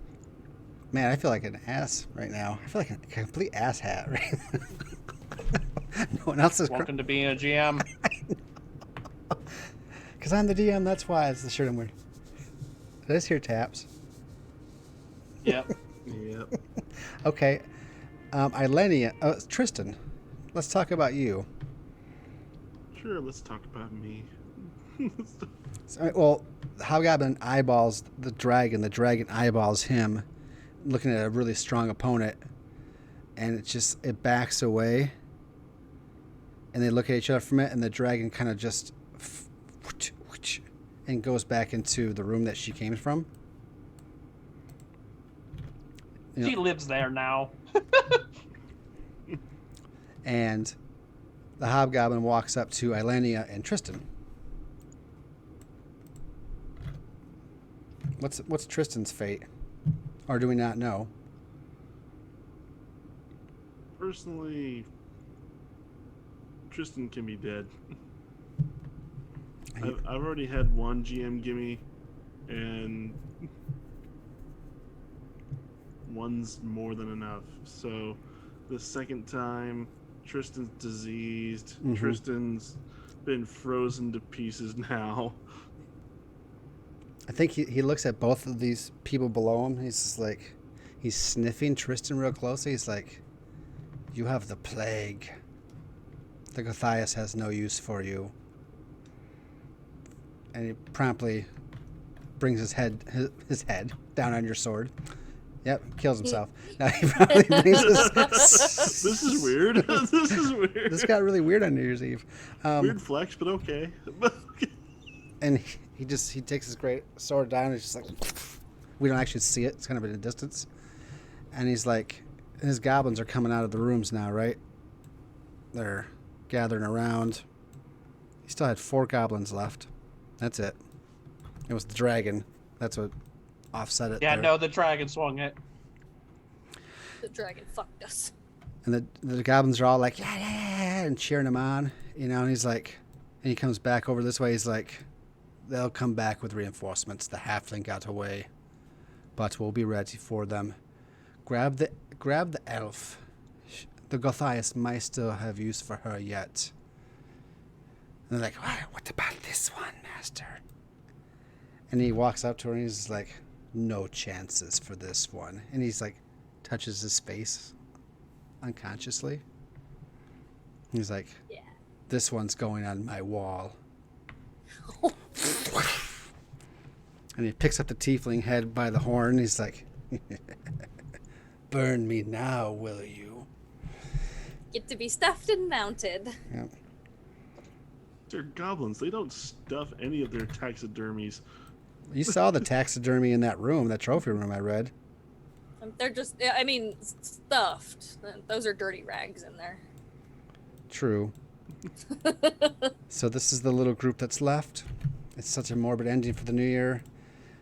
S1: man, I feel like an ass right now. I feel like a complete ass hat, right? No one else is.
S2: Welcome to being a GM.
S1: Because I'm the DM, that's why it's the shirt I'm wearing. Did I just hear taps?
S2: Yep.
S3: Yep.
S1: Okay. Ilenia, Tristan, let's talk about you.
S3: Sure, let's talk about me.
S1: Well, the Hobgoblin eyeballs the dragon eyeballs him, looking at a really strong opponent, and it backs away, and they look at each other from it, and the dragon kind of just and goes back into the room that she came from.
S2: She lives there now.
S1: And the Hobgoblin walks up to Ilenia and Tristan. What's Tristan's fate? Or do we not know?
S3: Personally, Tristan can be dead. I've already had one GM gimme, and one's more than enough. So the second time, Tristan's diseased.
S1: Mhm.
S3: Tristan's been frozen to pieces now.
S1: I think he looks at both of these people below him. He's just like, he's sniffing Tristan real closely. He's like, You have the plague. The Gothias has no use for you. And he promptly brings his head down on your sword. Yep, kills himself. Now he probably brings his...
S3: This is weird. This is weird.
S1: This got really weird on New Year's Eve.
S3: Weird flex, but okay.
S1: And he takes his great sword down and he's just like... We don't actually see it. It's kind of at a distance. And he's like... His goblins are coming out of the rooms now, right? They're gathering around. He still had 4 goblins left. That's it. It was the dragon. That's what offset it.
S2: Yeah,
S1: there.
S2: no, the dragon swung it.
S4: The dragon fucked us.
S1: And the goblins are all like, yeah, yeah, yeah, and cheering him on. You know, and he's like... And he comes back over this way. He's like, they'll come back with reinforcements. The halfling got away. But we'll be ready for them. Grab the elf. The Gothias might still have use for her yet. And they're like, what about this one, master? And he walks up to her and he's like, no chances for this one. And he's like, touches his face unconsciously. He's like,
S4: Yeah.
S1: this one's going on my wall. And he picks up the tiefling head by the horn. He's like, burn me now, will you?
S4: Get to be stuffed and mounted.
S1: Yep.
S3: They're goblins. They don't stuff any of their taxidermies.
S1: You saw the taxidermy in that room, that trophy room I read.
S4: They're just, I mean, stuffed. Those are dirty rags in there.
S1: True. So this is the little group that's left. It's such a morbid ending for the new year.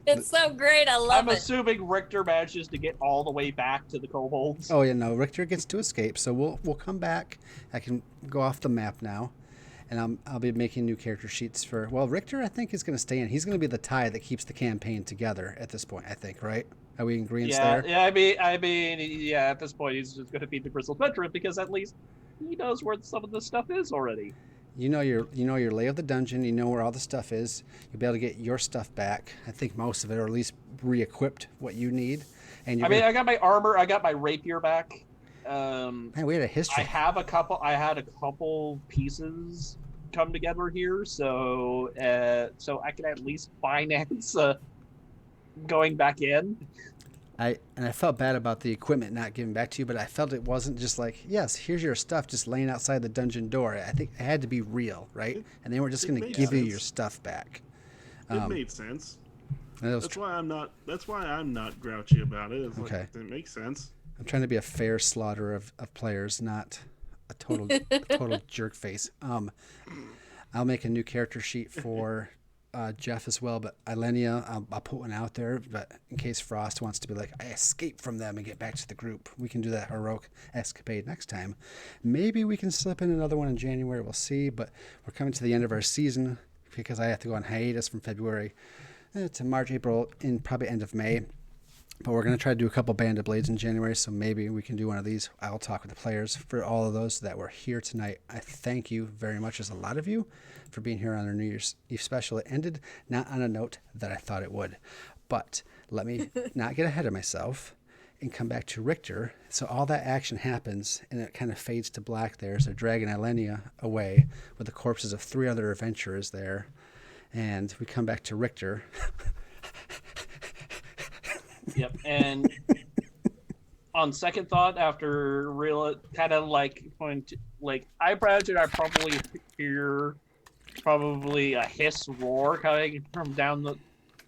S4: It's so great. I love
S2: I'm
S4: it.
S2: assuming Richter manages to get all the way back to the kobolds.
S1: Oh yeah, no, Richter gets to escape, so we'll come back. I can go off the map now, and I'll be making new character sheets for. Well, Richter I think is going to stay in. He's going to be the tie that keeps the campaign together at this point. I think, right? Are we in agreement there?
S2: Yeah. I mean, yeah. At this point, he's just going to be the Crystal Veteran because at least he knows where some of this stuff is already.
S1: You know your lay of the dungeon. You know where all the stuff is. You'll be able to get your stuff back. I think most of it, or at least re-equipped what you need. And
S2: I got my armor. I got my rapier back.
S1: Man, we had a history.
S2: I had a couple pieces come together here, so I can at least finance going back in.
S1: I felt bad about the equipment not giving back to you, but I felt it wasn't just like, yes, here's your stuff just laying outside the dungeon door. I think it had to be real, right? And they weren't just going to give you your stuff back.
S3: It made sense.
S1: That's
S3: why I'm not grouchy about it. It's
S1: okay.
S3: Like, it makes sense.
S1: I'm trying to be a fair slaughter of players, not a total jerk face. I'll make a new character sheet for Jeff as well, but Ilenia, I'll put one out there, but in case Frost wants to be like, I escape from them and get back to the group, we can do that heroic escapade next time. Maybe we can slip in another one in January, we'll see, but we're coming to the end of our season because I have to go on hiatus from February to March, April, and probably end of May. But we're going to try to do a couple Band of Blades in January, so maybe we can do one of these. I'll talk with the players. For all of those that were here tonight, I thank you very much, as a lot of you, for being here on our New Year's Eve special. It ended not on a note that I thought it would. But let me not get ahead of myself and come back to Richter. So all that action happens, and it kind of fades to black there as they're dragging Ilenia away with the corpses of 3 other adventurers there. And we come back to Richter.
S2: Yep, and on second thought, after real kind of like going to I imagine I probably hear a hiss roar coming from down the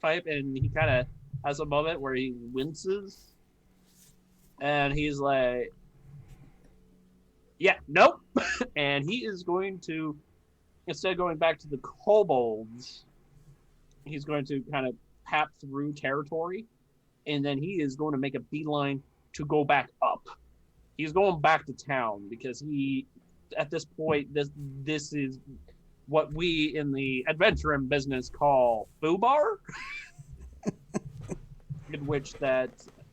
S2: pipe, and he kind of has a moment where he winces, and he's like, "Yeah, nope," and he is going to, instead of going back to the kobolds, he's going to kind of tap through territory. And then he is going to make a beeline to go back up. He's going back to town because at this point, this is what we in the adventuring business call foobar. In which that,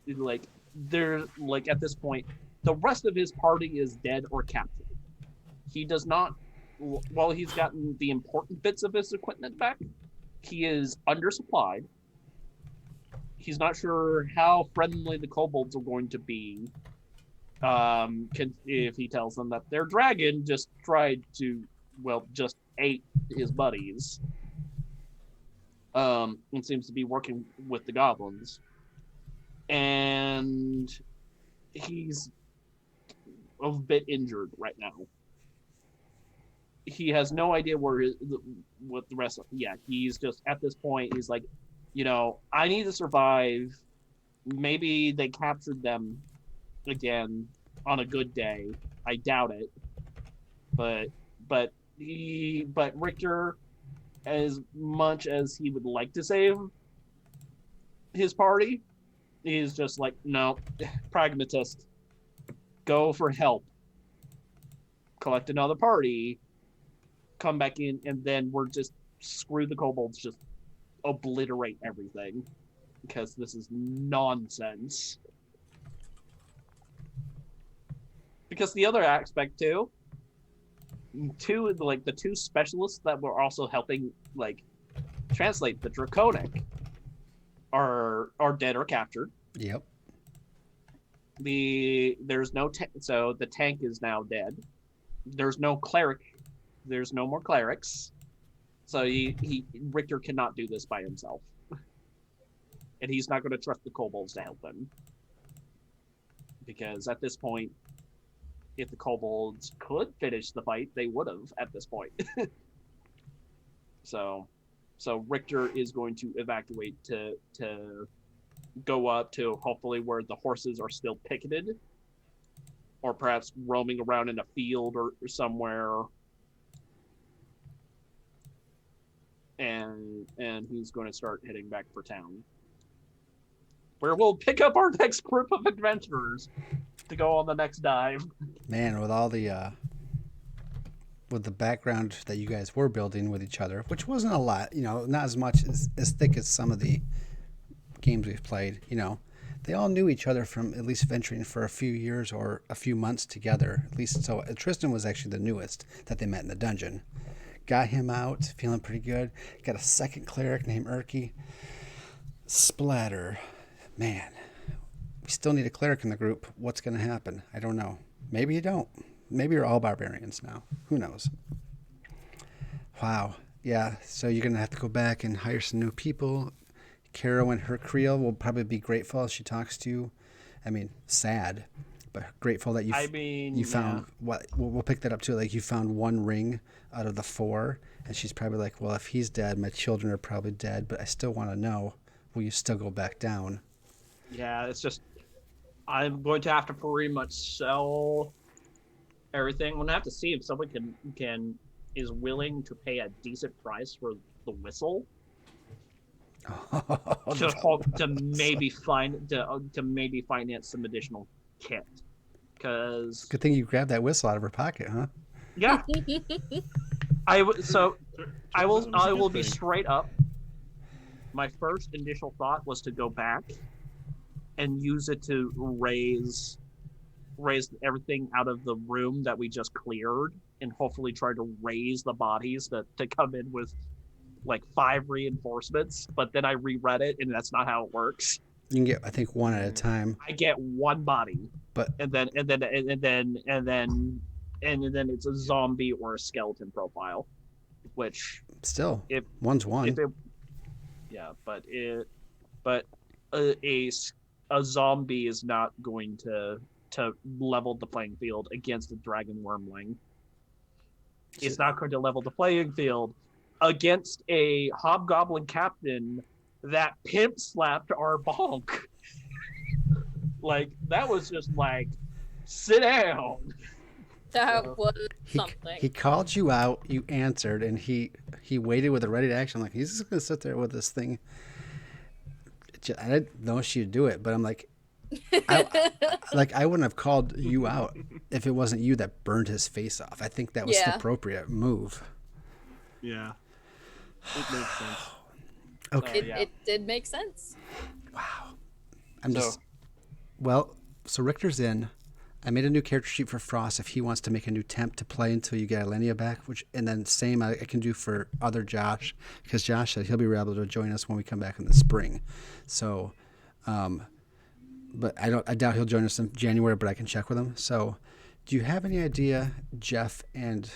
S2: at this point, the rest of his party is dead or captured. He does not, while he's gotten the important bits of his equipment back, he is undersupplied. He's not sure how friendly the kobolds are going to be. if he tells them that their dragon just just ate his buddies, and seems to be working with the goblins, and he's a bit injured right now. He has no idea what the rest of. Yeah, he's just at this point. He's like, I need to survive. Maybe they captured them again on a good day. I doubt it. But Richter, as much as he would like to save his party, he's just like, no, pragmatist. Go for help. Collect another party. Come back in, and then we're just screw the kobolds. Just obliterate everything, because this is nonsense. Because the other aspect too, the two specialists that were also helping translate the Draconic are dead or captured.
S1: Yep.
S2: There's no so the tank is now dead. There's no cleric. There's no more clerics. So Richter cannot do this by himself. And he's not going to trust the kobolds to help him. Because at this point, if the kobolds could finish the fight, they would have at this point. So Richter is going to evacuate to go up to hopefully where the horses are still picketed, or perhaps roaming around in a field or somewhere. And he's going to start heading back for town, where we'll pick up our next group of adventurers to go on the next dive.
S1: Man, with all the with the background that you guys were building with each other, which wasn't a lot, not as much as thick as some of the games we've played, they all knew each other from at least venturing for a few years or a few months together, at least. So Tristan was actually the newest that they met in the dungeon. Got him out, feeling pretty good. Got a second cleric named Erky. Splatter. Man, we still need a cleric in the group. What's going to happen? I don't know. Maybe you don't. Maybe you're all barbarians now. Who knows? Wow. Yeah, so you're going to have to go back and hire some new people. Caro and her Creel will probably be grateful as she talks to you. I mean, sad, but grateful that you found what. We'll pick that up too. Like, you found one ring out of the 4, and she's probably like, well, if he's dead, my children are probably dead, but I still want to know, will you still go back down?
S2: Yeah, it's just, I'm going to have to pretty much sell everything. I'm going to have to see if someone is willing to pay a decent price for the whistle. to maybe finance some additional kit. Because
S1: good thing you grabbed that whistle out of her pocket, huh?
S2: Yeah. I will be straight up. My first initial thought was to go back and use it to raise everything out of the room that we just cleared, and hopefully try to raise the bodies to come in with 5 reinforcements. But then I reread it, and that's not how it works.
S1: You can get, I think, one at a time.
S2: I get one body,
S1: but
S2: and then it's a zombie or a skeleton profile, which
S1: still, one's one.
S2: But a zombie is not going to level the playing field against a dragon wormling. It's not going to level the playing field against a hobgoblin captain that pimp slapped our bonk. That was just sit down.
S4: That was something.
S1: He called you out, you answered, and he waited with a ready to action. He's just going to sit there with this thing. I didn't know she'd do it, but I'm like, I wouldn't have called you out if it wasn't you that burned his face off. I think that was the appropriate move.
S3: Yeah. It makes sense.
S1: Okay.
S4: It did make sense.
S1: Wow. So Richter's in. I made a new character sheet for Frost if he wants to make a new temp to play until you get Alenia back, and then same I can do for other Josh, because Josh said he'll be able to join us when we come back in the spring. So but I doubt he'll join us in January, but I can check with him. So, do you have any idea, Jeff and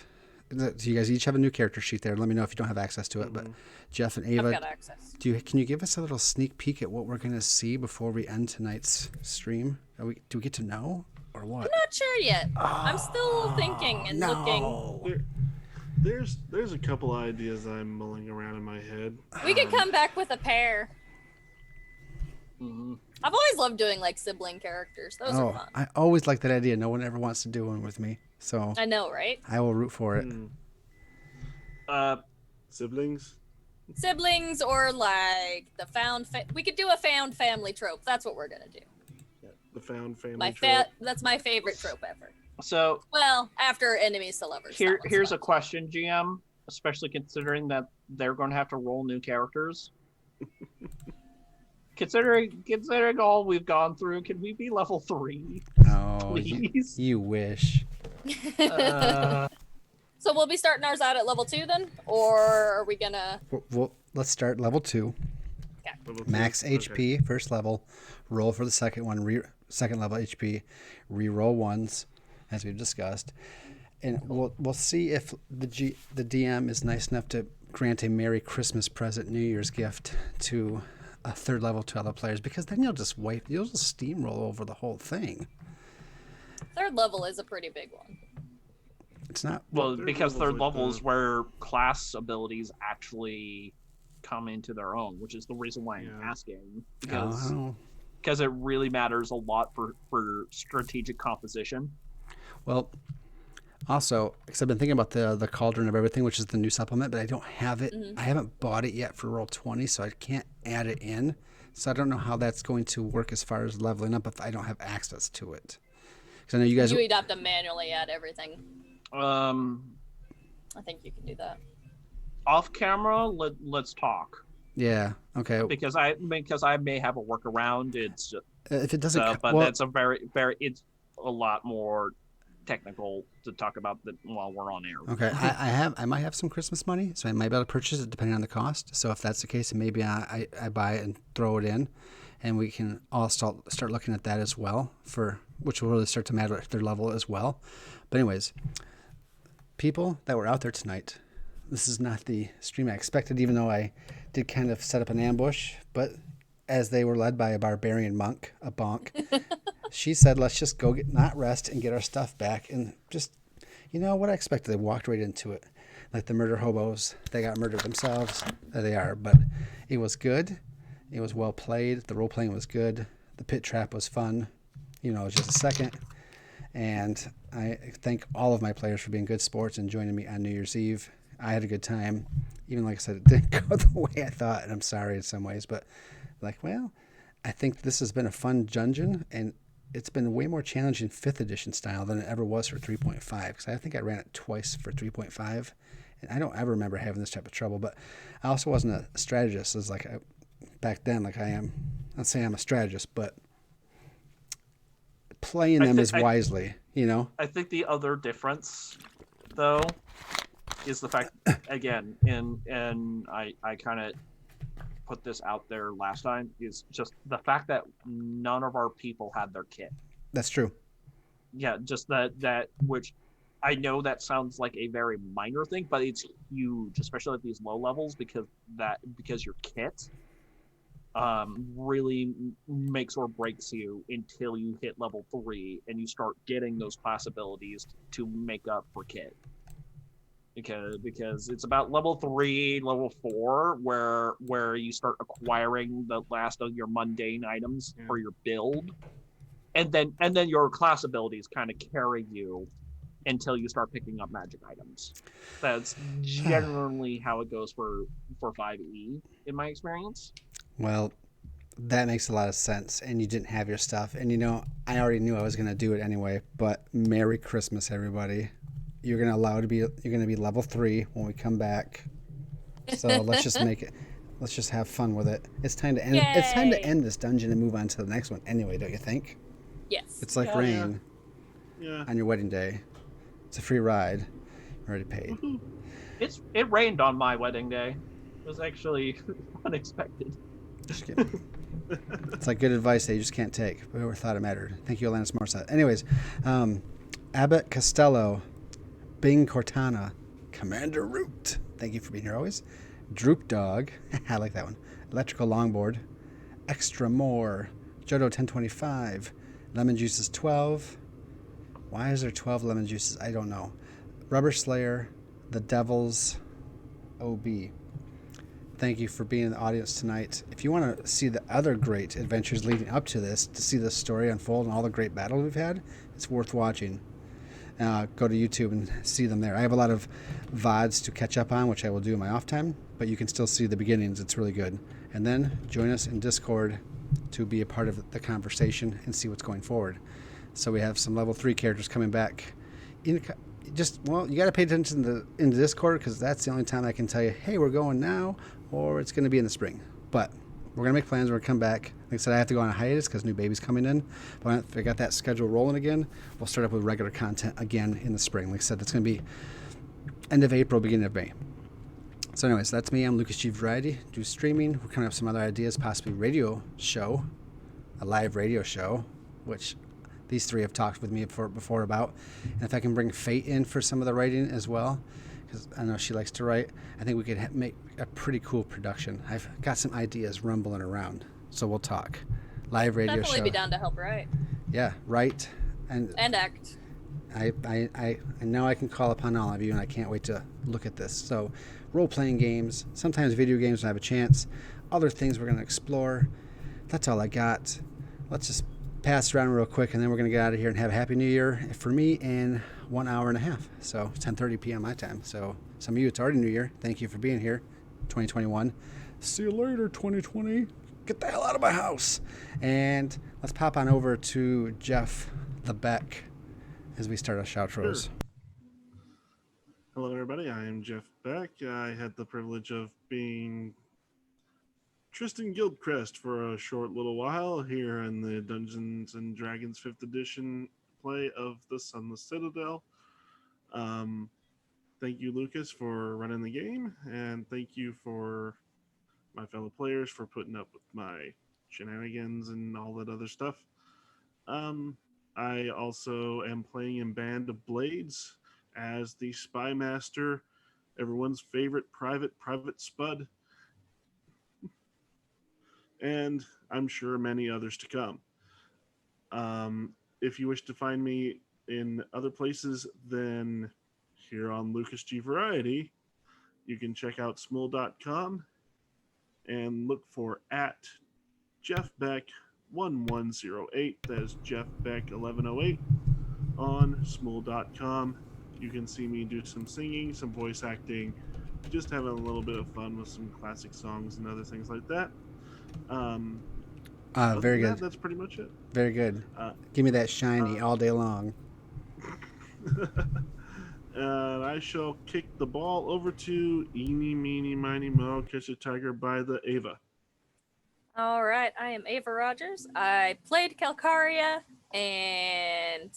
S1: so you guys each have a new character sheet there. Let me know if you don't have access to it. But Jeff and Ava,
S4: I've got access.
S1: can you give us a little sneak peek at what we're going to see before we end tonight's stream? Do we get to know or what?
S4: I'm not sure yet. I'm still thinking and looking.
S3: There's a couple ideas that I'm mulling around in my head.
S4: We could come back with a pair.
S2: Mhm.
S4: I've always loved doing like sibling characters. Those are fun.
S1: I always like that idea. No one ever wants to do one with me, so
S4: I know, right?
S1: I will root for it.
S3: Siblings?
S4: Siblings or like the we could do a found family trope. That's what we're gonna do.
S3: Yeah, the found family
S4: That's my favorite trope ever.
S2: So
S4: Well, after enemies to lovers.
S2: here's a question, GM, especially considering that they're going to have to roll new characters. Considering all we've gone through, can we be level 3?
S1: Oh,
S2: please?
S1: You wish.
S4: So we'll be starting ours out at level 2 then, or are we gonna?
S1: Well, let's start level 2.
S3: Level
S1: Max
S3: 2?
S1: HP,
S3: Okay.
S1: first level. Roll for the second one. Second level HP. Reroll ones, as we've discussed, and we'll see if the DM is nice enough to grant a Merry Christmas present, New Year's gift to a third level to other players, because then you'll just steamroll over the whole thing.
S4: Third level is a pretty big one.
S1: It's not.
S2: Well,
S3: third
S2: because
S3: level's
S2: third
S3: like
S2: level is
S3: the-
S2: where class abilities actually come into their own, which is the reason why I'm
S3: Yeah.
S2: asking, because
S1: Oh.
S2: it really matters a lot for strategic composition.
S1: Well, also, because I've been thinking about the Cauldron of Everything, which is the new supplement, but I don't have it. I haven't bought it yet for Roll20, so I can't add it in. So I don't know how that's going to work as far as leveling up if I don't have access to it. Because I know you guys.
S4: You'd have to manually add everything. I think you can do that.
S2: Off camera, let's talk,
S1: Yeah. Okay.
S2: because I may have a workaround. It's
S1: If it doesn't.
S2: but
S1: well,
S2: that's a it's a lot more technical to talk about while we're on air.
S1: Okay, I might have some Christmas money, so I might be able to purchase it depending on the cost. So if that's the case, then maybe I buy it and throw it in, and we can all start looking at that as well, which will really start to matter at their level as well. But anyways, people that were out there tonight, this is not the stream I expected, even though I did kind of set up an ambush, but as they were led by a barbarian monk, a bonk, she said, let's just go not rest and get our stuff back. And just, what I expected. They walked right into it. Like the murder hobos, they got murdered themselves. There they are. But it was good. It was well played. The role-playing was good. The pit trap was fun. It was just a second. And I thank all of my players for being good sports and joining me on New Year's Eve. I had a good time. Even like I said, it didn't go the way I thought, and I'm sorry in some ways. But I think this has been a fun dungeon, and it's been way more challenging 5th edition style than it ever was for 3.5, because I think I ran it twice for 3.5, and I don't ever remember having this type of trouble. But I also wasn't a strategist as back then like I am. Not saying I'm a strategist, but playing them wisely,
S2: I think the other difference, though, is the fact, again, and I kind of put this out there last time, is just the fact that none of our people had their kit.
S1: That's true.
S2: Yeah, just that which I know that sounds like a very minor thing, but it's huge, especially at these low levels, because your kit really makes or breaks you until you hit level 3 and you start getting those class abilities to make up for kit. Because it's about level 3, level 4 where you start acquiring the last of your mundane items for your build, and then your class abilities kind of carry you until you start picking up magic items. That's generally how it goes for 5e in my experience.
S1: Well, that makes a lot of sense, and you didn't have your stuff, and I already knew I was going to do it anyway. But Merry Christmas, everybody. You're gonna be level 3 when we come back. So let's just make it. Let's just have fun with it. It's time to end.
S4: Yay.
S1: It's time to end this dungeon and move on to the next one. Anyway, don't you think?
S4: Yes.
S1: It's like
S2: Yeah.
S1: rain
S3: Yeah.
S1: on your wedding day. It's a free ride, already paid.
S2: It rained on my wedding day. It was actually unexpected.
S1: Just kidding. It's like good advice that you just can't take. Whoever thought it mattered. Thank you, Alanis Morissette. Anyways, Abbott Costello, Bing Cortana, Commander Root. Thank you for being here always. Droop Dog. I like that one. Electrical Longboard. Extra More. Jodo 1025. Lemon Juices 12. Why is there 12 lemon juices? I don't know. Rubber Slayer. The Devil's OB. Thank you for being in the audience tonight. If you want to see the other great adventures leading up to this, to see this story unfold and all the great battles we've had, it's worth watching. Go to YouTube and see them there. I have a lot of VODs to catch up on, which I will do in my off time, but you can still see the beginnings. It's really good. And then join us in Discord to be a part of the conversation and see what's going forward. So we have some level 3 characters coming back. You got to pay attention in the Discord, because that's the only time I can tell you, hey, we're going now, or it's going to be in the spring. But we're going to make plans. We're going to come back. Like I said, I have to go on a hiatus because new baby's coming in. But if I got that schedule rolling again, we'll start up with regular content again in the spring. Like I said, that's going to be end of April, beginning of May. So anyways, that's me. I'm Lucas G. Variety. Do streaming. We're coming up with some other ideas, possibly radio show, a live radio show, which these three have talked with me before about. And if I can bring Fate in for some of the writing as well, because I know she likes to write, I think we could make a pretty cool production. I've got some ideas rumbling around, so we'll talk. Live radio
S4: Definitely
S1: show.
S4: be down to help write.
S1: Yeah, write and
S4: act.
S1: I know I can call upon all of you, and I can't wait to look at this. So, role-playing games, sometimes video games when I have a chance, other things we're going to explore. That's all I got. Let's just pass around real quick, and then we're going to get out of here and have a Happy New Year for me in 1 hour and a half. So, 10:30 p.m. my time. So, some of you, it's already New Year. Thank you for being here, 2021. See you later, 2020. Get the hell out of my house. And let's pop on over to Jeff the Beck as we start our outros.
S3: Sure. Hello, everybody. I am Jeff Beck. I had the privilege of being Tristan Guildcrest for a short little while here in the Dungeons and Dragons 5th edition play of the Sunless Citadel. Thank you, Lucas, for running the game, and thank you for my fellow players for putting up with my shenanigans and all that other stuff. I also am playing in Band of Blades as the Spy Master, everyone's favorite Private Spud, and I'm sure many others to come. If you wish to find me in other places than here on Lucas G Variety, you can check out smul.com and look for at Jeff Beck 1108. That is Jeff Beck 1108 on smul.com. You can see me do some singing, some voice acting, just having a little bit of fun with some classic songs and other things like that.
S1: Very good.
S3: That's pretty much it.
S1: Very good. Give me that shiny all day long.
S3: And I shall kick the ball over to Eeny, Meeny, Miny, Mo, Catch a Tiger by the Ava.
S4: All right, I am Ava Rogers. I played Calcaria, and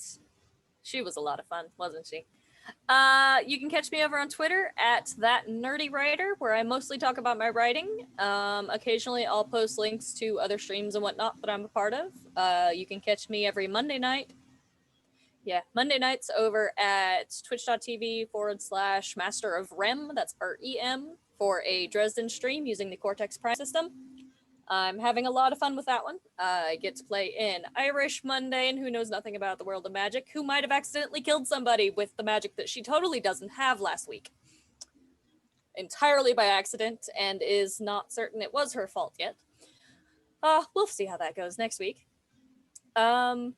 S4: she was a lot of fun, wasn't she? You can catch me over on Twitter at @ThatNerdyWriter, where I mostly talk about my writing. Occasionally, I'll post links to other streams and whatnot that I'm a part of. You can catch me every Monday night. Yeah, Monday nights over at twitch.tv/Master of Rem, that's REM, for a Dresden stream using the Cortex Prime system. I'm having a lot of fun with that one. I get to play in Irish Mundane, who knows nothing about the world of magic, who might have accidentally killed somebody with the magic that she totally doesn't have last week. Entirely by accident, and is not certain it was her fault yet. We'll see how that goes next week. And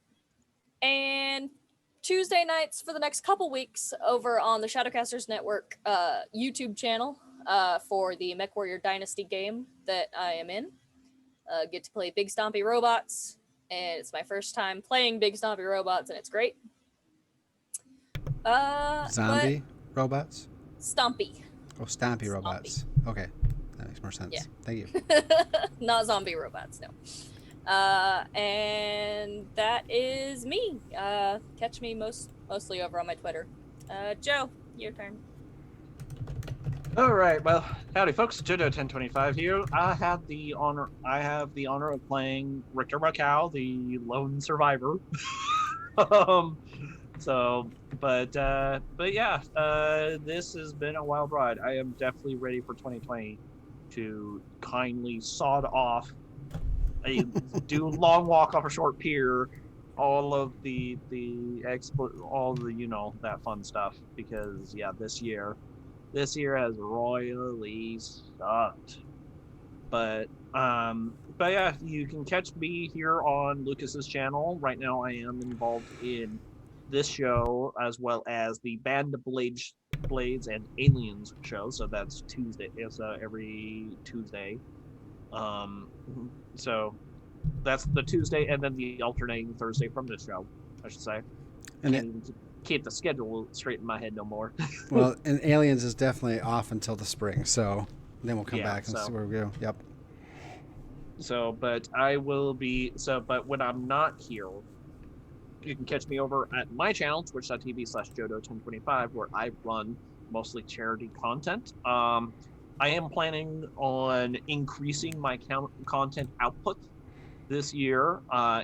S4: Tuesday nights for the next couple weeks over on the Shadowcasters Network YouTube channel for the MechWarrior Dynasty game that I am in. Get to play Big Stompy Robots, and it's my first time playing Big Stompy Robots, and it's great.
S1: Zombie robots?
S4: Stompy.
S1: Oh, Stompy robots. Okay, that makes more sense.
S4: Yeah.
S1: Thank you.
S4: Not zombie robots, no. And that is me. Catch me mostly over on my Twitter. Joe, your turn.
S2: All right, well, howdy, folks. Jodo1025 here. I have the honor of playing Richter Macau, the lone survivor. um, so, but yeah, this has been a wild ride. I am definitely ready for 2020 to kindly sod off do long walk off a short pier, all of all the that fun stuff. Because yeah, this year has royally sucked. But yeah, you can catch me here on Lucas's channel. Right now I am involved in this show as well as the Band of Blades and Aliens show. So that's Tuesday. It's every Tuesday. Um, so that's the Tuesday and then the alternating Thursday from this show, I should say.
S1: And
S2: Can't even keep the schedule straight in my head no more.
S1: well, and Aliens is definitely off until the spring, so then we'll come back and see where we go. Yep.
S2: So, but but when I'm not here, you can catch me over at my channel, twitch.tv/Jodo1025, where I run mostly charity content. I am planning on increasing my content output this year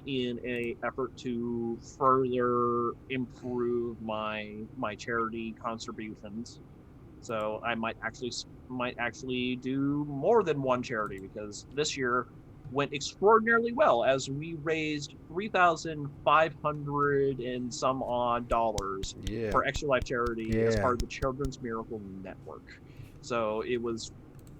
S2: in a effort to further improve my charity contributions. So I might actually do more than one charity, because this year went extraordinarily well as we raised $3,500 and some odd dollars for Extra Life Charity as part of the Children's Miracle Network. So it was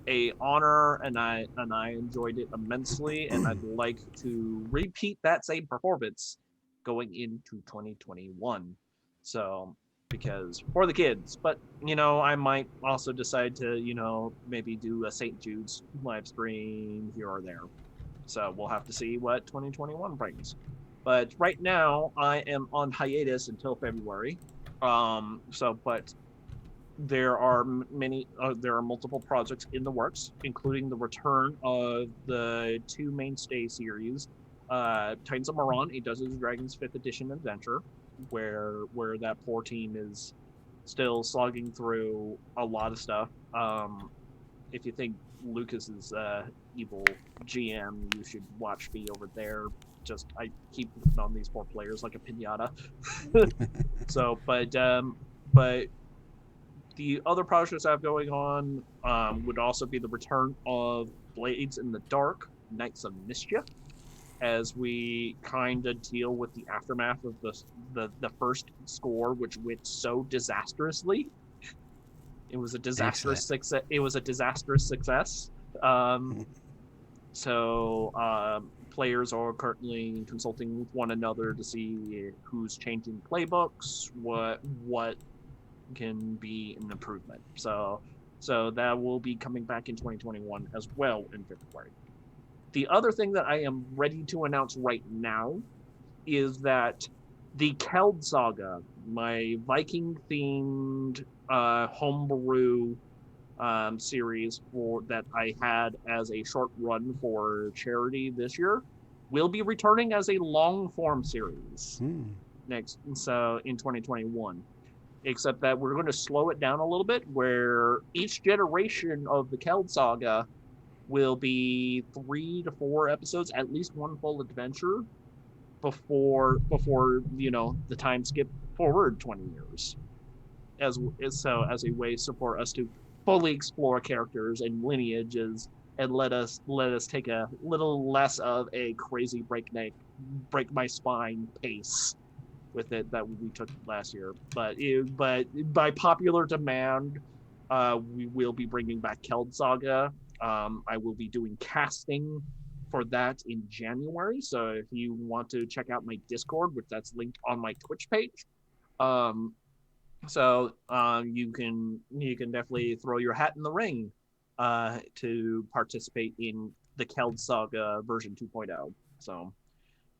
S2: a honor, and I enjoyed it immensely, and I'd like to repeat that same performance going into 2021. So, because for the kids, but I might also decide to maybe do a St. Jude's live stream here or there. So we'll have to see what 2021 brings. But right now I am on hiatus until February. But there are multiple projects in the works, including the return of the two mainstay series, Titans of Moran, A Dungeons & Dragons 5th edition adventure, where that poor team is still slogging through a lot of stuff. If you think Lucas is evil GM, you should watch me over there. I keep on these poor players like a pinata. So, but the other projects I have going on would also be the return of Blades in the Dark, Knights of Mischief, as we kind of deal with the aftermath of the first score, which went so disastrously. It was a disastrous success. So players are currently consulting with one another to see who's changing playbooks, what can be an improvement. So that will be coming back in 2021 as well in February. The other thing that I am ready to announce right now is that the Keld Saga, my Viking-themed homebrew series that I had as a short run for charity this year, will be returning as a long-form series in 2021. Except that we're going to slow it down a little bit, where each generation of the Keld Saga will be 3 to 4 episodes, at least one full adventure, before the time skip forward 20 years, as a way for us to fully explore characters and lineages, and let us take a little less of a crazy break my spine pace with it that we took last year. But by popular demand, we will be bringing back Keld Saga. I will be doing casting for that in January. So if you want to check out my Discord, which that's linked on my Twitch page, you can definitely throw your hat in the ring to participate in the Keld Saga version 2.0. So.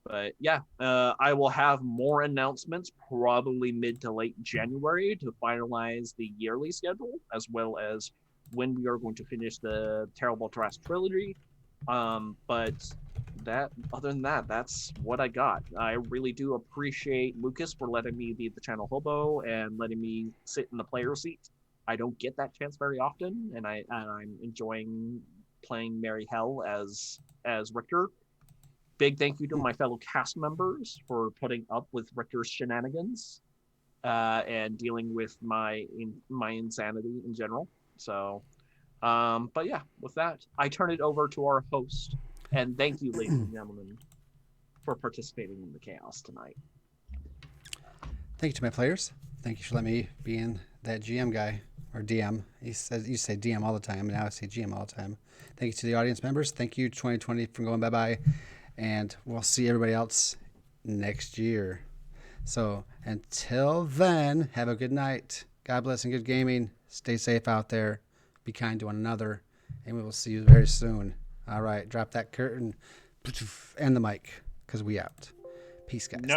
S2: But yeah, I will have more announcements probably mid to late January to finalize the yearly schedule, as well as when we are going to finish the Terrible Trash trilogy. But other than that, that's what I got. I really do appreciate Lucas for letting me be the channel hobo and letting me sit in the player seat. I don't get that chance very often, and I'm enjoying playing Merry Hell as Richter. Big thank you to my fellow cast members for putting up with Richter's shenanigans and dealing with my insanity in general. So, but yeah, with that, I turn it over to our host, and thank you, ladies and gentlemen, for participating in the chaos tonight.
S1: Thank you to my players. Thank you for letting me be in that GM guy or DM. He says you say DM all the time, and now I say GM all the time. Thank you to the audience members. Thank you 2020 for going bye-bye, and we'll see everybody else next year. So until then, have a good night. God bless and good gaming. Stay safe out there. Be kind to one another, and we will see you very soon. All right, drop that curtain and the mic because we out. Peace, guys.
S2: No.